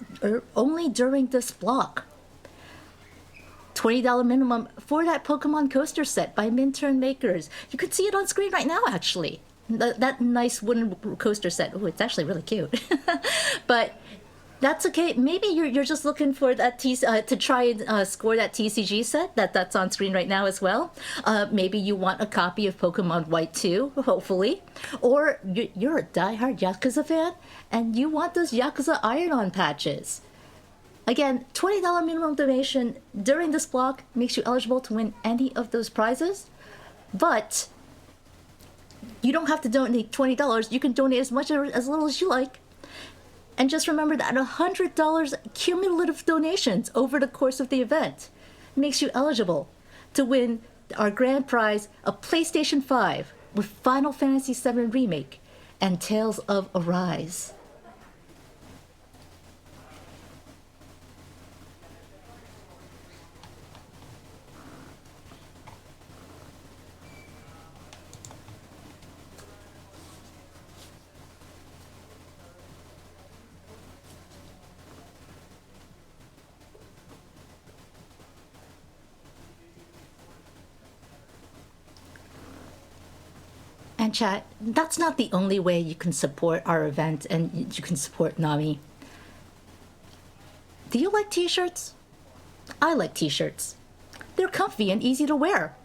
only during this block. $20 minimum for that Pokemon coaster set by Minturn Makers. You can see it on screen right now, actually. That nice wooden coaster set. Oh, it's actually really cute. But that's okay. Maybe you're just looking for that to try and score that TCG set that's on screen right now as well. Maybe you want a copy of Pokemon White 2, hopefully. Or you're a diehard Yakuza fan and you want those Yakuza Iron-On patches. Again, $20 minimum donation during this block makes you eligible to win any of those prizes. But you don't have to donate $20. You can donate as much or as little as you like. And just remember that $100 cumulative donations over the course of the event makes you eligible to win our grand prize, a PlayStation 5 with Final Fantasy VII Remake and Tales of Arise. And chat, that's not the only way you can support our event and you can support NAMI. Do you like t-shirts? I like t-shirts. They're comfy and easy to wear.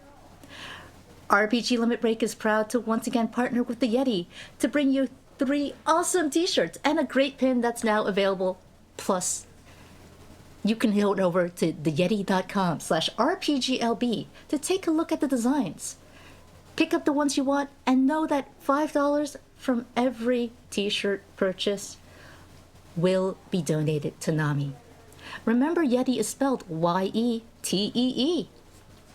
RPG Limit Break is proud to once again partner with the Yeti to bring you 3 awesome t-shirts and a great pin that's now available. Plus, you can head over to theyeti.com/rpglb to take a look at the designs. Pick up the ones you want and know that $5 from every t-shirt purchase will be donated to NAMI. Remember, Yeti is spelled Y-E-T-E-E.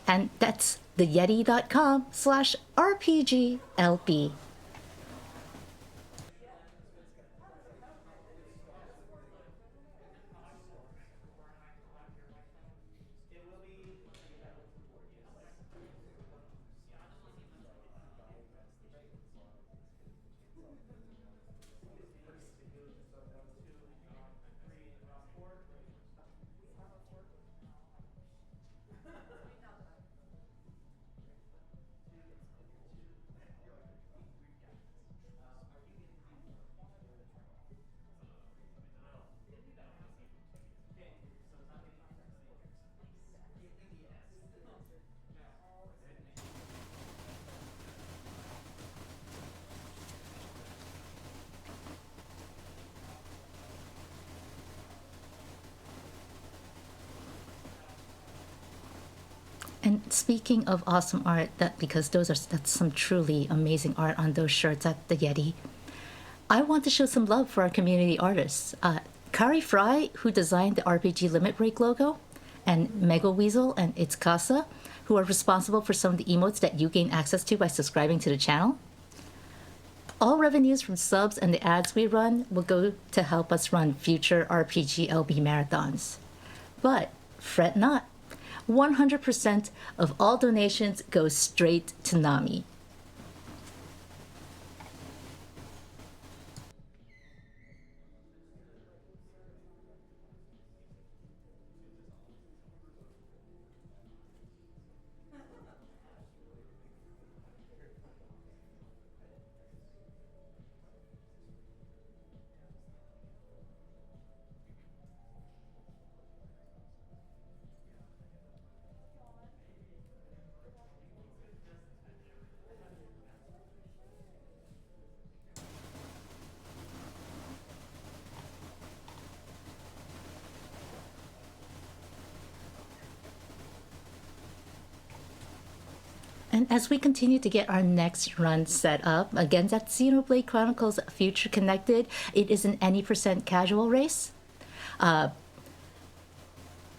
And that's theyeti.com/rpglb. And speaking of awesome art, because that's some truly amazing art on those shirts at the Yeti, I want to show some love for our community artists. Kari Fry, who designed the RPG Limit Break logo, and Mega Weasel and It's Casa, who are responsible for some of the emotes that you gain access to by subscribing to the channel. All revenues from subs and the ads we run will go to help us run future RPG LB marathons. But fret not. 100% of all donations go straight to NAMI. And as we continue to get our next run set up, again, that's Xenoblade Chronicles Future Connected. It is an any percent casual race.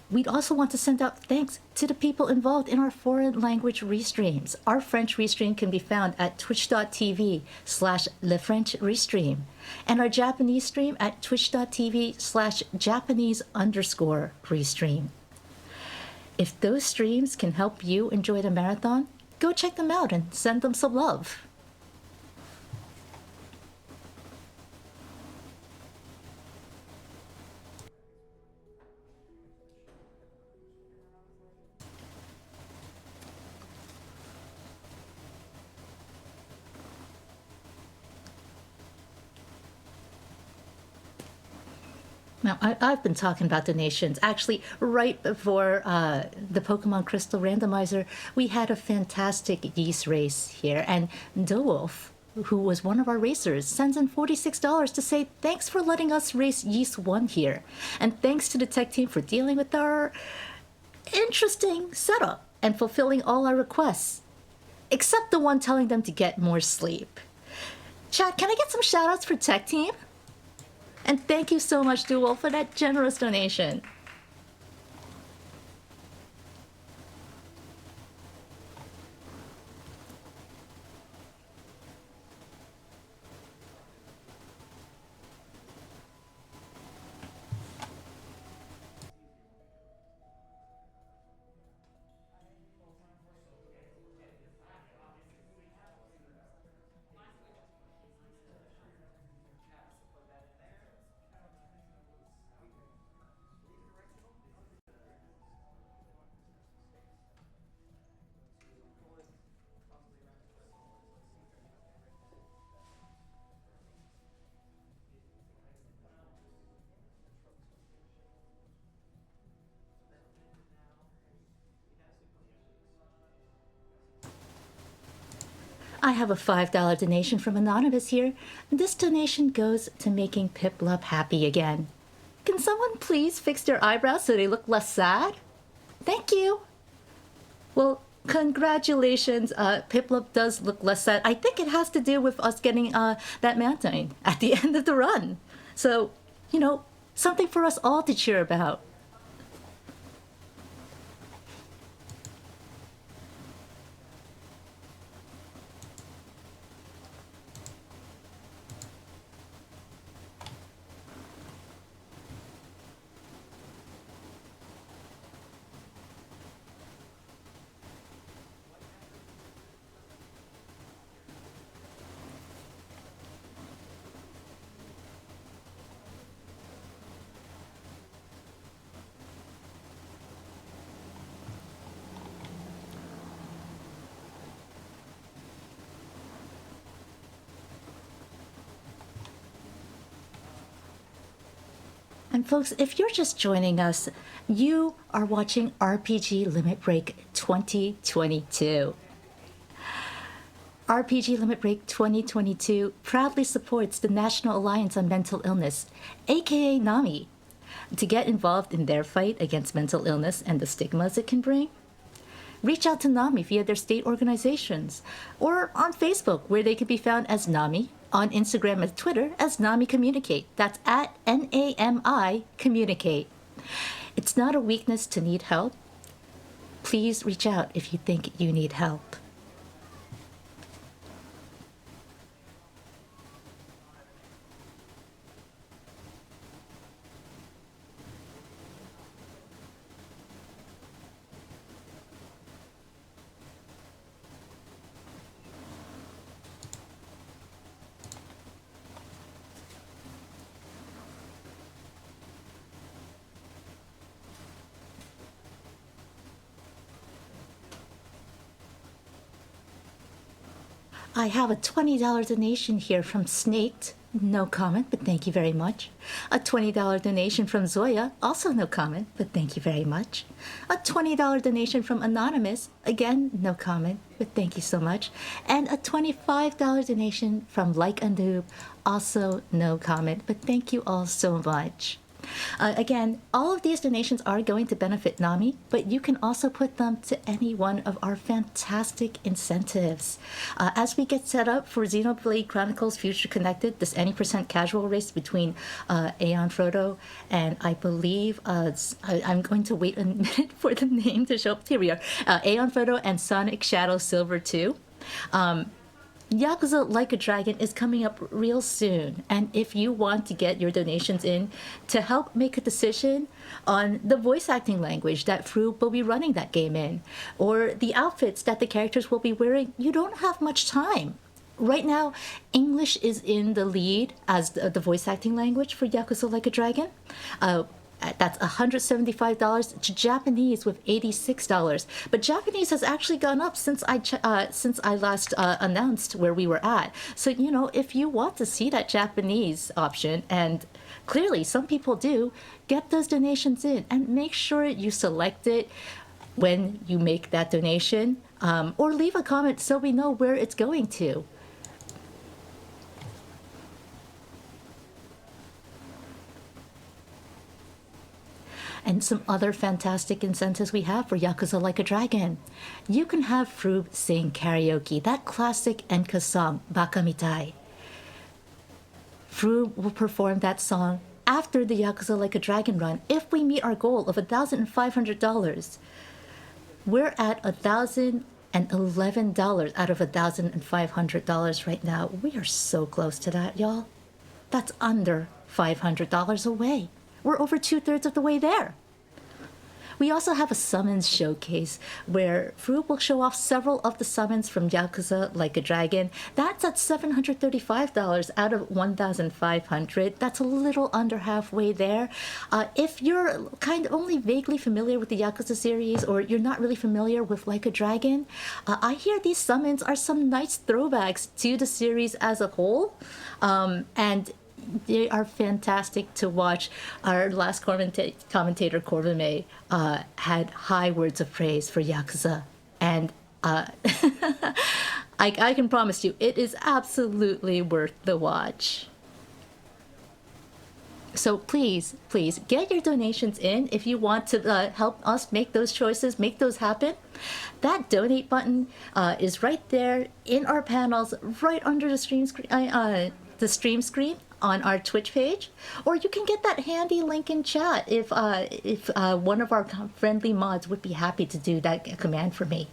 We'd also want to send out thanks to the people involved in our foreign language restreams. Our French restream can be found at twitch.tv/lefrenchrestream, and our Japanese stream at twitch.tv/Japanese_restream. If those streams can help you enjoy the marathon, go check them out and send them some love. Now, I've been talking about donations. Actually, right before the Pokemon Crystal Randomizer, we had a fantastic yeast race here, and DeWolf, who was one of our racers, sends in $46 to say thanks for letting us race Yeast 1 here, and thanks to the tech team for dealing with our interesting setup and fulfilling all our requests, except the one telling them to get more sleep. Chat, can I get some shoutouts for tech team? And thank you so much, Duel, for that generous donation. I have a $5 donation from Anonymous here. This donation goes to making Piplup happy again. Can someone please fix their eyebrows so they look less sad? Thank you. Well, congratulations. Piplup does look less sad. I think it has to do with us getting that mountain at the end of the run. So, you know, something for us all to cheer about. And folks, if you're just joining us, you are watching RPG Limit Break 2022. RPG Limit Break 2022 proudly supports the National Alliance on Mental Illness, aka NAMI. To get involved in their fight against mental illness and the stigmas it can bring, reach out to NAMI via their state organizations, or on Facebook, where they can be found as NAMI, on Instagram and Twitter as NAMI Communicate. That's at NAMI Communicate. It's not a weakness to need help. Please reach out if you think you need help. I have a $20 donation here from Snaked. No comment, but thank you very much. A $20 donation from Zoya. Also no comment, but thank you very much. A $20 donation from Anonymous. Again, no comment, but thank you so much. And a $25 donation from Like a Noob. Also no comment, but thank you all so much. Again, all of these donations are going to benefit Nami, but you can also put them to any one of our fantastic incentives. As we get set up for Xenoblade Chronicles Future Connected, this any percent casual race between Aeon Frodo and I believe, I'm going to wait a minute for the name to show up. Here we are. Aeon Frodo and Sonic Shadow Silver 2. Yakuza Like a Dragon is coming up real soon, and if you want to get your donations in to help make a decision on the voice acting language that Froob will be running that game in, or the outfits that the characters will be wearing, you don't have much time. Right now, English is in the lead as the voice acting language for Yakuza Like a Dragon. That's $175 to Japanese with $86. But Japanese has actually gone up since I last announced where we were at. So, you know, if you want to see that Japanese option, and clearly some people do, get those donations in and make sure you select it when you make that donation, or leave a comment so we know where it's going to. And some other fantastic incentives we have for Yakuza Like a Dragon. You can have Froob sing karaoke, that classic Enka song, Baka Mitai. Froob will perform that song after the Yakuza Like a Dragon run if we meet our goal of $1,500. We're at $1,011 out of $1,500 right now. We are so close to that, y'all. That's under $500 away. We're over 2/3 of the way there. We also have a summons showcase where Froob will show off several of the summons from Yakuza Like a Dragon. That's at $735 out of $1,500. That's a little under halfway there. If you're kind of only vaguely familiar with the Yakuza series, or you're not really familiar with Like a Dragon, I hear these summons are some nice throwbacks to the series as a whole. And they are fantastic to watch. Our last commentator, Corbin May, had high words of praise for Yakuza. And I can promise you, it is absolutely worth the watch. So please, please get your donations in if you want to help us make those choices, make those happen. That donate button is right there in our panels, right under the stream screen on our Twitch page, or you can get that handy link in chat if one of our friendly mods would be happy to do that command for me.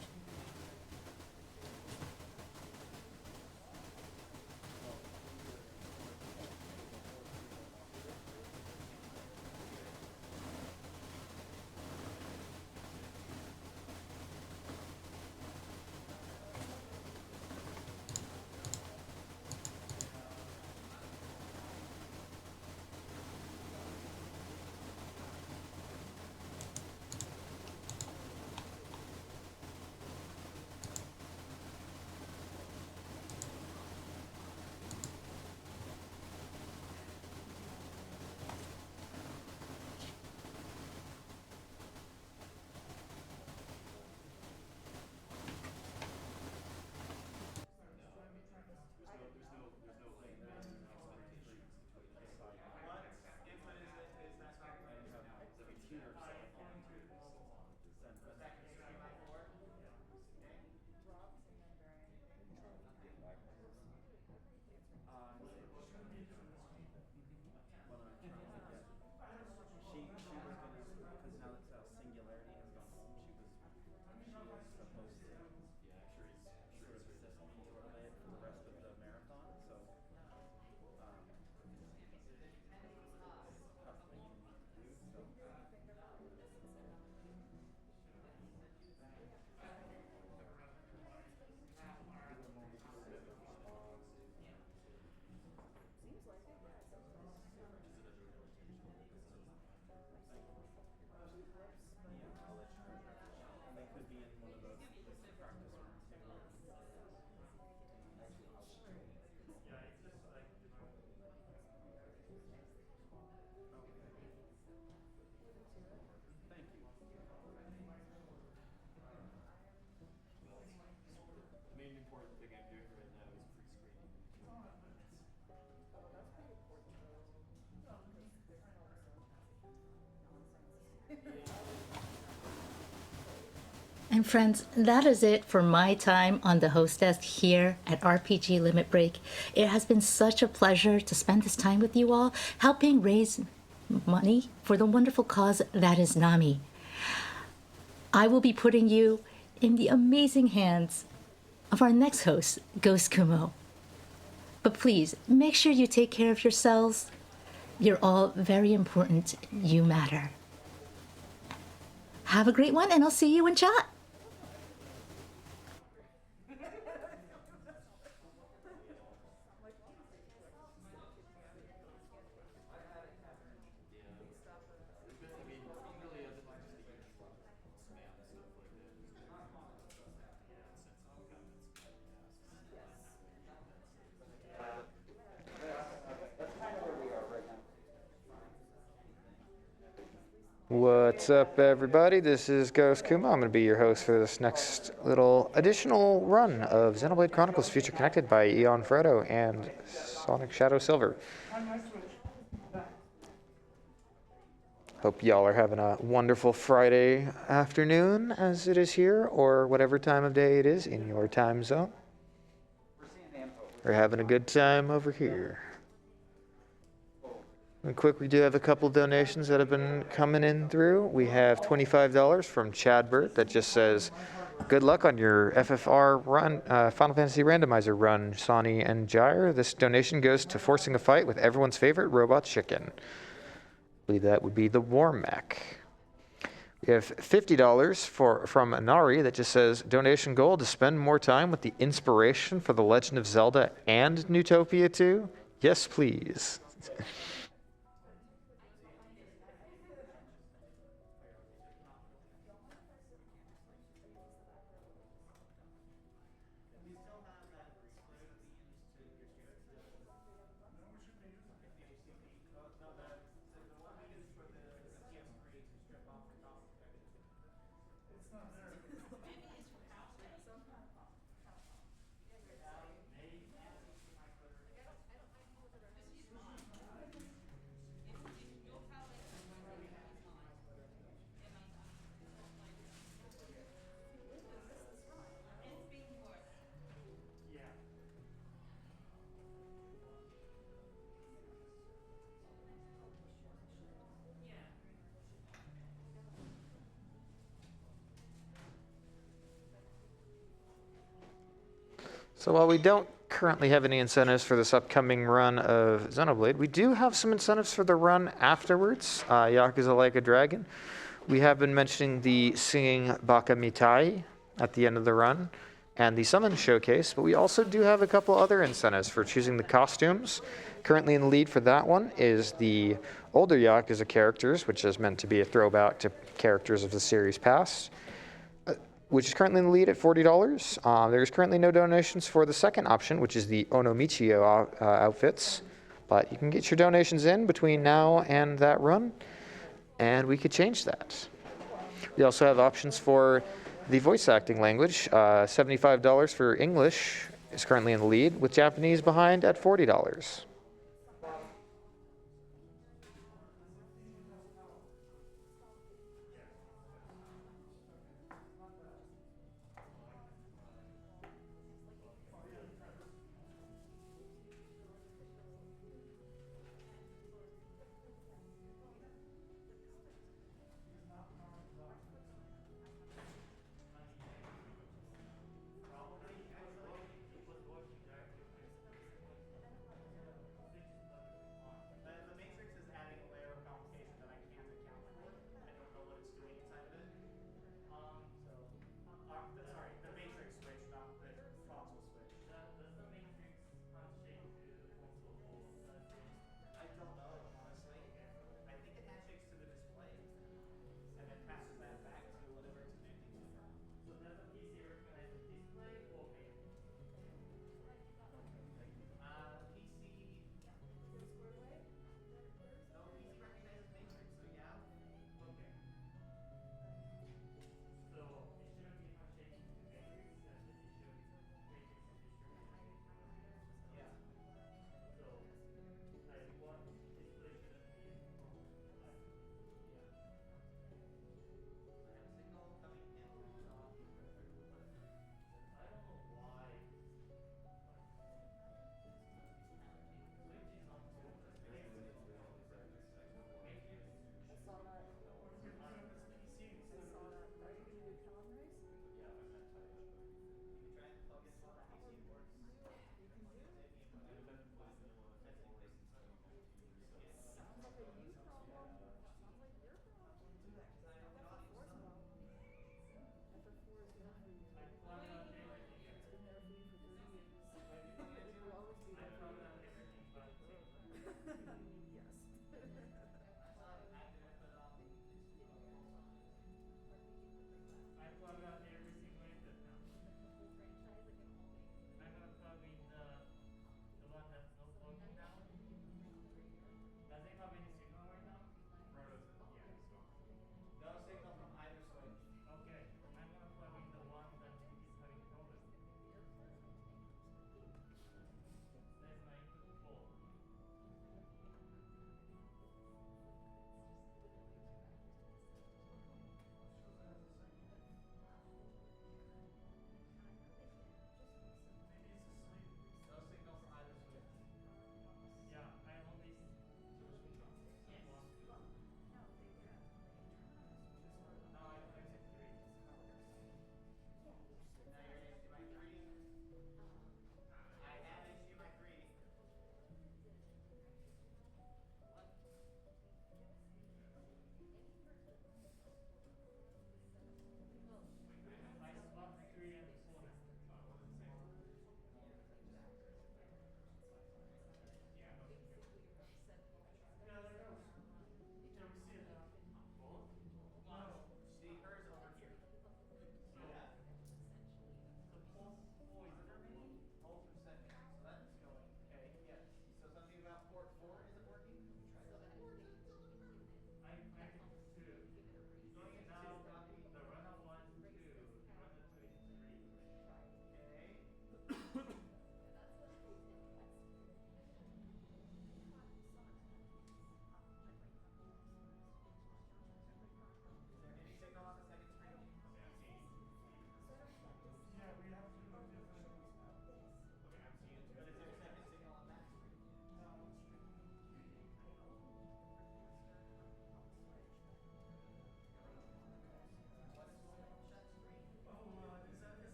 And friends, that is it for my time on the host desk here at RPG Limit Break. It has been such a pleasure to spend this time with you all, helping raise money for the wonderful cause that is NAMI. I will be putting you in the amazing hands of our next host, Ghost Kumo. But please, make sure you take care of yourselves. You're all very important. You matter. Have a great one, and I'll see you in chat. What's up, everybody? This is Ghost Kuma. I'm going to be your host for this next little additional run of Xenoblade Chronicles Future Connected by Eon Frodo and Sonic Shadow Silver. Hope y'all are having a wonderful Friday afternoon as it is here, or whatever time of day it is in your time zone. We're having a good time over here. And quick, we do have a couple donations that have been coming in through. We have $25 from Chad Burt that just says, good luck on your FFR run, Final Fantasy Randomizer run, Sonny and Gyre. This donation goes to forcing a fight with everyone's favorite robot chicken. I believe that would be the Warmac. We have $50 from Anari that just says, donation goal to spend more time with the inspiration for The Legend of Zelda and Newtopia 2? Yes, please. So while we don't currently have any incentives for this upcoming run of Xenoblade, we do have some incentives for the run afterwards, Yakuza Like a Dragon. We have been mentioning the Singing Baka Mitai at the end of the run and the Summon Showcase, but we also do have a couple other incentives for choosing the costumes. Currently in the lead for that one is the older Yakuza characters, which is meant to be a throwback to characters of the series past, which is currently in the lead at $40. There's currently no donations for the second option, which is the Onomichio outfits, but you can get your donations in between now and that run, and we could change that. We also have options for the voice acting language. $75 for English is currently in the lead, with Japanese behind at $40.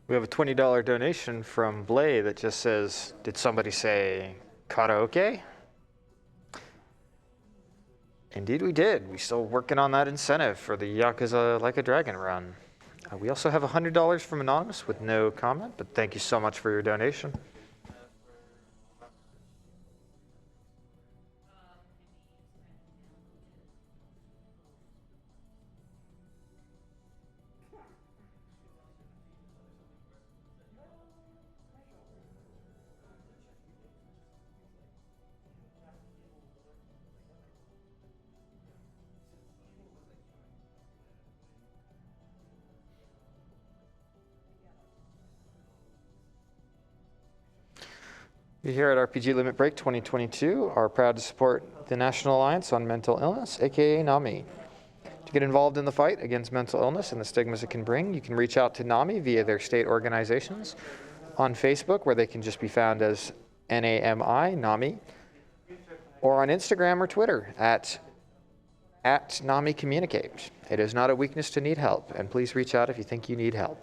We have a $20 donation from Blay that just says, did somebody say karaoke? Indeed we did. We're still working on that incentive for the Yakuza Like a Dragon run. We also have $100 from Anonymous with no comment, but thank you so much for your donation. We here at RPG Limit Break 2022 are proud to support the National Alliance on Mental Illness, aka NAMI. To get involved in the fight against mental illness and the stigmas it can bring, you can reach out to NAMI via their state organizations on Facebook, where they can just be found as NAMI, NAMI, or on Instagram or Twitter at NAMI Communicate. It is not a weakness to need help, and please reach out if you think you need help.